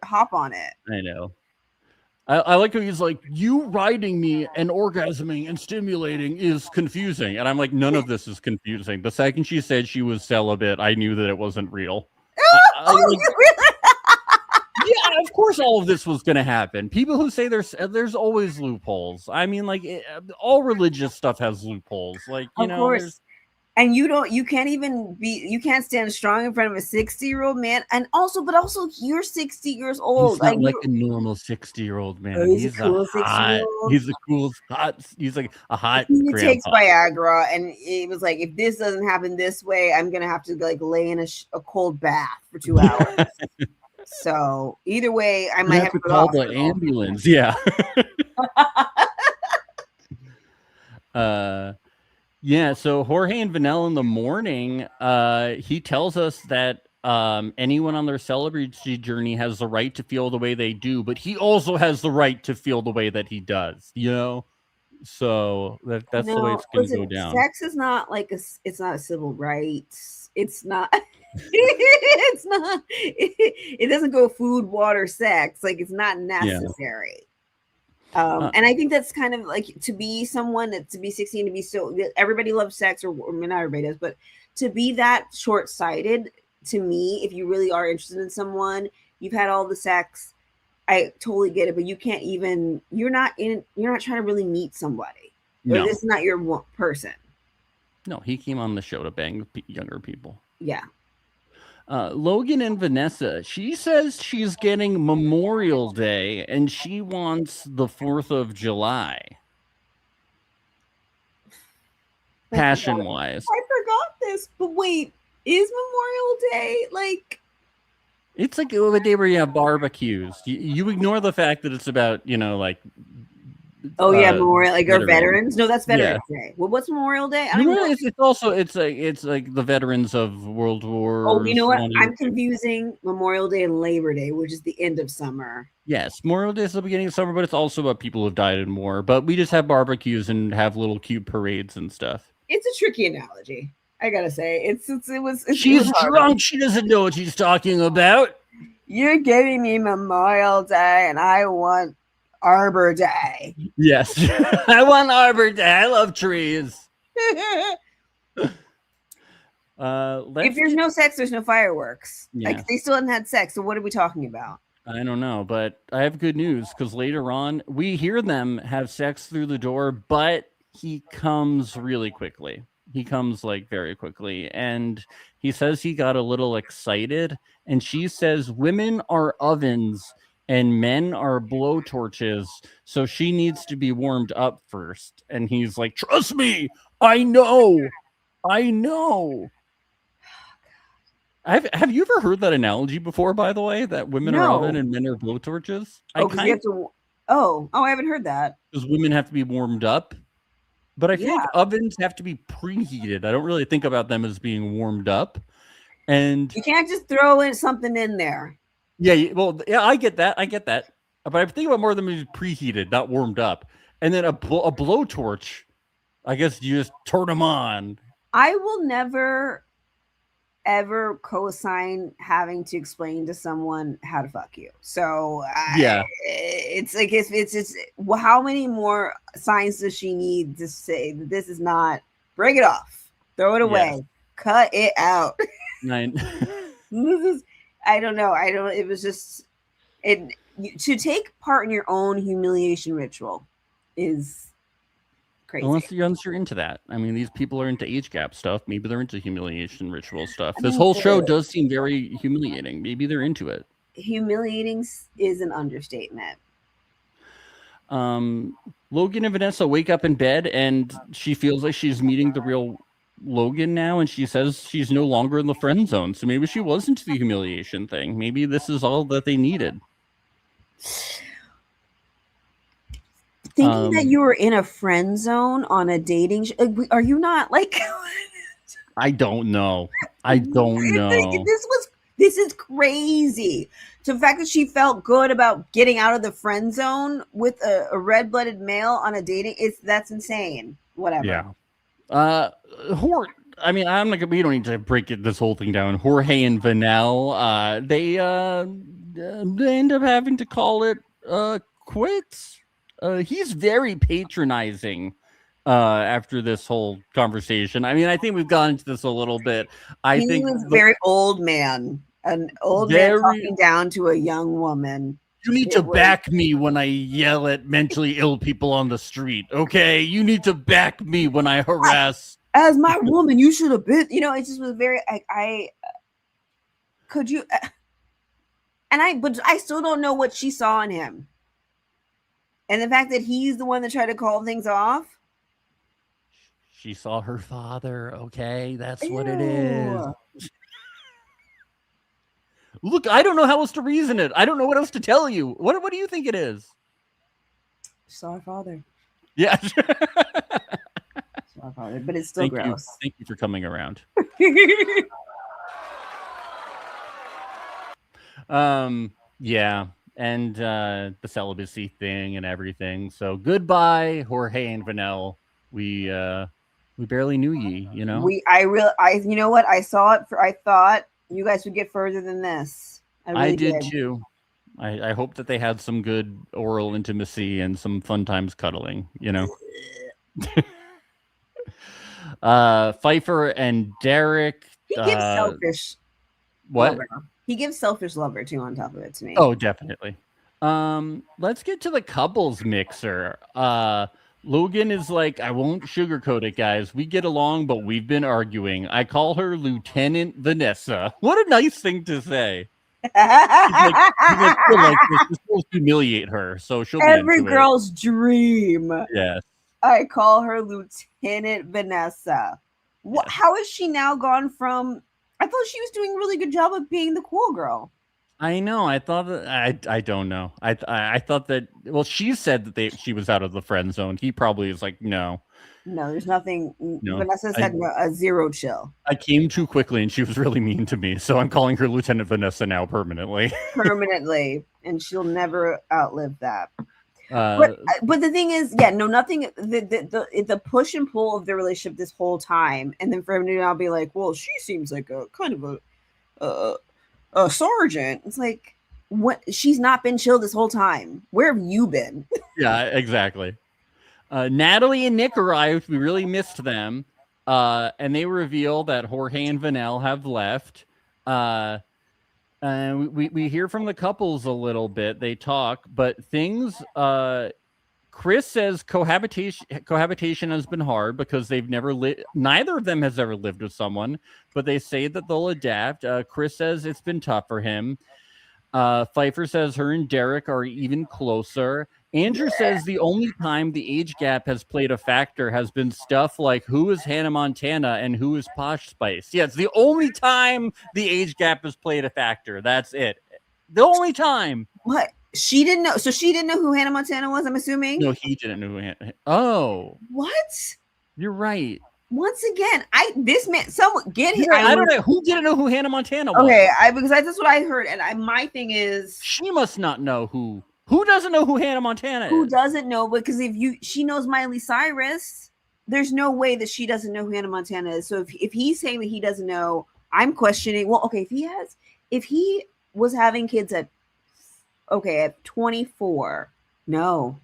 hop on it? I know. I like how he's like, you riding me and orgasming and stimulating is confusing. And I'm like, none of this is confusing. The second she said she was celibate, I knew that it wasn't real. Yeah, of course all of this was going to happen. People who say there's always loopholes. I mean, like, all religious stuff has loopholes. Like, of course. And you can't stand strong in front of a 60-year-old man. And also you're 60 years old. He's not like a normal 60-year-old man. He's a cool 60-year-old. He's a cool hot. He's like a hot. He takes Viagra, and it was like, if this doesn't happen this way, I'm gonna have to like lay in a cold bath for 2 hours. So either way, I might have to call the ambulance. Yeah. Yeah, so Jorge and Vanel in the morning, he tells us that anyone on their celibacy journey has the right to feel the way they do, but he also has the right to feel the way that he does, So that's the way it's going to go down. Sex is not like it's not a civil right. It's not. It's not. It doesn't go food, water, sex. Like, it's not necessary. Yeah. And I think that's kind of like, to be 16, to be so, everybody loves sex, or not everybody does, but to be that short-sighted, to me, if you really are interested in someone, you've had all the sex, I totally get it, but you're not trying to really meet somebody. No. Or this is not your person. No, he came on the show to bang younger people. Yeah. Logan and Vanessa, she says she's getting Memorial Day and she wants the 4th of July. Passion-wise. I forgot this, but wait, is Memorial Day like... It's like the day where you have barbecues. You ignore the fact that it's about, like... Memorial, like our veterans. No, that's Veterans Day. Well, what's Memorial Day? It's like the veterans of World War. Oh, you know what? I'm confusing Memorial Day and Labor Day, which is the end of summer. Yes, Memorial Day is the beginning of summer, but it's also about people who've died in war. But we just have barbecues and have little cute parades and stuff. It's a tricky analogy, I gotta say. She's drunk. She doesn't know what she's talking about. You're giving me Memorial Day, and I want Arbor Day. Yes. I want Arbor Day. I love trees. If there's no sex, there's no fireworks. Yeah. Like, they still haven't had sex, so what are we talking about? I don't know, but I have good news because later on we hear them have sex through the door, but he comes really quickly. He comes like very quickly, and he says he got a little excited, and she says women are ovens and men are blowtorches, so she needs to be warmed up first. And he's like, "Trust me, I know, I know." Have you ever heard that analogy before, by the way, that women are oven No. and men are blowtorches? Oh, because you have to. Oh, I haven't heard that. Because women have to be warmed up. But I feel like Yeah. ovens have to be preheated. I don't really think about them as being warmed up. And You can't just throw in something in there. yeah, well, yeah, I get that. But I think about more of them as preheated, not warmed up. And then a blowtorch, I guess you just turn them on. I will never ever co-sign having to explain to someone how to fuck you. So Yeah. it's like it's just well, how many more signs does she need to say that this is not? Break it off, throw it away, cut it out. Nine. This is I don't know. It was just it to take part in your own humiliation ritual is crazy. Unless you're into that. I mean, these people are into age gap stuff. Maybe they're into humiliation ritual stuff. This whole show does seem very humiliating. Maybe they're into it. Humiliating is an understatement. Logan and Vanessa wake up in bed and she feels like she's meeting the real Logan now, and she says she's no longer in the friend zone. So maybe she was into the humiliation thing. Maybe this is all that they needed. Thinking that you were in a friend zone on a dating are you not like I don't know. This is crazy. So the fact that she felt good about getting out of the friend zone with a red-blooded male on a dating, that's insane. Whatever. Yeah. I mean, we don't need to break this whole thing down. Jorge and Vanel, they end up having to call it quits. He's very patronizing after this whole conversation. I mean, I think we've gone into this a little bit. He was a very old man, an old man talking down to a young woman. You need to back me when I yell at mentally ill people on the street, okay? You need to back me when I harass. As my woman, you should have been. You know, it just was very. Could you? But I still don't know what she saw in him. And the fact that he's the one that tried to call things off. She saw her father. Okay, that's what it is. Look, I don't know how else to reason it. I don't know what else to tell you. What do you think it is? She saw her father. Yeah. Saw her father, but it's still gross. Thank you for coming around. Yeah. And the celibacy thing and everything. So goodbye, Jorge and Vanel. We barely knew ye, you know. You know what? I saw it. I thought you guys would get further than this. I did too. I hope that they had some good oral intimacy and some fun times cuddling. You know. Pfeiffer and Derek. He gives selfish. What? Lover. He gives selfish lover too on top of it to me. Oh, definitely. Let's get to the couples mixer. Logan is like, I won't sugarcoat it, guys. We get along, but we've been arguing. I call her Lieutenant Vanessa. What a nice thing to say. He's like this will humiliate her, so she'll every be into girl's dream. Yes. I call her Lieutenant Vanessa. How is she now gone from? I thought she was doing a really good job of being the cool girl. I know. I thought that I don't know. I thought that. Well, she said that she was out of the friend zone. He probably is like, no, there's nothing. No, Vanessa said a zero chill. I came too quickly, and she was really mean to me. So I'm calling her Lieutenant Vanessa now permanently. Permanently, and she'll never outlive that. But the thing is, nothing. The push and pull of the relationship this whole time, and then for him to now be like, well, she seems like a kind of a sergeant. It's like, what? She's not been chill this whole time. Where have you been? Yeah, exactly. Natalie and Nick arrived. We really missed them, and they reveal that Jorge and Vanel have left. We hear from the couples a little bit. They talk, but things. Chris says cohabitation has been hard because they've never lived. Neither of them has ever lived with someone, but they say that they'll adapt. Chris says it's been tough for him. Pfeiffer says her and Derek are even closer. Andrew says the only time the age gap has played a factor has been stuff like who is Hannah Montana and who is Posh Spice. Yeah, it's the only time the age gap has played a factor. That's it. The only time. What? She didn't know. So she didn't know who Hannah Montana was, I'm assuming? No, he didn't know who Hannah. Oh. What? You're right. Once again, someone get him. I don't know who didn't know who Hannah Montana was. Okay, because that's what I heard, and my thing is, she must not know who doesn't know who Hannah Montana is. Who doesn't know? Because she knows Miley Cyrus, there's no way that she doesn't know who Hannah Montana is. So if he's saying that he doesn't know, I'm questioning. Well, okay, if he was having kids at 24, no,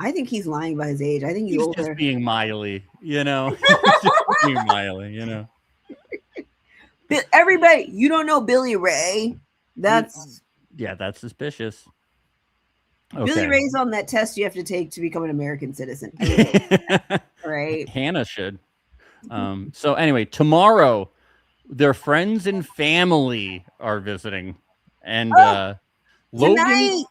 I think he's lying about his age. I think he's older. Just being Miley, you know. Just being Miley, you know. Everybody, you don't know Billy Ray. That's suspicious. Okay. Billy Ray's on that test you have to take to become an American citizen. Right? Hannah should. So anyway, tomorrow, their friends and family are visiting, and Logan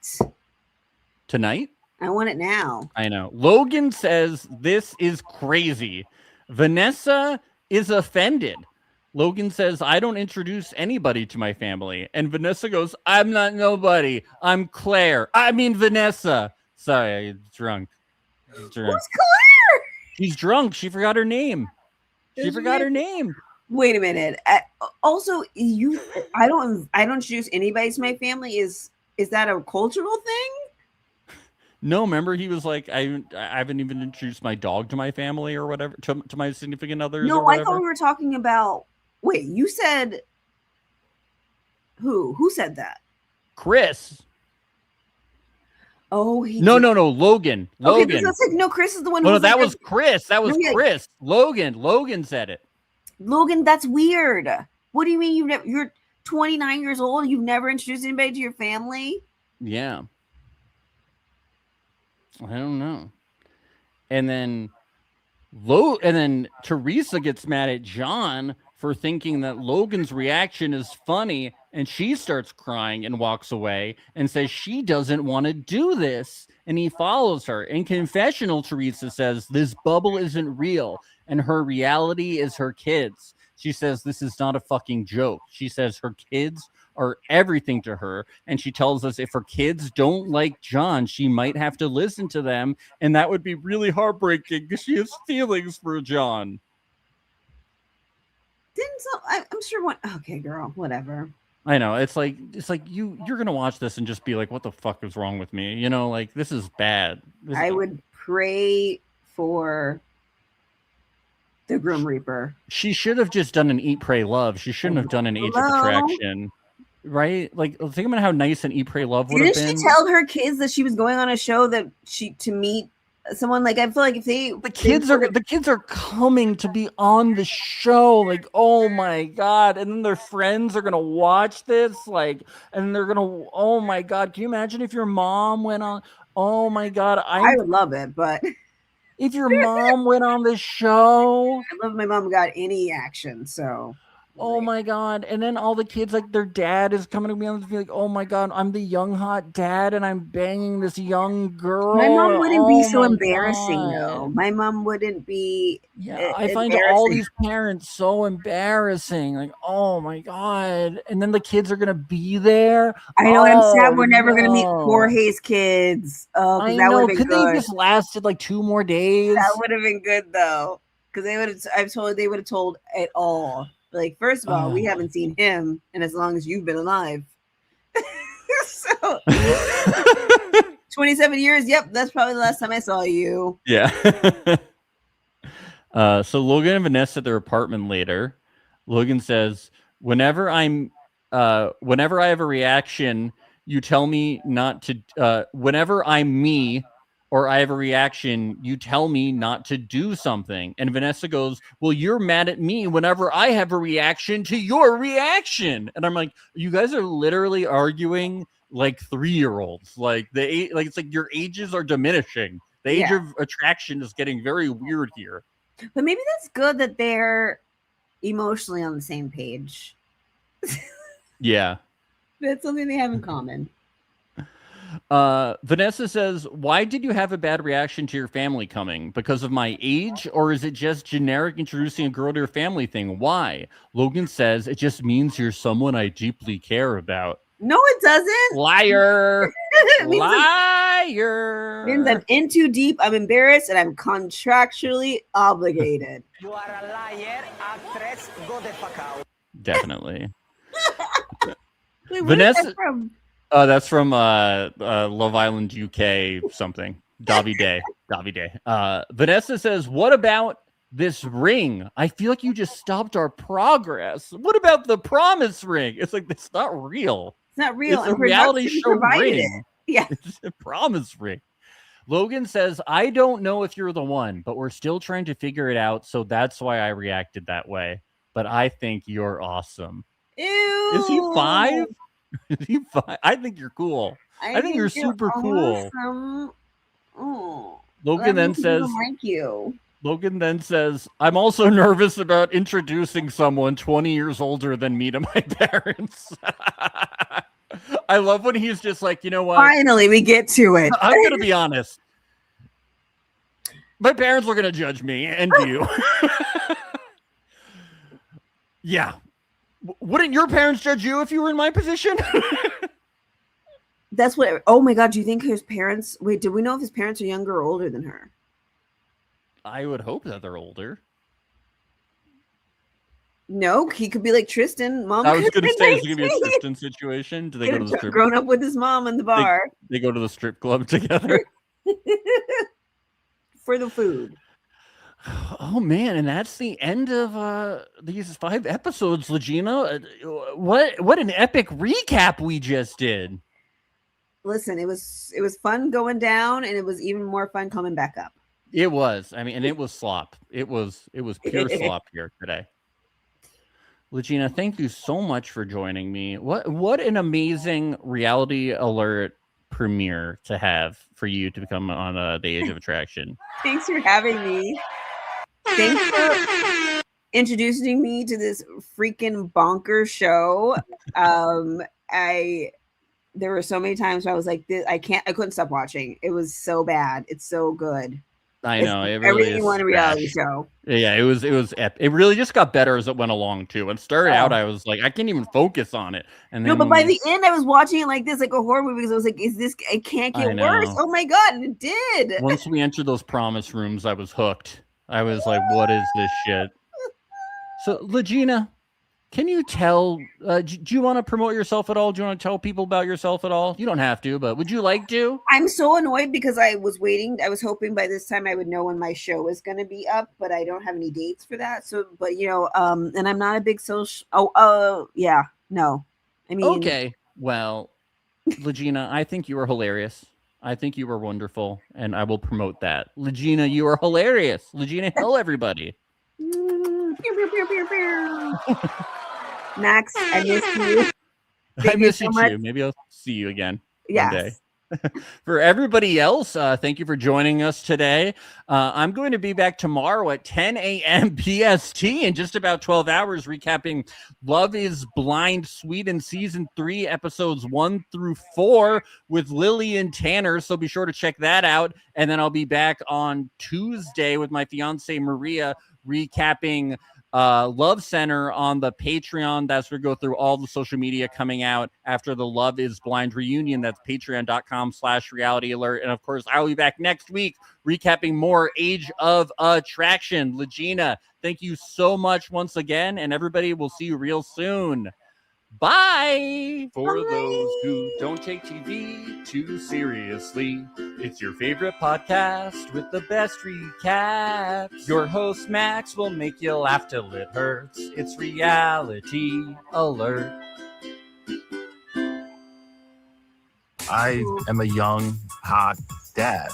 tonight. I want it now. I know. Logan says this is crazy. Vanessa is offended. Logan says, I don't introduce anybody to my family. And Vanessa goes, I'm not nobody. I'm Claire. I mean, Vanessa. Sorry, I'm drunk. Who's Claire? She's drunk. She forgot her name. Her name. Wait a minute. Also, I don't introduce anybody to my family. Is that a cultural thing? No, remember he was like, I haven't even introduced my dog to my family or whatever, to my significant others. No, I thought we were talking about. Wait, you said who? Who said that? Chris. Oh, no, Logan. Okay, no, Chris is the one. No, that was Chris. That was Chris. Logan said it. Logan, that's weird. What do you mean you're 29 years old and you've never introduced anybody to your family? Yeah. I don't know. And then Teresa gets mad at John for thinking that Logan's reaction is funny, and she starts crying and walks away and says she doesn't want to do this. And he follows her. In confessional, Teresa says this bubble isn't real, and her reality is her kids. She says this is not a fucking joke. She says her kids are everything to her, and she tells us if her kids don't like John, she might have to listen to them, and that would be really heartbreaking because she has feelings for John. I'm sure okay, girl, whatever. I know, it's like you're gonna watch this and just be like, what the fuck is wrong with me? You know, like, this is bad. I would pray for the Grim Reaper. She should have just done an Eat, Pray, Love. She shouldn't have done an Age of Attraction. Right? Like, think about how nice an Eat, Pray, Love would have been. Didn't she tell her kids that she was going on a show to meet someone? Like, I feel like if the kids are coming to be on the show, like, oh my god, and then their friends are gonna watch this, like, and they're gonna, oh my god, can you imagine if your mom went on? Oh my god, I would love it, but if your mom went on the show, I love my mom got any action, so. Oh my god. And then all the kids, like, their dad is coming to me and be like, oh my god, I'm the young hot dad and I'm banging this young girl. My mom wouldn't be so embarrassing though. My mom wouldn't be. Yeah, I find all these parents so embarrassing. Like, oh my god. And then the kids are gonna be there. I know, and I'm sad we're never gonna meet Jorge's kids. Oh, I know. Could they just lasted like 2 more days? That would have been good though. Because they would have told it all. Like, first of all, we haven't seen him in as long as you've been alive. So 27 years. Yep, that's probably the last time I saw you. Yeah. So Logan and Vanessa at their apartment later. Logan says, whenever I have a reaction, you tell me not to. Whenever I'm me, or I have a reaction, you tell me not to do something. And Vanessa goes, well, you're mad at me whenever I have a reaction to your reaction. And I'm like, you guys are literally arguing like 3-year-olds. Like it's like your ages are diminishing. The age of attraction is getting very weird here. But maybe that's good that they're emotionally on the same page. Yeah. That's something they have in common. Vanessa says, why did you have a bad reaction to your family coming? Because of my age, or is it just generic introducing a girl to your family thing? Why? Logan says, it just means you're someone I deeply care about. No, it doesn't. Liar. It means Liar. Means I'm in too deep, I'm embarrassed, and I'm contractually obligated. You are a liar, actress, go the fuck out. Definitely. Wait, Vanessa, that from? That's from Love Island UK something. Davide. Vanessa says, what about this ring? I feel like you just stopped our progress. What about the promise ring? It's like, it's not real. It's not real. It's a reality show ring. Yeah. It's a promise ring. Logan says, I don't know if you're the one, but we're still trying to figure it out. So that's why I reacted that way. But I think you're awesome. Ew. Is he 5? Is he 5? I think you're cool. I think you're super cool. Oh, Logan then says, like you. Logan then says, I'm also nervous about introducing someone 20 years older than me to my parents. I love when he's just like, you know what? Finally, we get to it. I'm going to be honest. My parents were going to judge me and you. Yeah. Wouldn't your parents judge you if you were in my position? That's what. Oh my God. Do you think his parents? Wait, do we know if his parents are younger or older than her? I would hope that they're older. No, he could be like Tristan. Mom. I was going to say, it's going to be a Tristan situation. Do they go to the strip? Grown up with his mom in the bar. They go to the strip club together. For the food. Oh man, and that's the end of these 5 episodes, LaGina. What an epic recap we just did. Listen, it was fun going down, and it was even more fun coming back up. It was. I mean, and it was slop. It was pure slop here today. LaGina, thank you so much for joining me. What an amazing Reality Alert premiere to have for you to become on the Age of Attraction. Thanks for having me. Thanks for introducing me to this freaking bonkers show. There were so many times where I was like, I couldn't stop watching. It was so bad. It's so good. I know. It really is want a reality show. Yeah, it was it really just got better as it went along too. It started out, I was like, I can't even focus on it. And then, no, but by the end, I was watching it like this, like a horror movie, because I was like, it can't get worse. Oh my God, and it did. Once we entered those promise rooms, I was hooked. I was like, what is this shit? So, LaGina, can you tell, do you want to promote yourself at all? Do you want to tell people about yourself at all? You don't have to, but would you like to? I'm so annoyed because I was waiting. I was hoping by this time I would know when my show was going to be up, but I don't have any dates for that. So, but and I'm not a big social. Yeah, no. I mean, okay. Well, LaGina, I think you are hilarious. I think you are wonderful, and I will promote that. LaGina, you are hilarious. LaGina Hill, everybody. Max, I miss you. I miss you too. Maybe I'll see you again one day. For everybody else, thank you for joining us today. I'm going to be back tomorrow at 10 a.m. PST in just about 12 hours, recapping Love is Blind Sweden Season 3, Episodes 1 through 4 with Lily and Tanner. So be sure to check that out. And then I'll be back on Tuesday with my fiance Maria, recapping Love Center on the Patreon. That's where we go through all the social media coming out after the Love is Blind reunion. That's patreon.com/reality alert. And of course, I'll be back next week recapping more Age of Attraction. LaGina, thank you so much once again. And everybody, we'll see you real soon. Bye. For those who don't take TV too seriously, it's your favorite podcast with the best recaps. Your host Max will make you laugh till it hurts. It's Reality Alert. I am a young, hot dad.